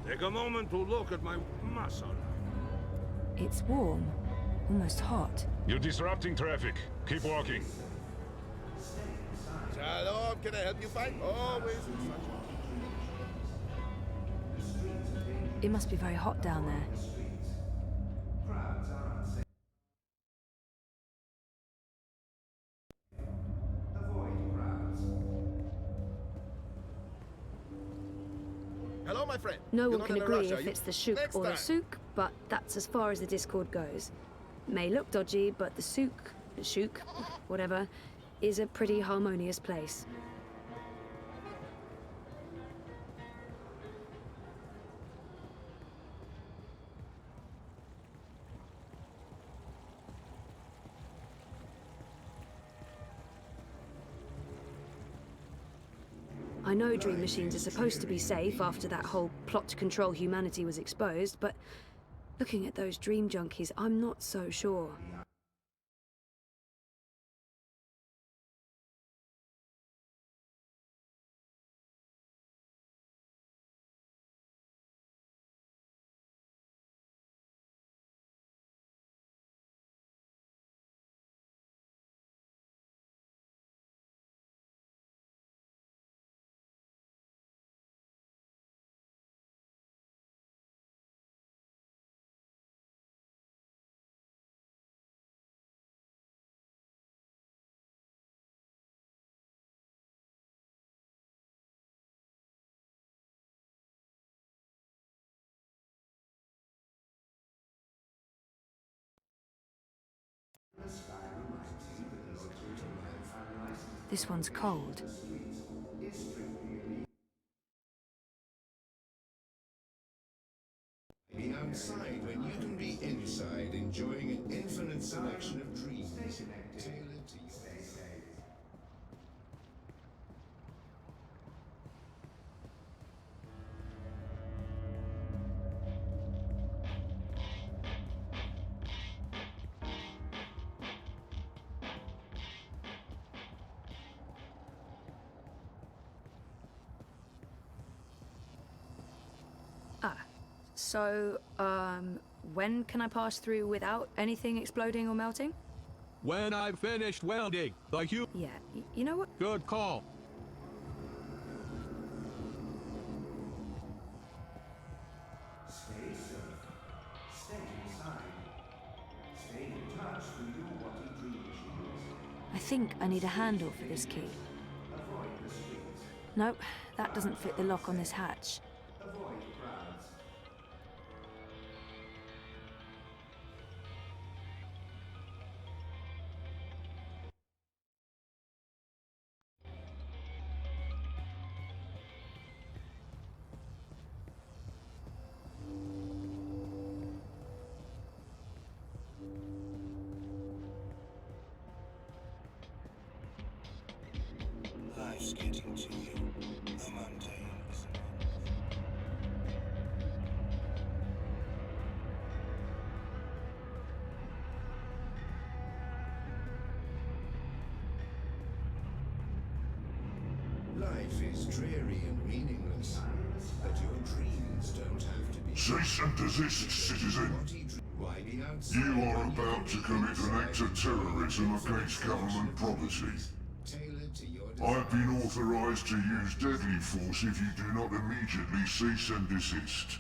Take a moment to look at my muscle. It's warm, almost hot. You're disrupting traffic. Keep walking. Shalom, can I help you fight? Always. It must be very hot down there. Hello, my friend. No You're one not can in a agree rush, are if you? it's the Shook Next or the time. Sook, but that's as far as the Discord goes. May look dodgy, but the Shook, whatever, is a pretty harmonious place. I know Dream Machines are supposed to be safe after that whole plot to control humanity was exposed, but looking at those dream junkies, I'm not so sure. This one's cold. Be outside when you can be inside, enjoying an infinite selection of dreams tailored to your taste. So, when can I pass through without anything exploding or melting? When I've finished welding, like you. Yeah, you know what? Good call. Stay safe. Stay inside. Stay in touch with your what you dream machines. I think I need a handle for this key. Avoid the streets. Nope, that doesn't fit the lock on this hatch. Avoid crowds. Life's getting to you. The mundane is Life is dreary and meaningless, but your dreams don't have to be. Cease and desist, citizen. Why be outside? You are about to commit an act of terrorism against government property. Tailored to your I have been authorized to use deadly force if you do not immediately cease and desist.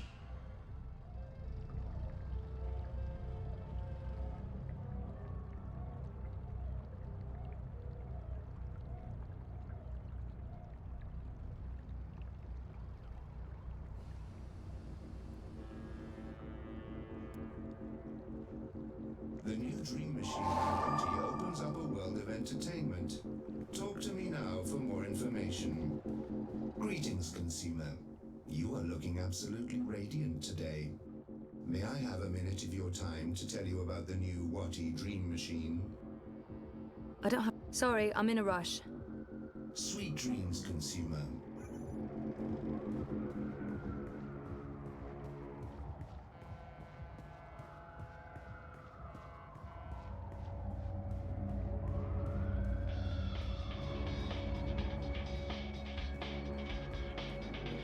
The new Dream Machine County opens up a world of entertainment. Talk to me now for more information. Greetings, consumer. You are looking absolutely radiant today. May I have a minute of your time to tell you about the new Watty Dream Machine? I don't have... Sorry, I'm in a rush. Sweet dreams, consumer.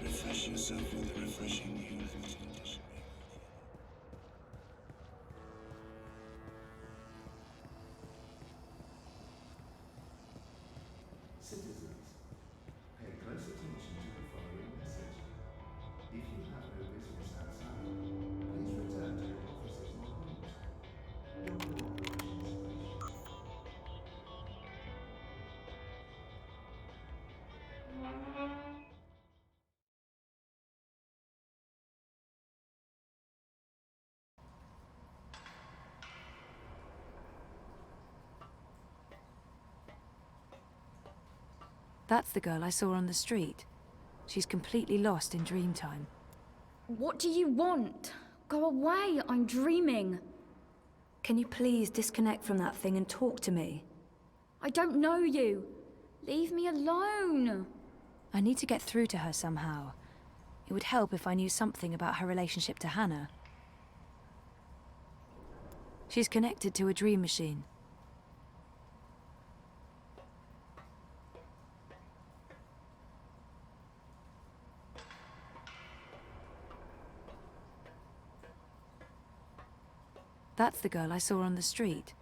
Refresh yourself with a refreshing new limited edition. Citizens, pay close attention to the following message. If you have no business outside, please return to your offices or homes. Your cooperation is appreciated. That's the girl I saw on the street. She's completely lost in Dreamtime. What do you want? Go away, I'm dreaming. Can you please disconnect from that thing and talk to me? I don't know you. Leave me alone. I need to get through to her somehow. It would help if I knew something about her relationship to Hannah. She's connected to a dream machine. That's the girl I saw on the street.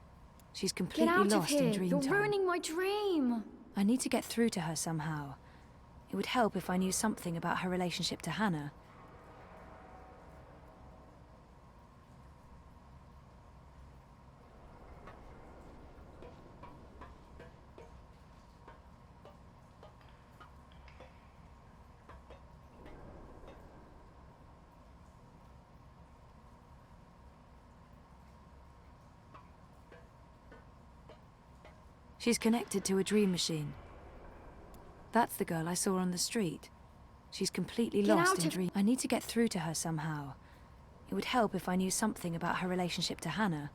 She's completely Get out lost of in here. Dreamtime. You're ruining my dream. I need to get through to her somehow. It would help if I knew something about her relationship to Hannah. She's connected to a dream machine. That's the girl I saw on the street. She's completely lost in dream. I need to get through to her somehow. It would help if I knew something about her relationship to Hannah.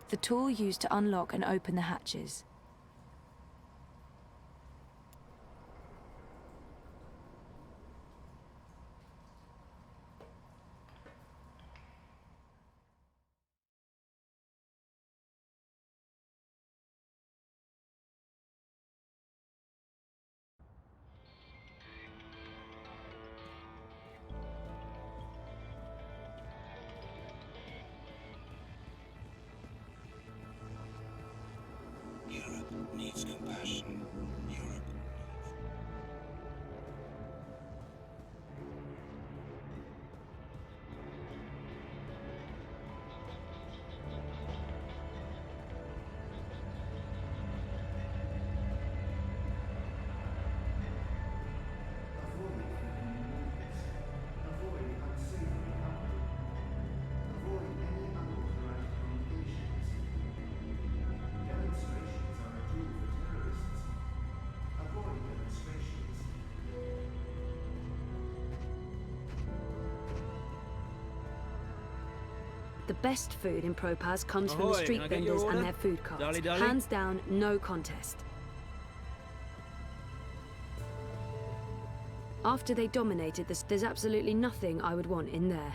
The tool used to unlock and open the hatches. You The best food in Propaz comes from the Ahoy, street can I get your vendors and order? their food carts. Dolly, dolly. Hands down, no contest. After they dominated this, there's absolutely nothing I would want in there.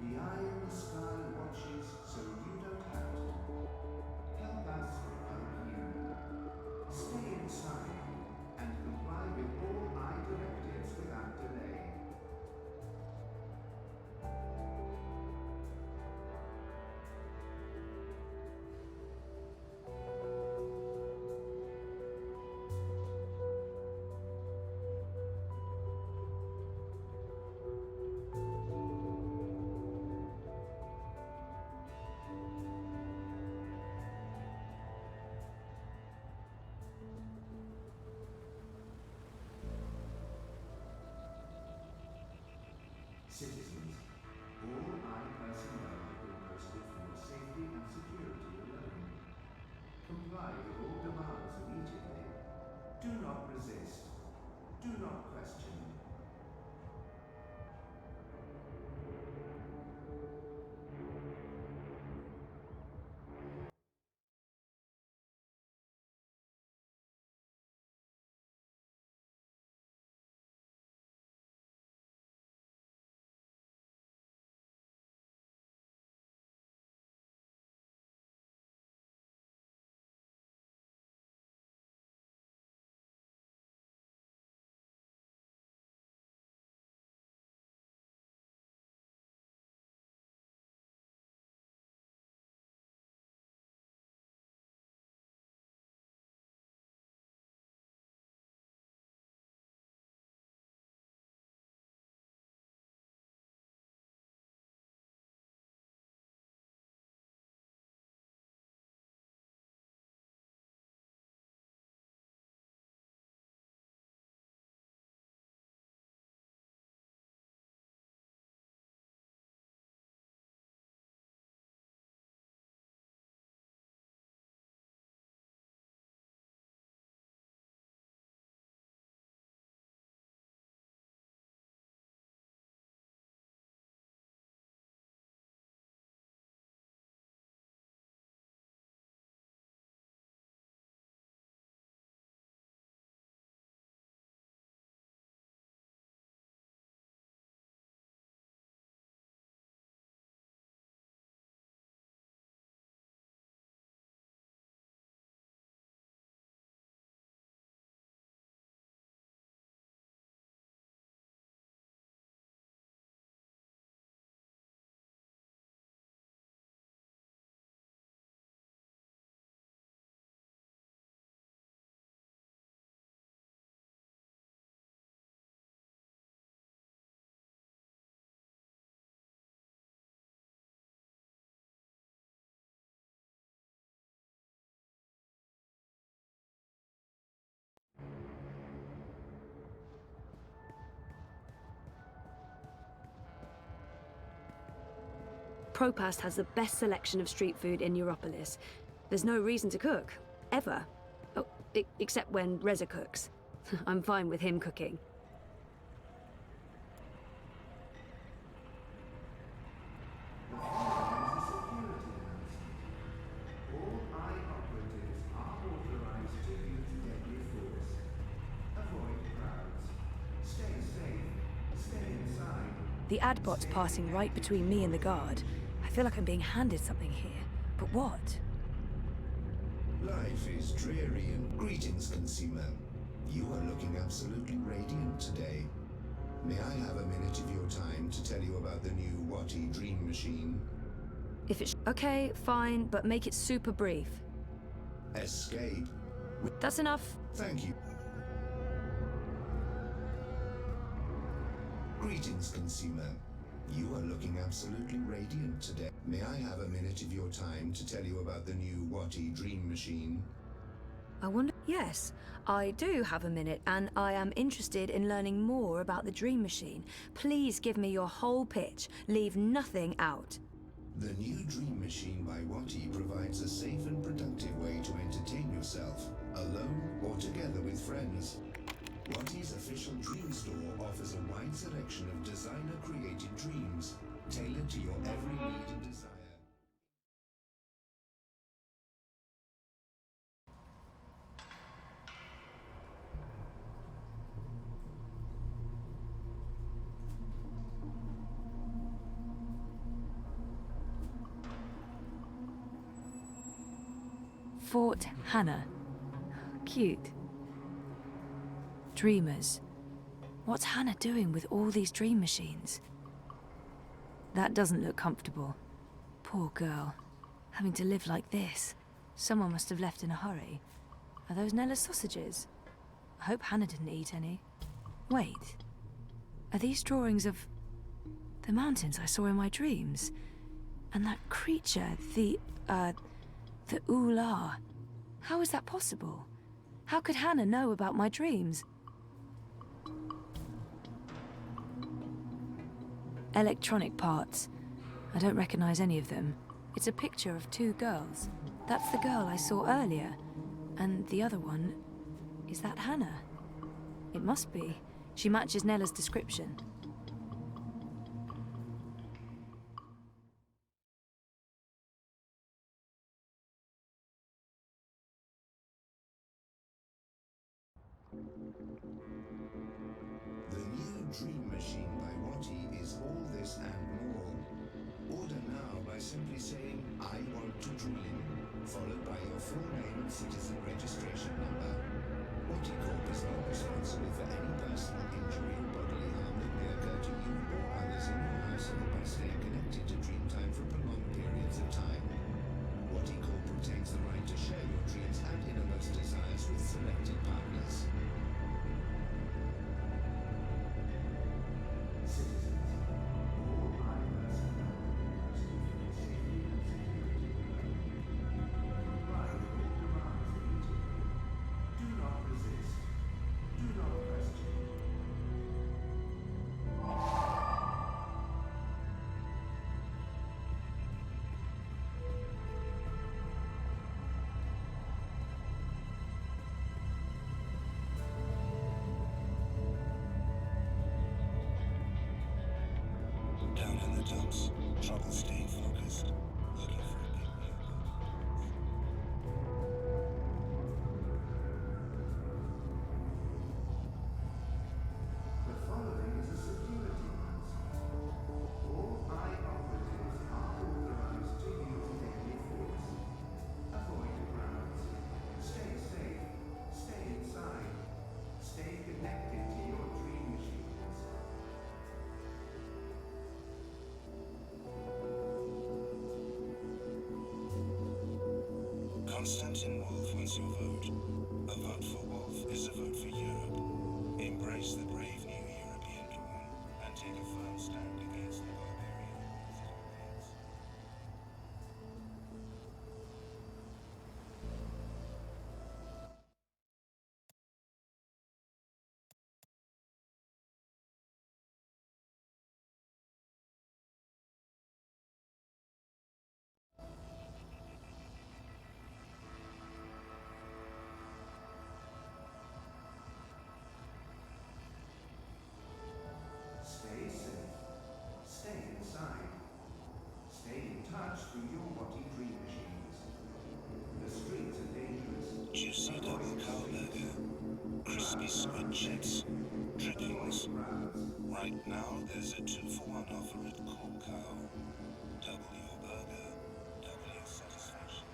The eye in the sky watches so you don't have to. Help us help you. Stay inside and comply with all eye directives without delay. Citizens, all eye personnel have been posted for your safety and security alone. Comply with all demands immediately. Do not resist. Do not question. Propast has the best selection of street food in Europolis. There's no reason to cook, ever. Oh, except when Reza cooks. I'm fine with him cooking. The Adbot's passing right between me and the guard. I feel like I'm being handed something here. But what? Life is dreary and greetings, consumer. You are looking absolutely radiant today. May I have a minute of your time to tell you about the new Wati Dream Machine? If it's okay, fine, but make it super brief. Escape. That's enough. Thank you. Greetings, consumer. You are looking absolutely radiant today. May I have a minute of your time to tell you about the new Wati Dream Machine? I wonder... Yes, I do have a minute, and I am interested in learning more about the Dream Machine. Please give me your whole pitch. Leave nothing out. The new Dream Machine by Watty provides a safe and productive way to entertain yourself, alone or together with friends. Watty's official dream store offers a wide selection of designer-created dreams, tailored to your every need and desire. Fort Hannah. Cute. Dreamers. What's Hannah doing with all these dream machines? That doesn't look comfortable. Poor girl. Having to live like this. Someone must have left in a hurry. Are those Nella's sausages? I hope Hannah didn't eat any. Wait. Are these drawings of the mountains I saw in my dreams? And that creature, the Ula. How is that possible? How could Hannah know about my dreams? Electronic parts. I don't recognize any of them. It's a picture of two girls. That's the girl I saw earlier. And the other one... is that Hannah? It must be. She matches Nella's description. The new Dream Machine by Watty is all this and more. Order now by simply saying, "I want to dream," followed by your full name and citizen registration number. Watty Corp is not responsible for any personal injury or bodily harm that may occur to you or others in your household by staying connected to Dreamtime for prolonged periods of time. Watty Corp retains the right to share your dreams and innermost desires with selected partners. Down in the dumps, trouble staying focused. Looking for a big The following is a security announcement. All eye operatives are authorized to use deadly force. Avoid crowds. Stay safe. Stay inside. Stay connected to your dream machines. Konstantin Wolf wants your vote. A vote for Wolf is a vote for Europe. Embrace the brave new European dawn and take a firm stand against the barbarian domains. Stay safe. Stay inside. Stay in touch through your Watty Dream Machines. The streets are dangerous. Juicy double cow burger, crispy squid chips, drippings. Right now, there's a 2-for-1 offer at Cool Cow. Double your burger, double your satisfaction.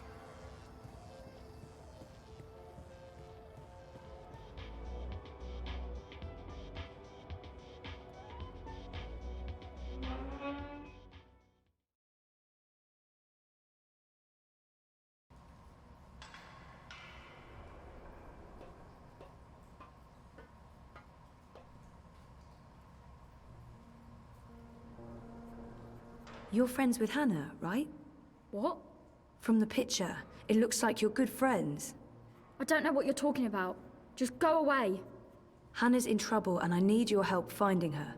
You're friends with Hannah, right? What? From the picture, it looks like you're good friends. I don't know what you're talking about. Just go away. Hannah's in trouble and I need your help finding her.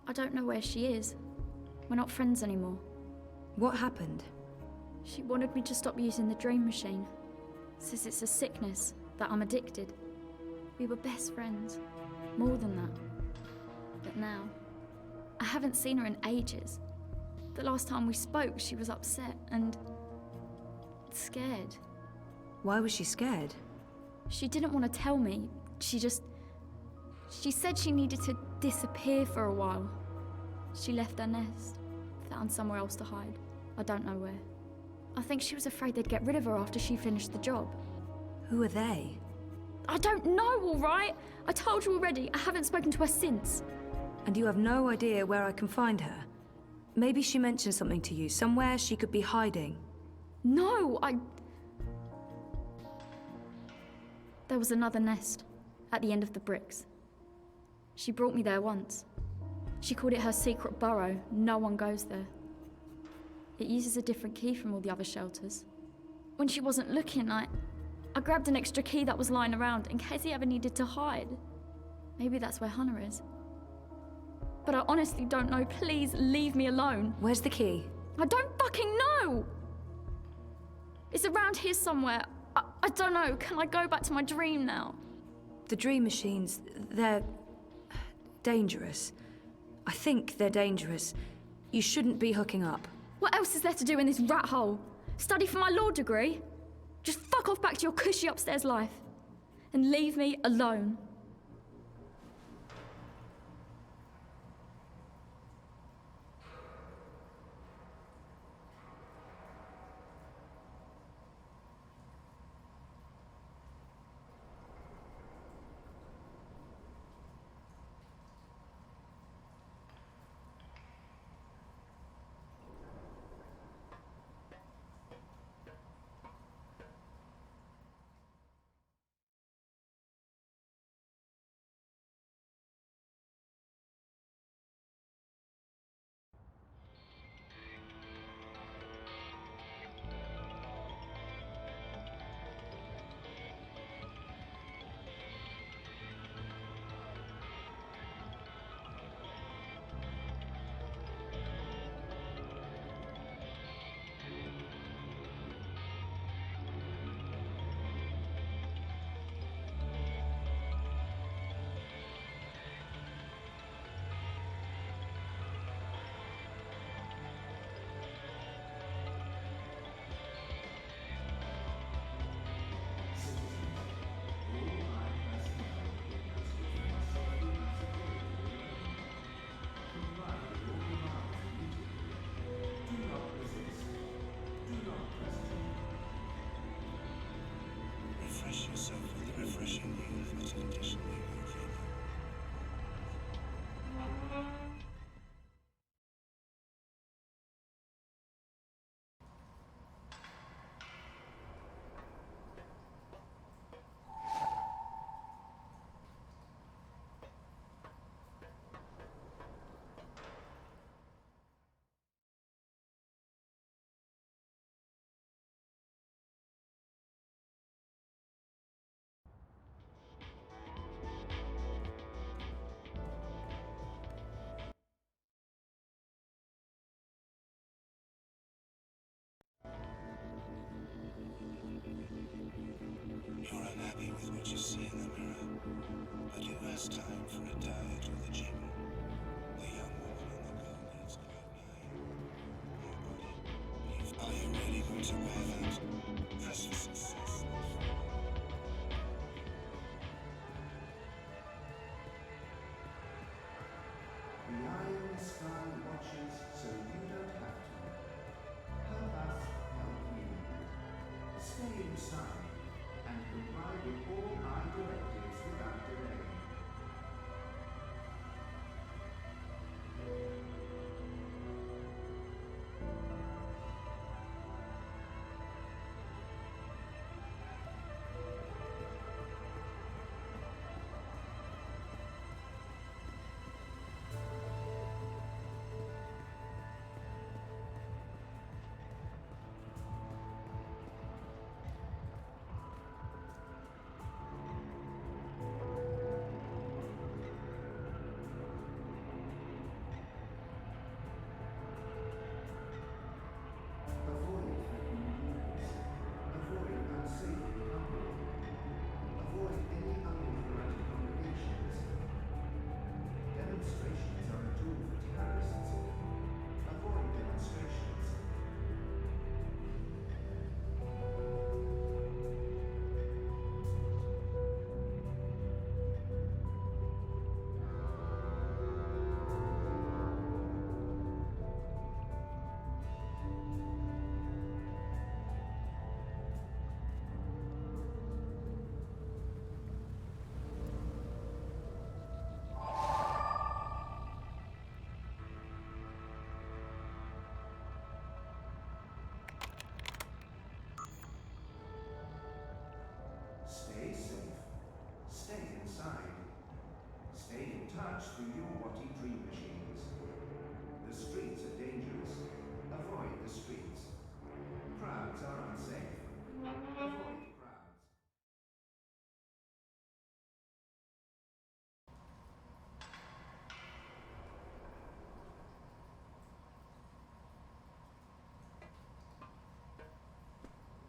I don't know where she is. We're not friends anymore. What happened? She wanted me to stop using the dream machine. Says it's a sickness, that I'm addicted. We were best friends. More than that. But now, I haven't seen her in ages. The last time we spoke, she was upset and scared. Why was she scared? She didn't want to tell me. She said she needed to disappear for a while. She left her nest, found somewhere else to hide. I don't know where. I think she was afraid they'd get rid of her after she finished the job. Who are they? I don't know, all right? I told you already, I haven't spoken to her since. And you have no idea where I can find her? Maybe she mentioned something to you, somewhere she could be hiding. No, There was another nest, at the end of the bricks. She brought me there once. She called it her secret burrow. No one goes there. It uses a different key from all the other shelters. When she wasn't looking, I grabbed an extra key that was lying around in case he ever needed to hide. Maybe that's where Hunter is. But I honestly don't know. Please leave me alone. Where's the key? I don't fucking know! It's around here somewhere. I don't know. Can I go back to my dream now? The dream machines, they're dangerous. I think they're dangerous. You shouldn't be hooking up. What else is there to do in this rat hole? Study for my law degree? Just fuck off back to your cushy upstairs life. And leave me alone. Refresh yourself with the refreshing news which conditionally move you. You're unhappy with what you see in the mirror, but who has time for a diet or the gym? The young woman on the go needs Cloud9. Are you really going to wear that? Press for success. The eye in the sky watches so you don't have to. Help us help you. Stay inside and comply with all our directives without delay.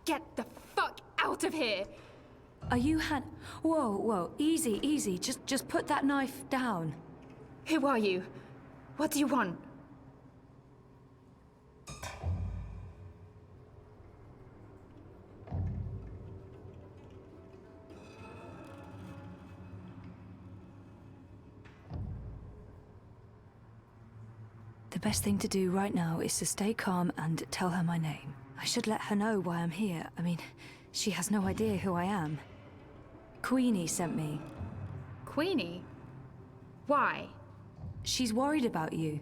get the fuck out of here! Are you Whoa, easy, easy. Just put that knife down. Who are you? What do you want? The best thing to do right now is to stay calm and tell her my name. I should let her know why I'm here. I mean, she has no idea who I am. Queenie sent me. Queenie? Why? She's worried about you.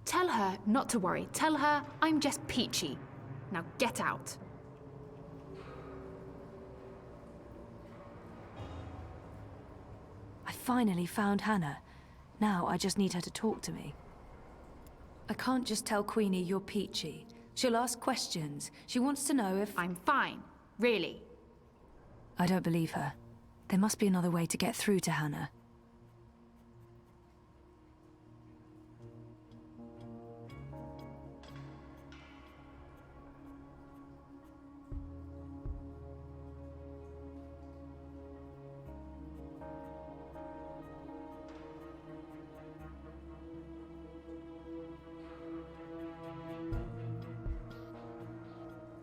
Tell her not to worry. Tell her I'm just Peachy. Now get out. I finally found Hannah. Now I just need her to talk to me. I can't just tell Queenie you're Peachy. She'll ask questions. She wants to know if... I'm fine. Really. I don't believe her. There must be another way to get through to Hannah.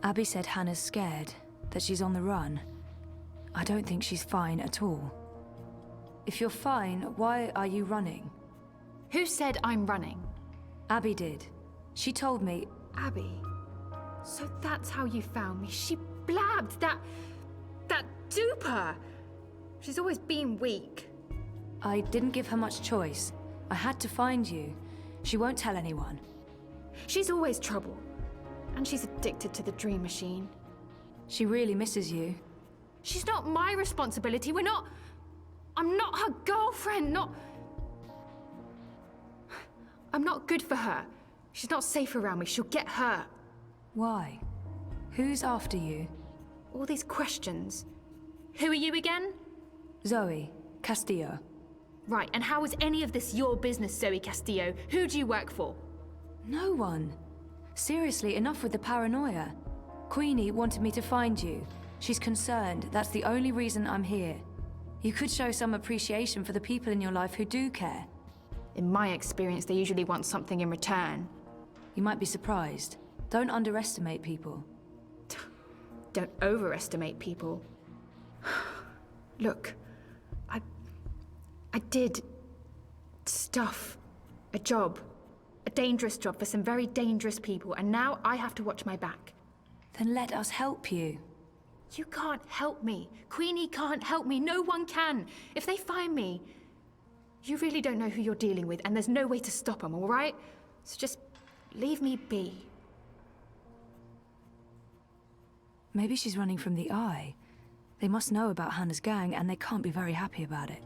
Abby said Hannah's scared, that she's on the run. I don't think she's fine at all. If you're fine, why are you running? Who said I'm running? Abby did. She told me... Abby? So that's how you found me. She blabbed that duper. She's always been weak. I didn't give her much choice. I had to find you. She won't tell anyone. She's always trouble. And she's addicted to the dream machine. She really misses you. She's not my responsibility. I'm not her girlfriend, I'm not good for her. She's not safe around me. She'll get hurt. Why? Who's after you? All these questions. Who are you again? Zoe Castillo. Right, and how is any of this your business, Zoe Castillo? Who do you work for? No one. Seriously, enough with the paranoia. Queenie wanted me to find you. She's concerned. That's the only reason I'm here. You could show some appreciation for the people in your life who do care. In my experience, they usually want something in return. You might be surprised. Don't underestimate people. Don't overestimate people. Look, I did stuff. A job. A dangerous job for some very dangerous people, and now I have to watch my back. Then let us help you. You can't help me. Queenie can't help me. No one can. If they find me, you really don't know who you're dealing with, and there's no way to stop them, all right? So just leave me be. Maybe she's running from the Eye. They must know about Hannah's gang, and they can't be very happy about it.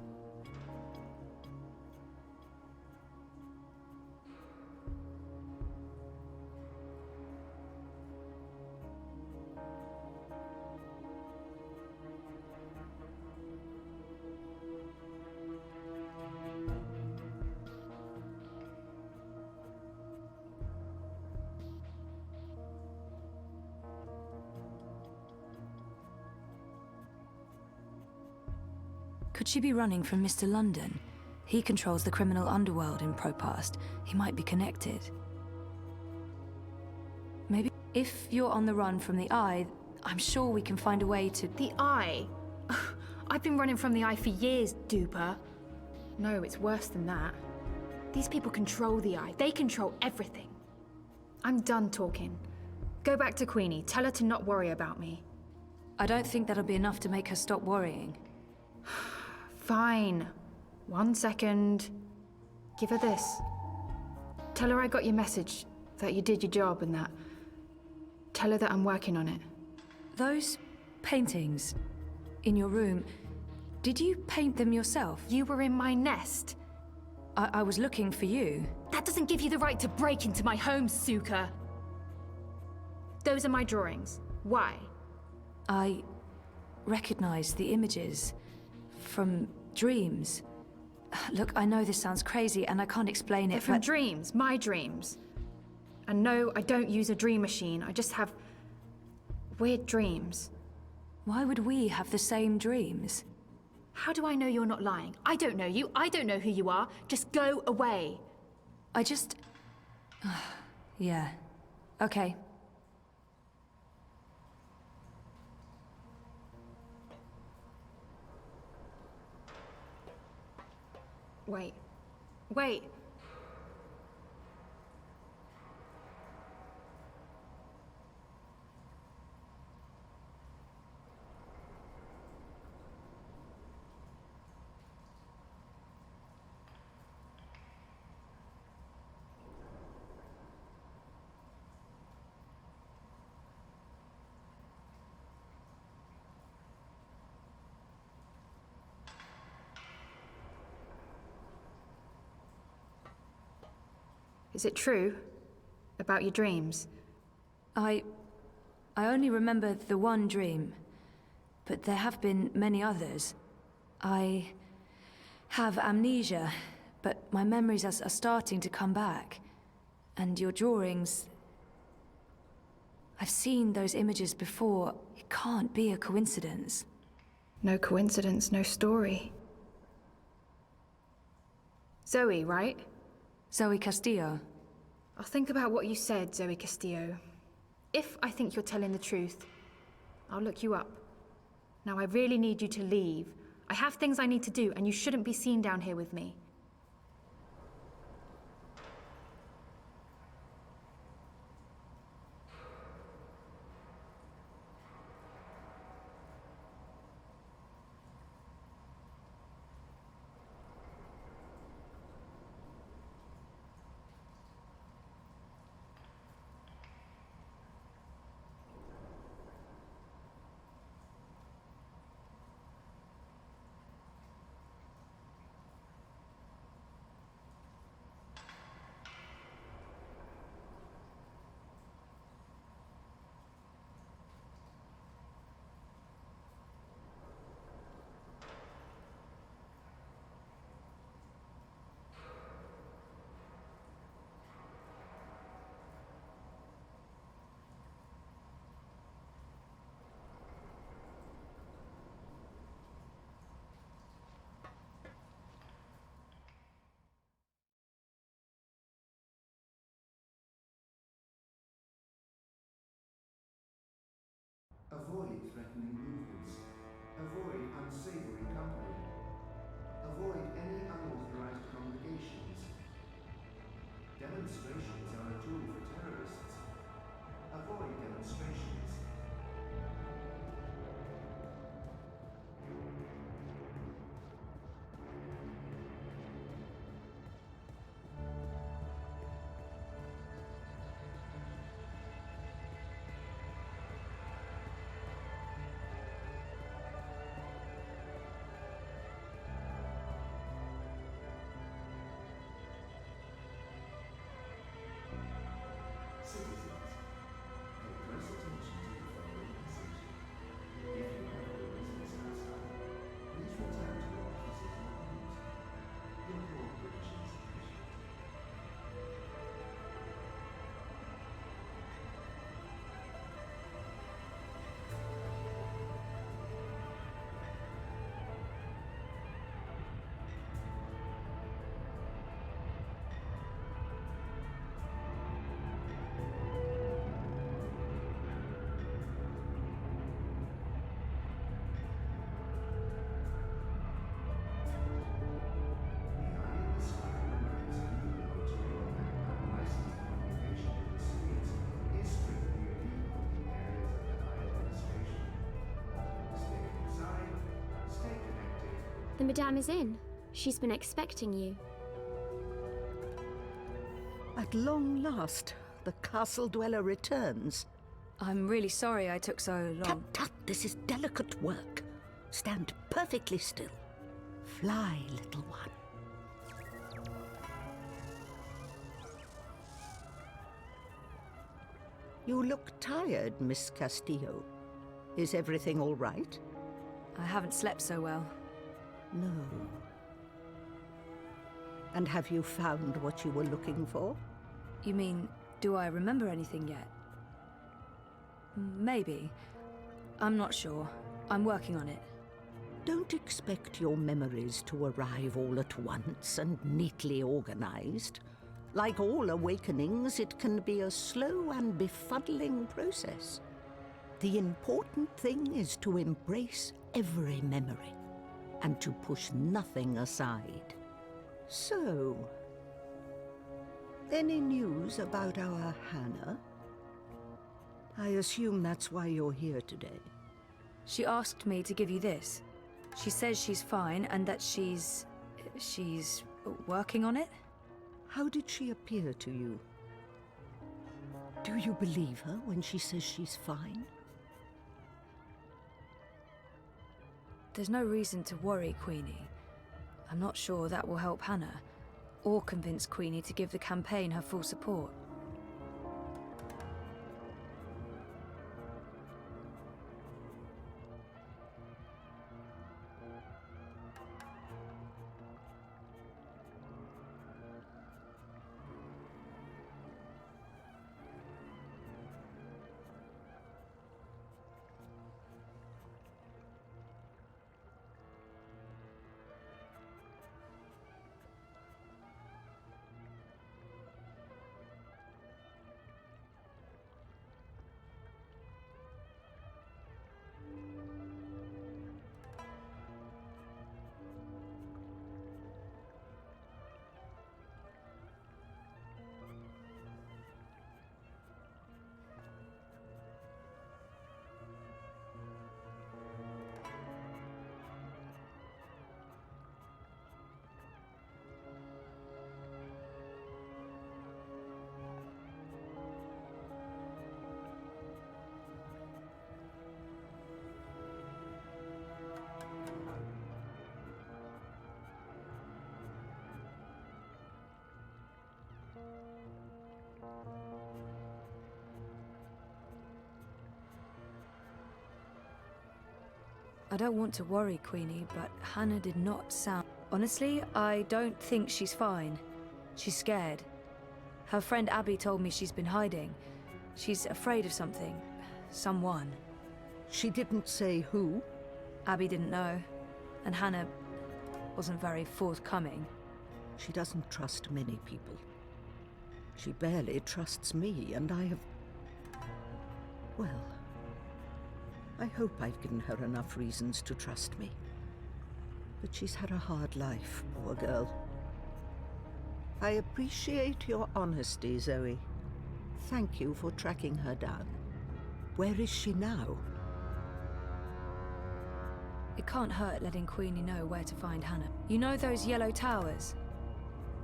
Could she be running from Mr. London? He controls the criminal underworld in Propast. He might be connected. Maybe if you're on the run from the Eye, I'm sure we can find a way to... The Eye? I've been running from the Eye for years, duper. No, it's worse than that. These people control the Eye. They control everything. I'm done talking. Go back to Queenie. Tell her to not worry about me. I don't think that'll be enough to make her stop worrying. Fine. 1 second. Give her this. Tell her I got your message, that you did your job and that. Tell her that I'm working on it. Those paintings in your room, did you paint them yourself? You were in my nest. I was looking for you. That doesn't give you the right to break into my home, Suka. Those are my drawings. Why? I recognized the images from dreams. Look, I know this sounds crazy and I can't explain it, They're from dreams, my dreams. And no, I don't use a dream machine. I just have weird dreams. Why would we have the same dreams? How do I know you're not lying? I don't know you. I don't know who you are. Just go away. I just... yeah. Okay. Wait. Wait. Is it true? About your dreams? I only remember the one dream, but there have been many others. I have amnesia, but my memories are starting to come back. And your drawings... I've seen those images before. It can't be a coincidence. No coincidence, no story. Zoe, right? Zoe Castillo. I'll think about what you said, Zoe Castillo. If I think you're telling the truth, I'll look you up. Now, I really need you to leave. I have things I need to do, and you shouldn't be seen down here with me. Avoid threatening movements. Avoid unsavory company. Avoid any unauthorized congregations. Demonstrations are a tool for terrorists. Avoid demonstrations. The Madame is in. She's been expecting you. At long last, the castle dweller returns. I'm really sorry I took so long. Tut, tut, this is delicate work. Stand perfectly still. Fly, little one. You look tired, Miss Castillo. Is everything all right? I haven't slept so well. No. And have you found what you were looking for? You mean, do I remember anything yet? Maybe. I'm not sure. I'm working on it. Don't expect your memories to arrive all at once and neatly organized. Like all awakenings, it can be a slow and befuddling process. The important thing is to embrace every memory and to push nothing aside. So, any news about our Hannah? I assume that's why you're here today. She asked me to give you this. She says she's fine and that she's working on it. How did she appear to you? Do you believe her when she says she's fine? There's no reason to worry, Queenie. I'm not sure that will help Hannah, or convince Queenie to give the campaign her full support. I don't want to worry, Queenie, but Hannah did not sound... Honestly, I don't think she's fine. She's scared. Her friend Abby told me she's been hiding. She's afraid of something. Someone. She didn't say who? Abby didn't know. And Hannah wasn't very forthcoming. She doesn't trust many people. She barely trusts me, and I have... Well, I hope I've given her enough reasons to trust me. But she's had a hard life, poor girl. I appreciate your honesty, Zoe. Thank you for tracking her down. Where is she now? It can't hurt letting Queenie know where to find Hannah. You know those yellow towers?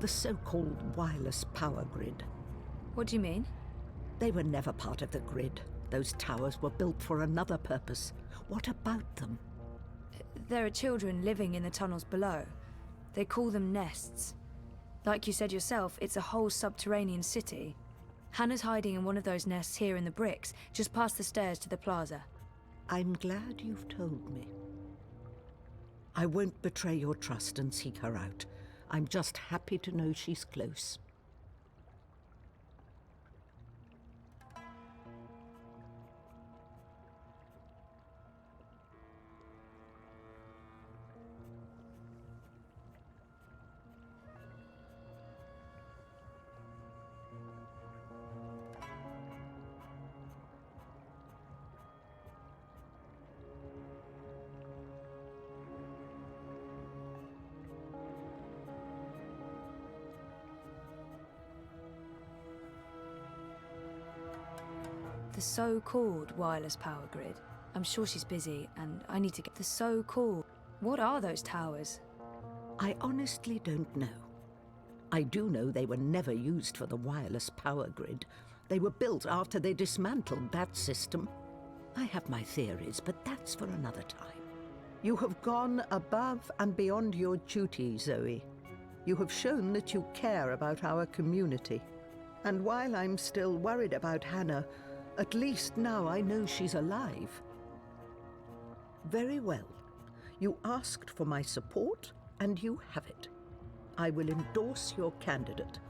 The so-called wireless power grid. What do you mean? They were never part of the grid. Those towers were built for another purpose. What about them? There are children living in the tunnels below. They call them nests. Like you said yourself, it's a whole subterranean city. Hannah's hiding in one of those nests here in the bricks, just past the stairs to the plaza. I'm glad you've told me. I won't betray your trust and seek her out. I'm just happy to know she's close. The so-called wireless power grid. I'm sure she's busy, and I need to get the so-called... What are those towers? I honestly don't know. I do know they were never used for the wireless power grid. They were built after they dismantled that system. I have my theories, but that's for another time. You have gone above and beyond your duty, Zoe. You have shown that you care about our community. And while I'm still worried about Hannah, at least now I know she's alive. Very well. You asked for my support, and you have it. I will endorse your candidate.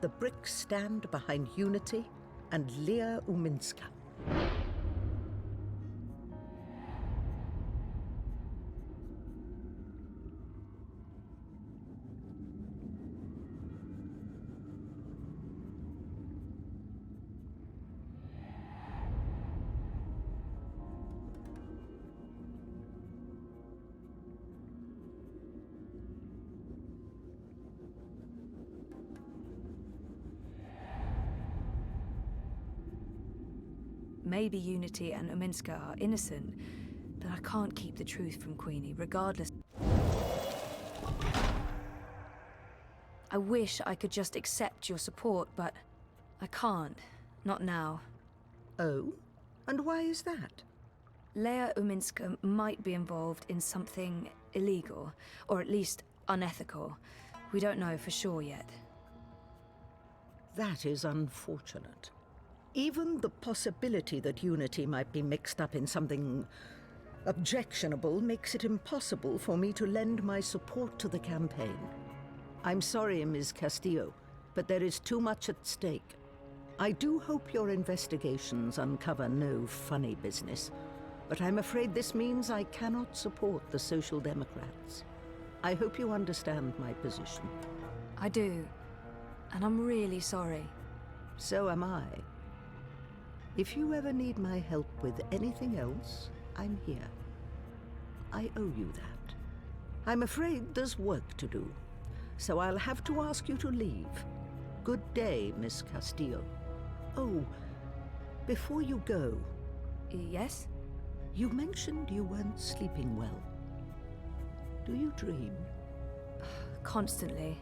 The bricks stand behind Unity and Leah Uminska. maybe Unity and Uminska are innocent, but I can't keep the truth from Queenie, regardless. I wish I could just accept your support, but I can't. Not now. Oh? And why is that? Leia Uminska might be involved in something illegal, or at least unethical. We don't know for sure yet. That is unfortunate. Even the possibility that Unity might be mixed up in something objectionable makes it impossible for me to lend my support to the campaign. I'm sorry, Ms. Castillo, but there is too much at stake. I do hope your investigations uncover no funny business, but I'm afraid this means I cannot support the Social Democrats. I hope you understand my position. I do, and I'm really sorry. So am I. If you ever need my help with anything else, I'm here. I owe you that. I'm afraid there's work to do, so I'll have to ask you to leave. Good day, Miss Castillo. Oh, before you go... Yes? You mentioned you weren't sleeping well. Do you dream? Constantly.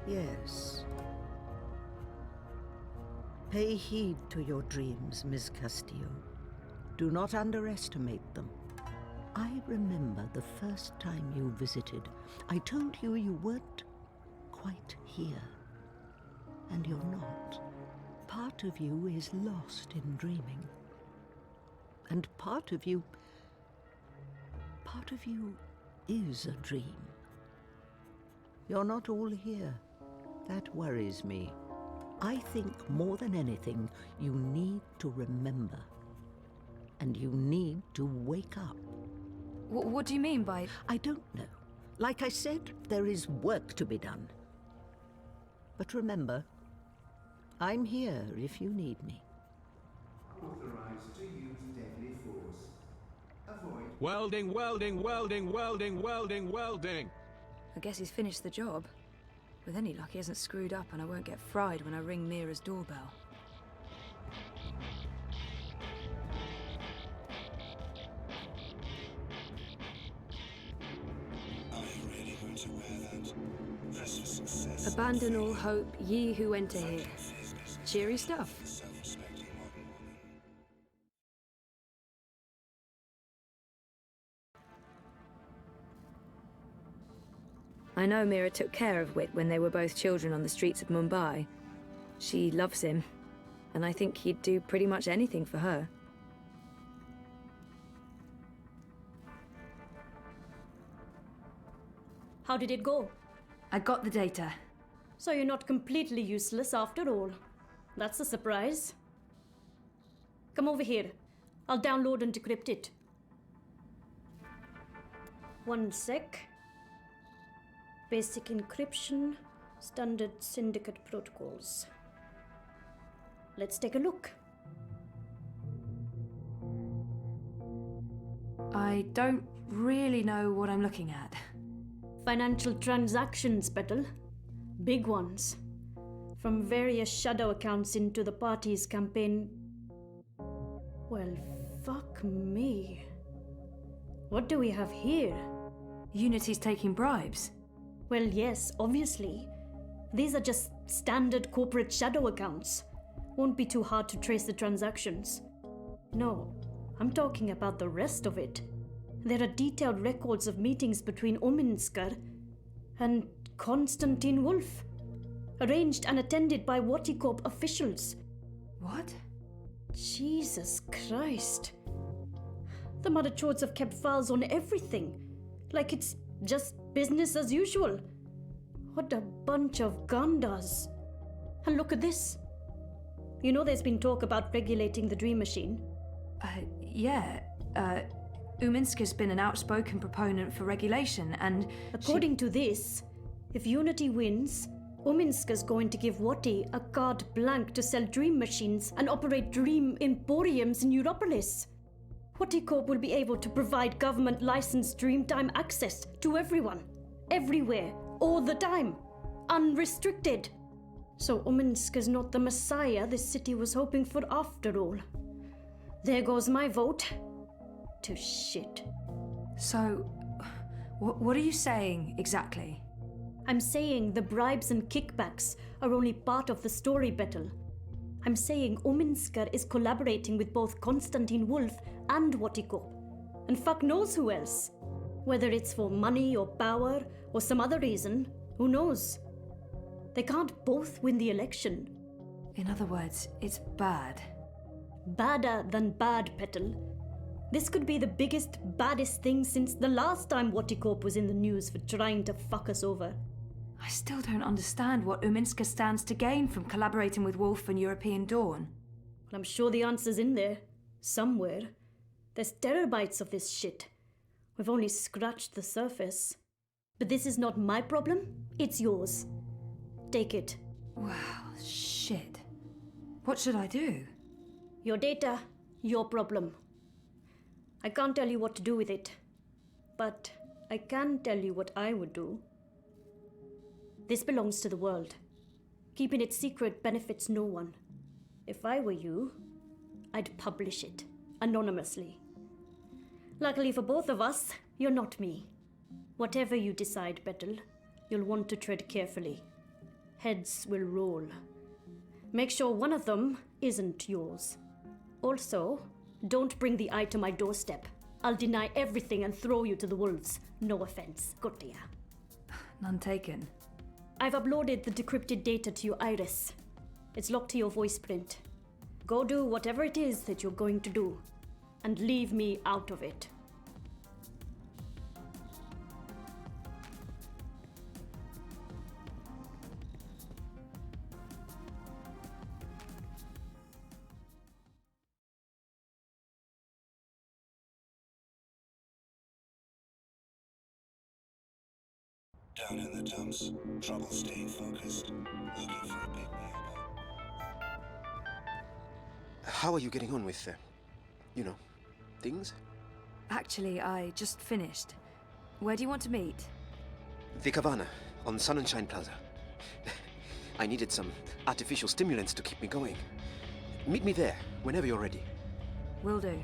Yes. Pay heed to your dreams, Miss Castillo. Do not underestimate them. I remember the first time you visited. I told you you weren't quite here. And you're not. Part of you is lost in dreaming. And part of you is a dream. You're not all here. That worries me. I think more than anything, you need to remember. And you need to wake up. What do you mean by... I don't know. Like I said, there is work to be done. But remember, I'm here if you need me. Authorized to use deadly force. Avoid... Welding, welding, welding, welding, welding, welding. I guess he's finished the job. With any luck, he hasn't screwed up and I won't get fried when I ring Mira's doorbell. Are you really going to wear that? Press for success. Abandon all hope, ye who enter here. Cheery stuff. Self-respecting modern woman. I know Mira took care of Wit when they were both children on the streets of Mumbai. She loves him, and I think he'd do pretty much anything for her. How did it go? I got the data. So you're not completely useless after all. That's a surprise. Come over here. I'll download and decrypt it. One sec. Basic encryption, standard syndicate protocols. Let's take a look. I don't really know what I'm looking at. Financial transactions, Petal. Big ones. From various shadow accounts into the party's campaign. Well, fuck me. What do we have here? Unity's taking bribes. Well, yes, obviously. These are just standard corporate shadow accounts. Won't be too hard to trace the transactions. No, I'm talking about the rest of it. There are detailed records of meetings between Uminska and Konstantin Wolf, arranged and attended by Waticorp officials. What? Jesus Christ. The Mother Chords have kept files on everything, like it's just business as usual. What a bunch of gandas. And look at this. You know there's been talk about regulating the Dream Machine? Yeah. Uminska's been an outspoken proponent for regulation, and... According to this, if Unity wins, Uminska's going to give Wati a carte blanche to sell Dream Machines and operate Dream Emporiums in Europolis. Waticorp will be able to provide government-licensed Dreamtime access to everyone, everywhere, all the time, unrestricted. So Uminska's not the messiah this city was hoping for after all. There goes my vote. To shit. So, what are you saying exactly? I'm saying the bribes and kickbacks are only part of the story, Betel. I'm saying Ominsker is collaborating with both Konstantin Wolf and Wotikop. And fuck knows who else. Whether it's for money or power or some other reason, who knows? They can't both win the election. In other words, it's bad. Badder than bad, Petal. This could be the biggest, baddest thing since the last time Wotikop was in the news for trying to fuck us over. I still don't understand what Uminska stands to gain from collaborating with Wolf and European Dawn. Well, I'm sure the answer's in there. Somewhere. There's terabytes of this shit. We've only scratched the surface. But this is not my problem, it's yours. Take it. Wow, shit. What should I do? Your data, your problem. I can't tell you what to do with it. But I can tell you what I would do. This belongs to the world. Keeping it secret benefits no one. If I were you, I'd publish it, anonymously. Luckily for both of us, you're not me. Whatever you decide, Betel, you'll want to tread carefully. Heads will roll. Make sure one of them isn't yours. Also, don't bring the eye to my doorstep. I'll deny everything and throw you to the wolves. No offense, Gotia. None taken. I've uploaded the decrypted data to your iris. It's locked to your voice print. Go do whatever it is that you're going to do, and leave me out of it. Down in the dumps, trouble staying focused, looking for a big neighbor. How are you getting on with, things? Actually, I just finished. Where do you want to meet? The Cabana, on Sun and Shine Plaza. I needed some artificial stimulants to keep me going. Meet me there, whenever you're ready. Will do.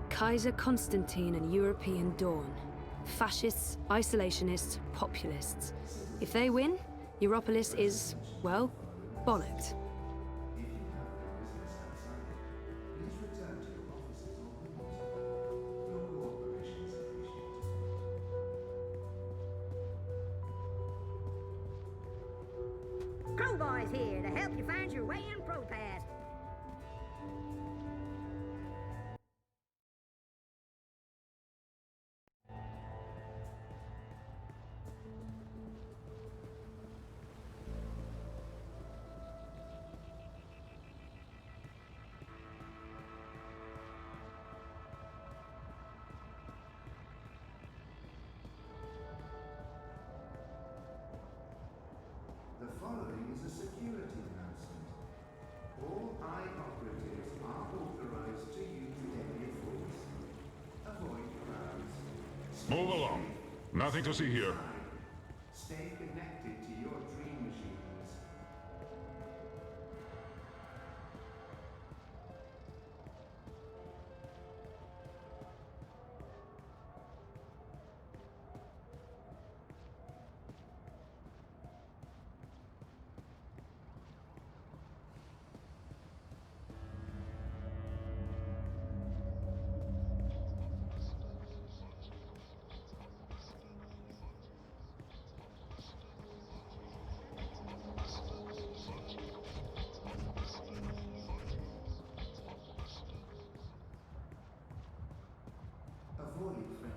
Kaiser Constantine and European Dawn. Fascists, isolationists, populists. If they win, Europolis is, well, bollocked. Crowbar's here to help you find your way in ProPass. The following is a security announcement. All eye operatives are authorized to use deadly force. Avoid crowds. Move along. Nothing to see here. Stay connected to your dream machines.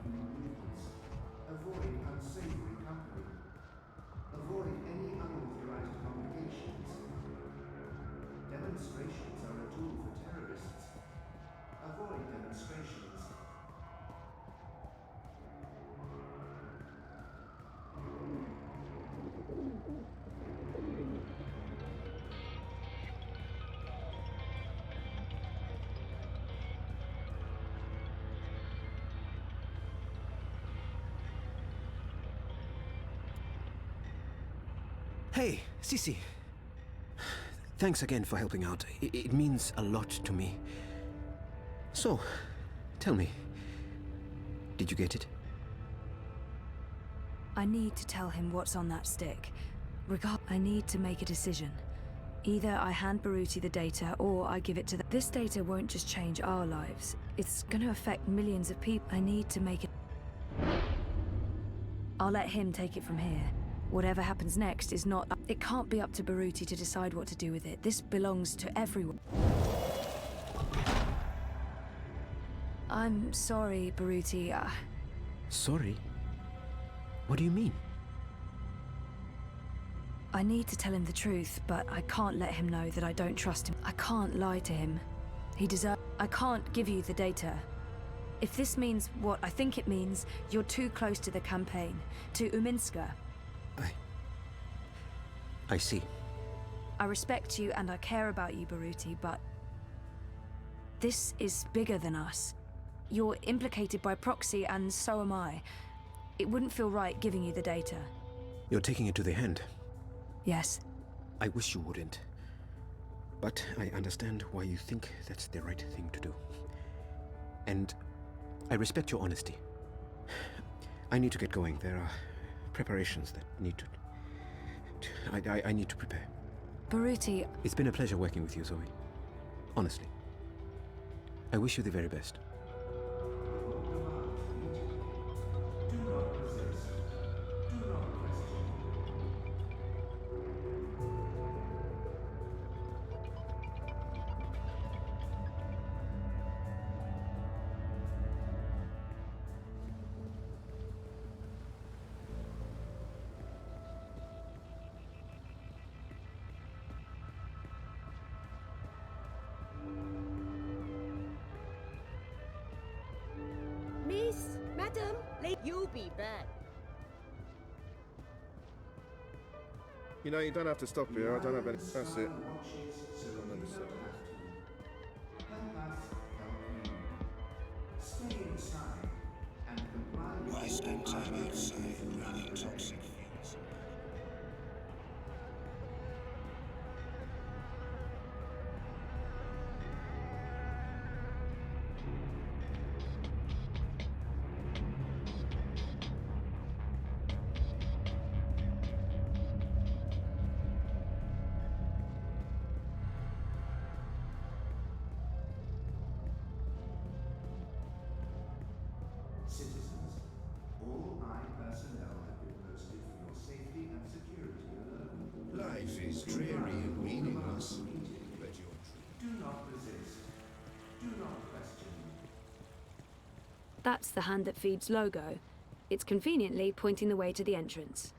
free movements. Avoid unsavory company. Avoid any unauthorized congregations. Demonstrations are a tool for terrorists. Avoid demonstrations. Hey, Cece. Thanks again for helping out. It means a lot to me. So, tell me, did you get it? I need to tell him what's on that stick. I need to make a decision. Either I hand Baruti the data, or I give it to This data won't just change our lives. It's gonna affect millions of people. I need to make it... I'll let him take it from here. Whatever happens next is not... It can't be up to Baruti to decide what to do with it. This belongs to everyone. I'm sorry, Baruti. Sorry? What do you mean? I need to tell him the truth, but I can't let him know that I don't trust him. I can't lie to him. He deserves... I can't give you the data. If this means what I think it means, you're too close to the campaign, to Uminska. I see. I respect you and I care about you, Baruti, but... This is bigger than us. You're implicated by proxy, and so am I. It wouldn't feel right giving you the data. You're taking it to the hand. Yes. I wish you wouldn't. But I understand why you think that's the right thing to do. And I respect your honesty. I need to get going. There are preparations that need to... I need to prepare. Baruti... It's been a pleasure working with you, Zoe. Honestly. I wish you the very best. Miss, madam, you'll be back. You know, you don't have to stop here. I don't have any. That's it. Stay inside and comply with... Why spend time outside running toxic fumes? Citizens, all personnel have been posted for your safety and security alone. Life is dreary and meaningless, but you're Do not resist. Do not question. That's the Hand That Feeds logo. It's conveniently pointing the way to the entrance.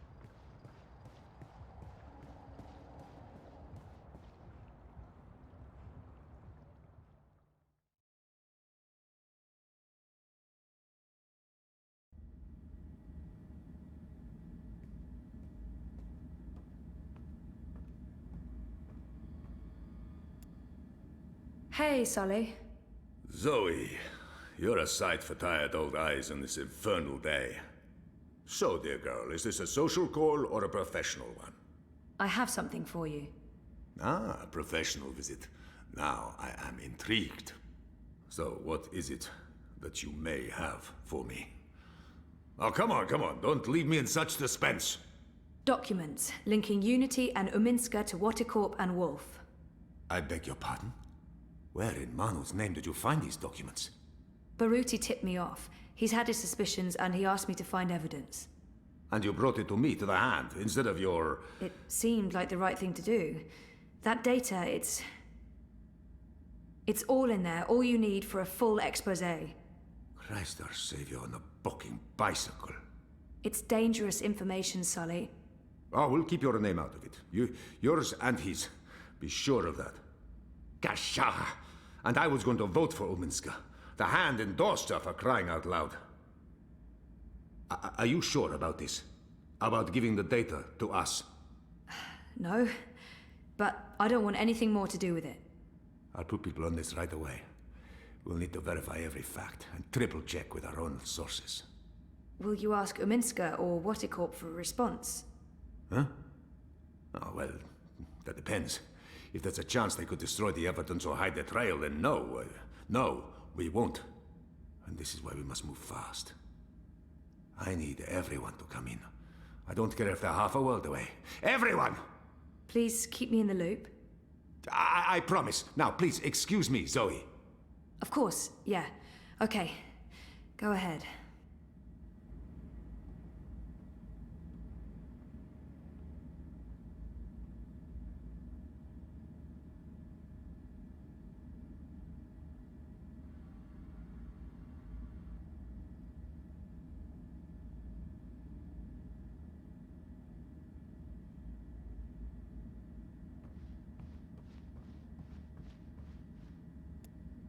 Hey, Sully. Zoe, you're a sight for tired old eyes on this infernal day. So, dear girl, is this a social call or a professional one? I have something for you. Ah, a professional visit. Now I am intrigued. So, what is it that you may have for me? Oh, come on, don't leave me in such suspense. Documents linking Unity and Uminska to Watercorp and Wolf. I beg your pardon? Where in Manu's name did you find these documents? Baruti tipped me off. He's had his suspicions and he asked me to find evidence. And you brought it to me, to the Hand, instead of your... It seemed like the right thing to do. That data, it's all in there, all you need for a full exposé. Christ our Savior on a fucking bicycle. It's dangerous information, Sully. Oh, we'll keep your name out of it. Yours and his. Be sure of that. Gasha! And I was going to vote for Uminska. The Hand endorsed her, for crying out loud. Are you sure about this? About giving the data to us? No, but I don't want anything more to do with it. I'll put people on this right away. We'll need to verify every fact and triple check with our own sources. Will you ask Uminska or Waticorp for a response? Huh? Oh, well, that depends. If there's a chance they could destroy the evidence or hide the trail, then no. No, we won't. And this is why we must move fast. I need everyone to come in. I don't care if they're half a world away. Everyone! Please keep me in the loop. I promise. Now, please, excuse me, Zoe. Of course, yeah. Okay, go ahead.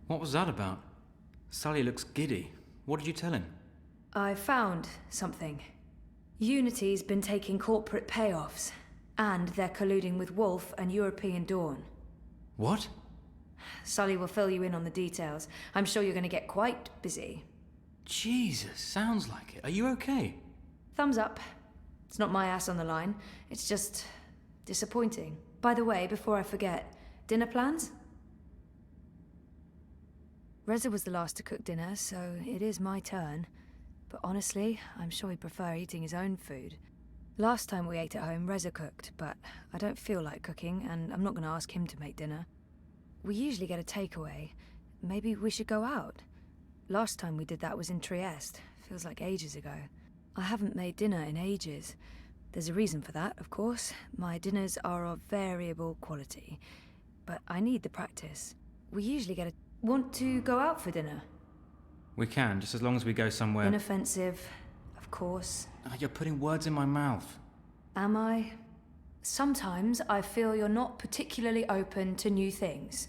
What was that about? Sully looks giddy. What did you tell him? I found something. Unity's been taking corporate payoffs, and they're colluding with Wolf and European Dawn. What? Sully will fill you in on the details. I'm sure you're going to get quite busy. Jesus, sounds like it. Are you okay? Thumbs up. It's not my ass on the line. It's just disappointing. By the way, before I forget, dinner plans? Reza was the last to cook dinner, so it is my turn. But honestly, I'm sure he'd prefer eating his own food. Last time we ate at home, Reza cooked, but I don't feel like cooking, and I'm not going to ask him to make dinner. We usually get a takeaway. Maybe we should go out. Last time we did that was in Trieste. Feels like ages ago. I haven't made dinner in ages. There's a reason for that, of course. My dinners are of variable quality. But I need the practice. We usually get a... Want to go out for dinner? We can, just as long as we go somewhere... Inoffensive, of course. Oh, you're putting words in my mouth. Am I? Sometimes I feel you're not particularly open to new things.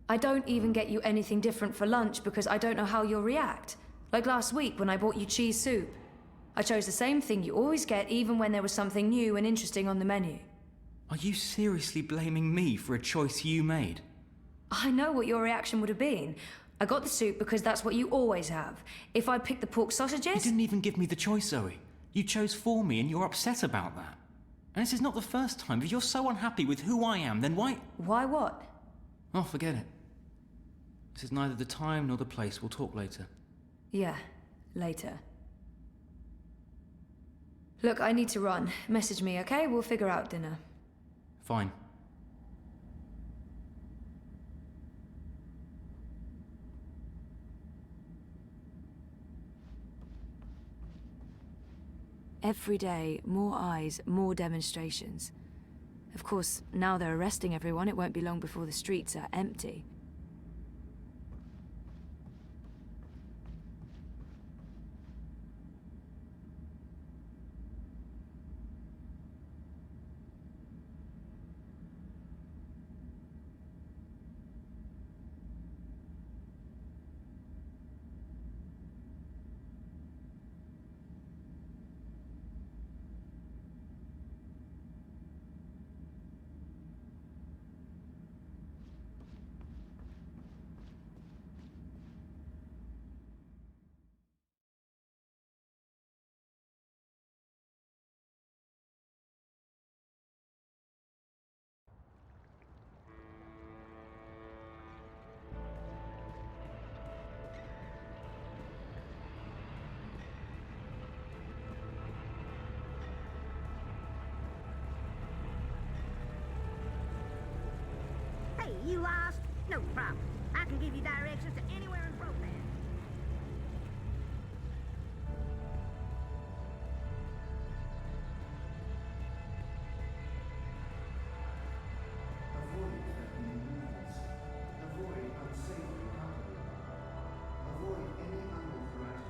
I don't even get you anything different for lunch because I don't know how you'll react. Like last week when I bought you cheese soup. I chose the same thing you always get even when there was something new and interesting on the menu. Are you seriously blaming me for a choice you made? I know what your reaction would have been. I got the soup because that's what you always have. If I picked the pork sausages... You didn't even give me the choice, Zoe. You chose for me and you're upset about that. And this is not the first time. If you're so unhappy with who I am, then why... Why what? Oh, forget it. This is neither the time nor the place. We'll talk later. Yeah, later. Look, I need to run. Message me, okay? We'll figure out dinner. Fine. Every day, more eyes, more demonstrations. Of course, now they're arresting everyone, it won't be long before the streets are empty. Hey, you lost? No problem. I can give you directions to anywhere in Propass. Avoid threatening movements. Avoid unsafe company. Avoid any unauthorized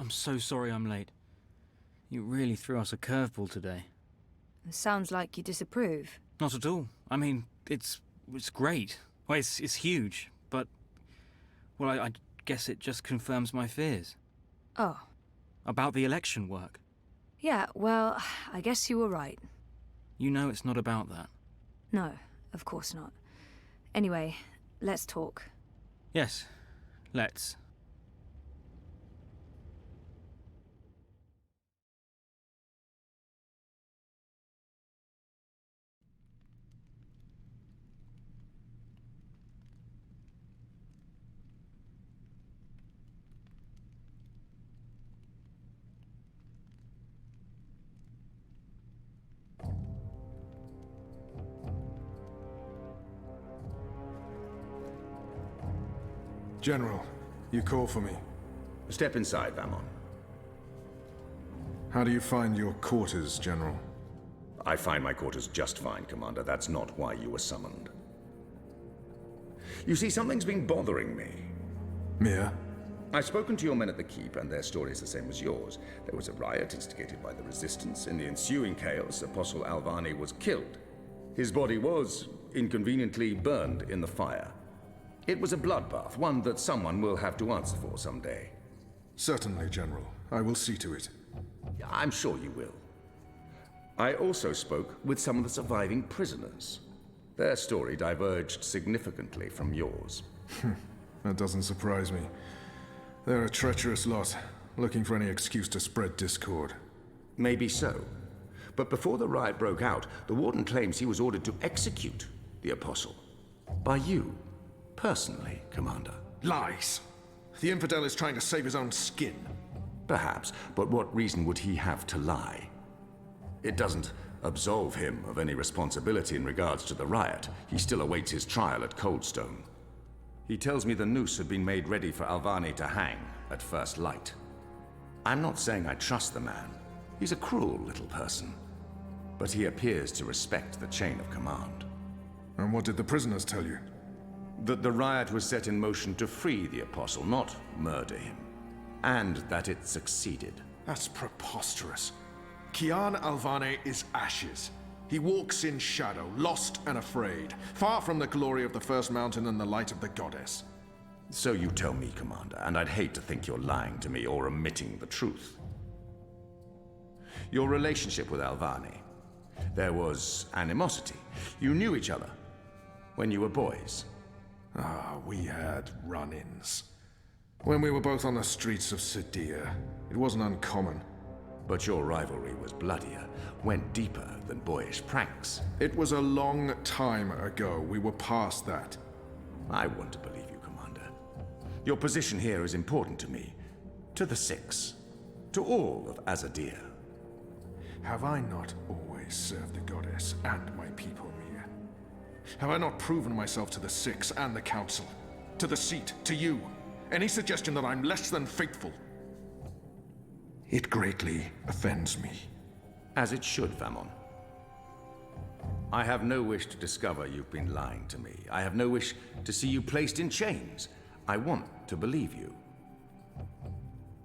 I'm so sorry I'm late. You really threw us a curveball today. It sounds like you disapprove. Not at all. I mean, it's great. Well, it's huge, but... Well, I guess it just confirms my fears. Oh. About the election work. Yeah, well, I guess you were right. You know it's not about that. No, of course not. Anyway, let's talk. Yes, let's. General, you call for me. Step inside, Vamon. How do you find your quarters, General? I find my quarters just fine, Commander. That's not why you were summoned. You see, something's been bothering me. Mia? I've spoken to your men at the Keep, and their story is the same as yours. There was a riot instigated by the Resistance. In the ensuing chaos, Apostle Alvani was killed. His body was inconveniently burned in the fire. It was a bloodbath, one that someone will have to answer for someday. Certainly, General. I will see to it. I'm sure you will. I also spoke with some of the surviving prisoners. Their story diverged significantly from yours. That doesn't surprise me. They're a treacherous lot, looking for any excuse to spread discord. Maybe so. But before the riot broke out, the Warden claims he was ordered to execute the Apostle. By you. Personally, Commander. Lies! The infidel is trying to save his own skin. Perhaps, but what reason would he have to lie? It doesn't absolve him of any responsibility in regards to the riot. He still awaits his trial at Coldstone. He tells me the noose had been made ready for Alvani to hang at first light. I'm not saying I trust the man. He's a cruel little person. But he appears to respect the chain of command. And what did the prisoners tell you? That the riot was set in motion to free the Apostle, not murder him. And that it succeeded. That's preposterous. Kian Alvani is ashes. He walks in shadow, lost and afraid, far from the glory of the First Mountain and the light of the Goddess. So you tell me, Commander, and I'd hate to think you're lying to me or omitting the truth. Your relationship with Alvani. There was animosity. You knew each other when you were boys. We had run-ins. When we were both on the streets of Sidia, it wasn't uncommon. But your rivalry was bloodier, went deeper than boyish pranks. It was a long time ago. We were past that. I want to believe you, Commander. Your position here is important to me, to the Six, to all of Azadir. Have I not always served the Goddess and my people, Mia? Have I not proven myself to the Six and the Council? To the Seat, to you? Any suggestion that I'm less than faithful? It greatly offends me. As it should, Vamon. I have no wish to discover you've been lying to me. I have no wish to see you placed in chains. I want to believe you.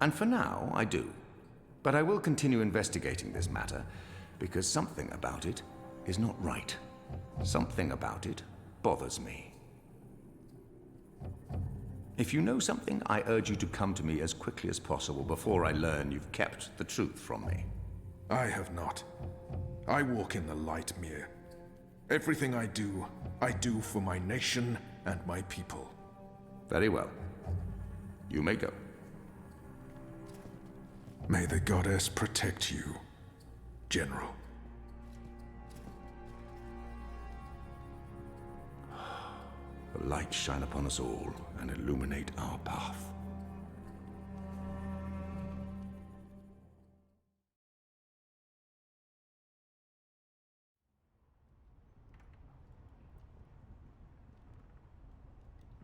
And for now, I do. But I will continue investigating this matter, because something about it is not right. Something about it bothers me. If you know something, I urge you to come to me as quickly as possible before I learn you've kept the truth from me. I have not. I walk in the light, Mir. Everything I do for my nation and my people. Very well. You may go. May the Goddess protect you, General. The light shine upon us all and illuminate our path.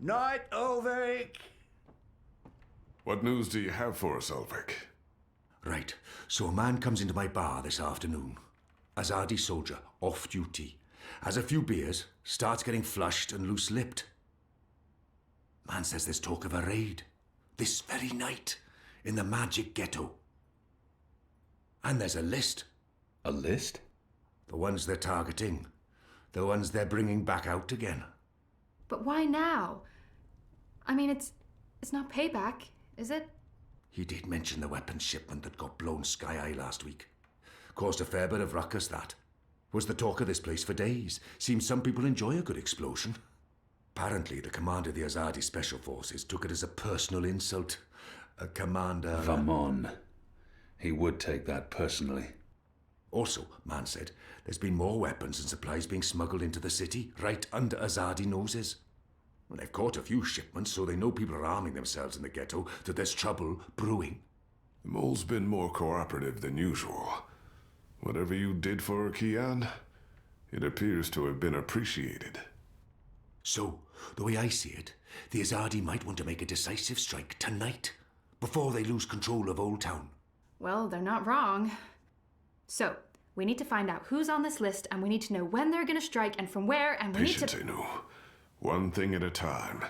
Night, Ulvik! What news do you have for us, Ulvik? Right. So a man comes into my bar this afternoon. Azadi soldier, off duty. Has a few beers, starts getting flushed and loose-lipped. Man says there's talk of a raid. This very night. in the Magic Ghetto. And there's a list. A list? The ones they're targeting. The ones they're bringing back out again. But why now? I mean, it's not payback, is it? He did mention the weapons shipment that got blown sky high last week. Caused a fair bit of ruckus, that. Was the talk of this place for days. Seems some people enjoy a good explosion. Apparently, the commander of the Azadi Special Forces took it as a personal insult. A commander... Vamon. He would take that personally. Also, man said, there's been more weapons and supplies being smuggled into the city, right under Azadi noses. Well, they've caught a few shipments, so they know people are arming themselves in the ghetto, that there's trouble brewing. The mole's been more cooperative than usual. Whatever you did for her, Kian, it appears to have been appreciated. So, the way I see it, the Azadi might want to make a decisive strike tonight, before they lose control of Old Town. Well, they're not wrong. So, we need to find out who's on this list, and we need to know when they're going to strike and from where, and we Patience, need to... Inu. One thing at a time.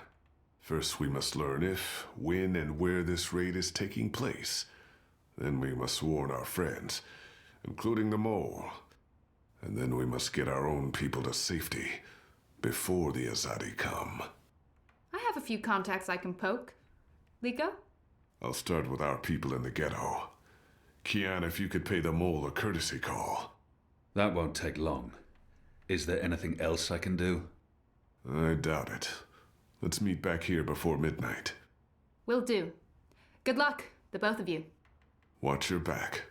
First, we must learn if, when, and where this raid is taking place. Then we must warn our friends, including the mole. And then we must get our own people to safety before the Azadi come. I have a few contacts I can poke. Liko? I'll start with our people in the ghetto. Kian, if you could pay the mole a courtesy call. That won't take long. Is there anything else I can do? I doubt it. Let's meet back here before midnight. Will do. Good luck, the both of you. Watch your back.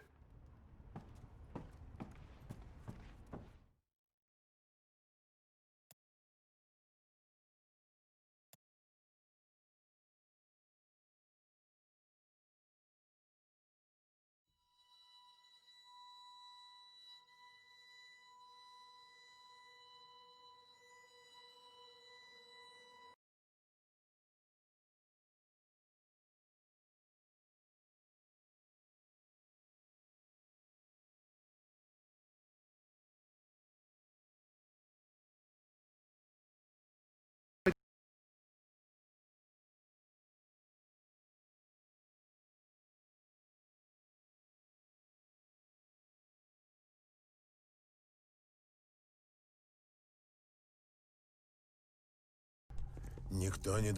Никто не